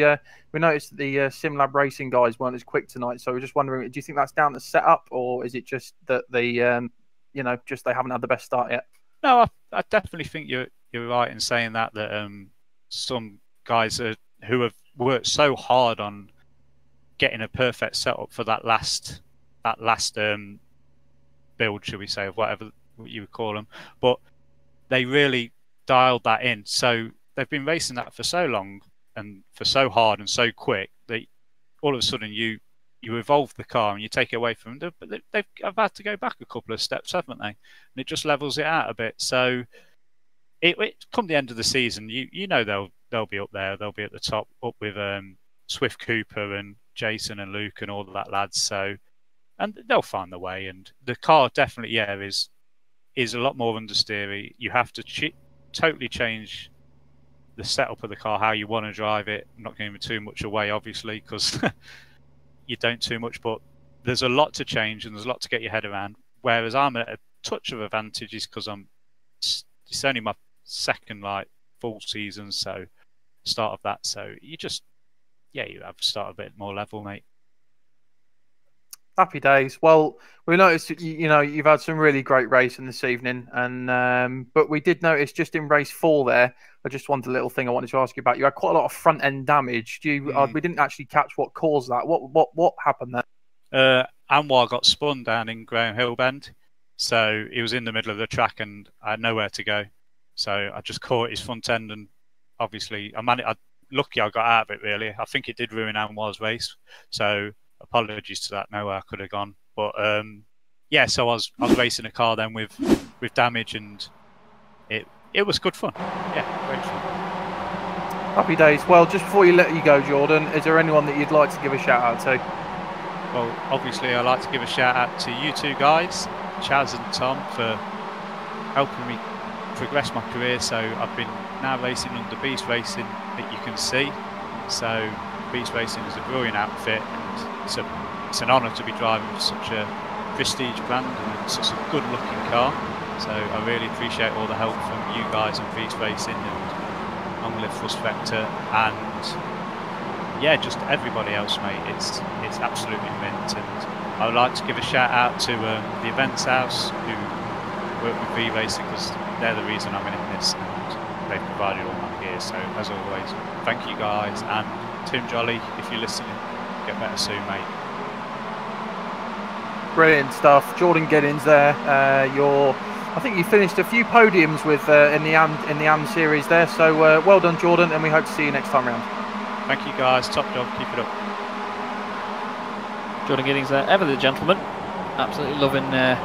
noticed that the SimLab Racing guys weren't as quick tonight, so we're just wondering, do you think that's down to setup, or is it just that they haven't had the best start yet? No, I definitely think you're right in saying that some guys who have worked so hard on getting a perfect setup for that last build, should we say, of whatever you would call them, but they really dialed that in. So they've been racing that for so long and for so hard and so quick that all of a sudden you evolve the car and you take it away from them. But they've had to go back a couple of steps, haven't they? And it just levels it out a bit. So it come the end of the season, you know they'll be up there. They'll be at the top, up with Swift Cooper and Jason and Luke and all of that lads. So, and they'll find the way. And the car definitely, is a lot more understeery. You have to totally change the setup of the car, how you want to drive it. I'm not giving too much away, obviously, because you don't too much. But there's a lot to change and there's a lot to get your head around. Whereas I'm at a touch of advantages because it's only my second full season, so start of that. So you have to start a bit more level, mate. Happy days. Well, we noticed you've had some really great racing this evening, and but we did notice just in race 4 there. I just wanted a little thing I wanted to ask you about. You had quite a lot of front end damage. We didn't actually catch what caused that. What happened there? Anwar got spun down in Graham Hill Bend. So he was in the middle of the track and I had nowhere to go. So I just caught his front end, and obviously lucky I got out of it, really. I think it did ruin Anwar's race. So apologies to that. Nowhere I could have gone. But yeah, so I was racing a car then with damage, and it was good fun. Yeah, great fun. Happy days. Well, just before you let you go, Jordan, is there anyone that you'd like to give a shout out to? Well, obviously I'd like to give a shout out to you two guys, Chaz and Tom, for helping me progress my career. So I've been now racing under Beast Racing, that you can see. So Beast Racing is a brilliant outfit, and it's an honour to be driving for such a prestige brand and such a good looking car. So I really appreciate all the help from you guys and Beast Racing, and long live Fuss Vector, and yeah, just everybody else, mate. It's absolutely mint. And I would like to give a shout out to the Events House, who work with V-Racing, because they're the reason I'm in this, and they've provided all my gear. So as always, thank you guys, and Tim Jolly, if you're listening, get better soon, mate. Brilliant stuff, Jordan Giddins there. I think you finished a few podiums with in the AM series there. So well done, Jordan, and we hope to see you next time round. Thank you guys, top job, keep it up. Jordan Giddings there, ever the gentleman. Absolutely loving the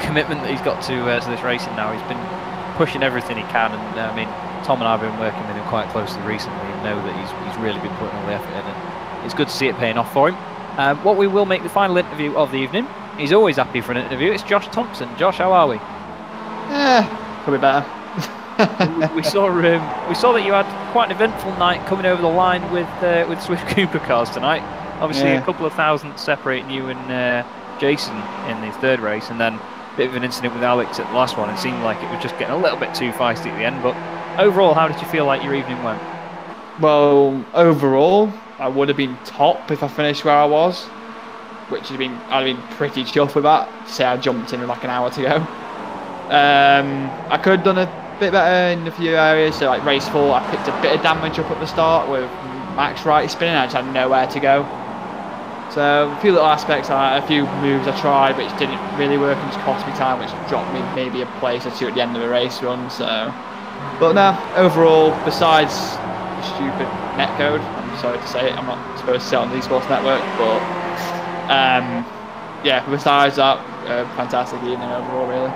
commitment that he's got to this racing now. He's been pushing everything he can, and I mean, Tom and I have been working with him quite closely recently, and know that he's really been putting all the effort in, and it's good to see it paying off for him. What we will make the final interview of the evening. He's always happy for an interview. It's Josh Thompson. Josh, how are we? Could be better. we saw that you had quite an eventful night coming over the line with Swift Cooper cars tonight. Obviously, a couple of thousand separating you and Jason in the third race, and then a bit of an incident with Alex at the last one. It seemed like it was just getting a little bit too feisty at the end. But overall, how did you feel like your evening went? Well, overall, I would have been top if I finished where I was, which I'd have been pretty chuffed with that. Say I jumped in with like an hour to go. I could have done a bit better in a few areas. So like race 4, I picked a bit of damage up at the start with max right spinning. I just had nowhere to go. So a few little aspects, a few moves I tried which didn't really work and just cost me time, which dropped me maybe a place or two at the end of the race run. So, but no, overall, besides the stupid netcode, I'm sorry to say it, I'm not supposed to say it on the eSports Network, but yeah, besides that, fantastic evening overall, really.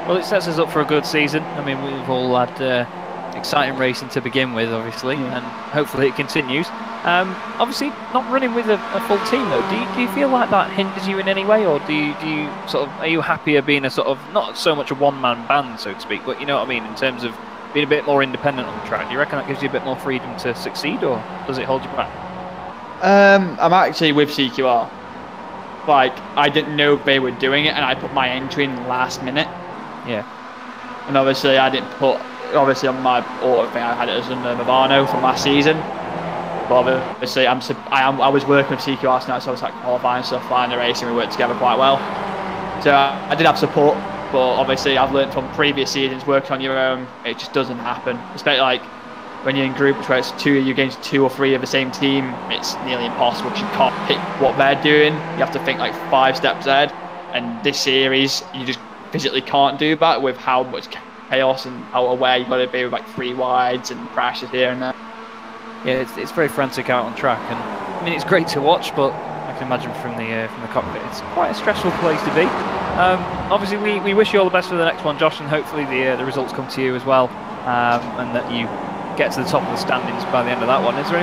Well, it sets us up for a good season. I mean, we've all had exciting racing to begin with, obviously, and hopefully it continues. Obviously, not running with a full team though. Do you feel like that hinders you in any way, or do you sort of, are you happier being a sort of, not so much a one-man band, so to speak, but you know what I mean, in terms of being a bit more independent on the track? Do you reckon that gives you a bit more freedom to succeed, or does it hold you back? I'm actually with CQR. Like, I didn't know they were doing it, and I put my entry in last minute. Yeah. And obviously, I didn't put, obviously on my auto thing, I had it as under Movano from last season. But obviously, I was working with CQR tonight, so I was like qualifying stuff, flying the race, and we worked together quite well. So I did have support, but obviously, I've learned from previous seasons, working on your own, it just doesn't happen. Especially like when you're in groups where it's two of you against 2 or 3 of the same team, it's nearly impossible because you can't pick what they're doing. You have to think like 5 steps ahead. And this series, you just physically can't do that with how much chaos and how aware you've got to be with like 3 wides and crashes here and there. Yeah, it's very frantic out on track, and I mean it's great to watch, but I can imagine from the cockpit it's quite a stressful place to be. Obviously, we wish you all the best for the next one, Josh, and hopefully the results come to you as well, and that you get to the top of the standings by the end of that one. Is there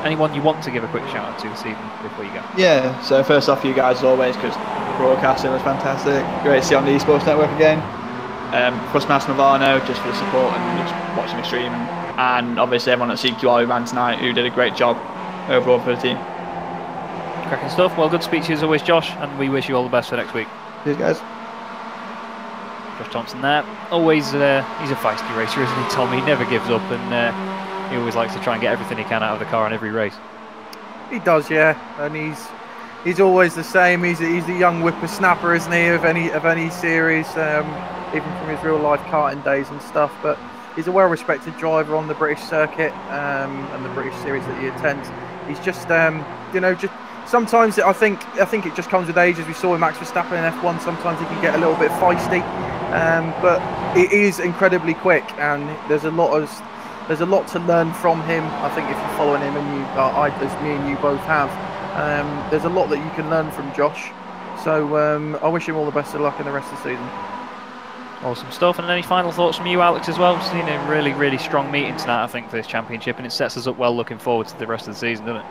anyone you want to give a quick shout out to this evening before you go? Yeah, so first off, you guys as always, because broadcasting was fantastic. Great to see you on the eSports Network again. Fussmaster Movano, just for the support and just watching the stream. And obviously everyone at CQR who ran tonight, who did a great job overall for the team. Cracking stuff. Well, good to speak to you as always, Josh, and we wish you all the best for next week. Cheers, guys. Josh Thompson there. Always, he's a feisty racer, isn't he, Tom? He never gives up, and he always likes to try and get everything he can out of the car in every race. He does, yeah, and he's always the same. He's the young whippersnapper, isn't he, of any series, even from his real life karting days and stuff. But he's a well-respected driver on the British circuit and the British series that he attends. He's just, just sometimes I think it just comes with age, as we saw with Max Verstappen in F1. Sometimes he can get a little bit feisty, but it is incredibly quick, and there's a lot to learn from him. I think if you're following him, and as me and you both have, there's a lot that you can learn from Josh. So I wish him all the best of luck in the rest of the season. Awesome stuff. And any final thoughts from you, Alex, as well? We've seen a really, really strong meeting tonight, I think, for this championship, and it sets us up well looking forward to the rest of the season, doesn't it?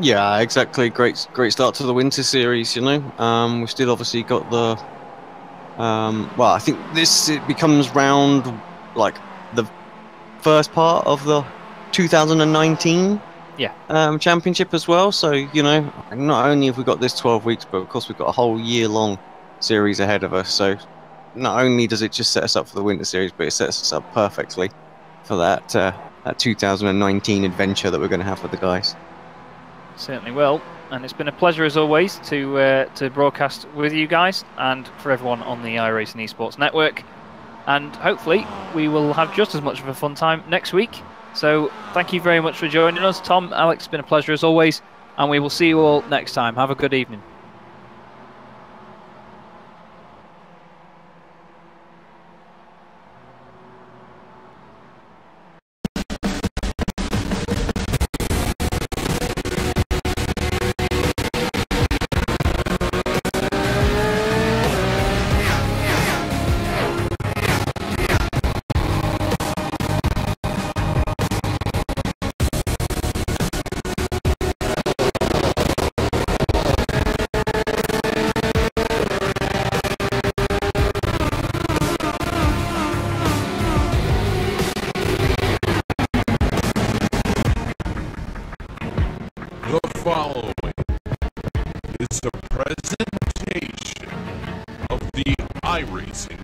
Yeah, exactly. Great start to the Winter Series. We've still obviously got the. Well, I think it becomes round like the first part of the 2019 championship as well. So not only have we got this 12 weeks, but of course we've got a whole year-long series ahead of us. So not only does it just set us up for the Winter Series, but it sets us up perfectly for that 2019 adventure that we're going to have with the guys. Certainly will, and it's been a pleasure as always to broadcast with you guys and for everyone on the iRacing Esports Network. And hopefully we will have just as much of a fun time next week. So thank you very much for joining us, Tom, Alex. It's been a pleasure as always, and we will see you all next time. Have a good evening. The following is a presentation of the iRacing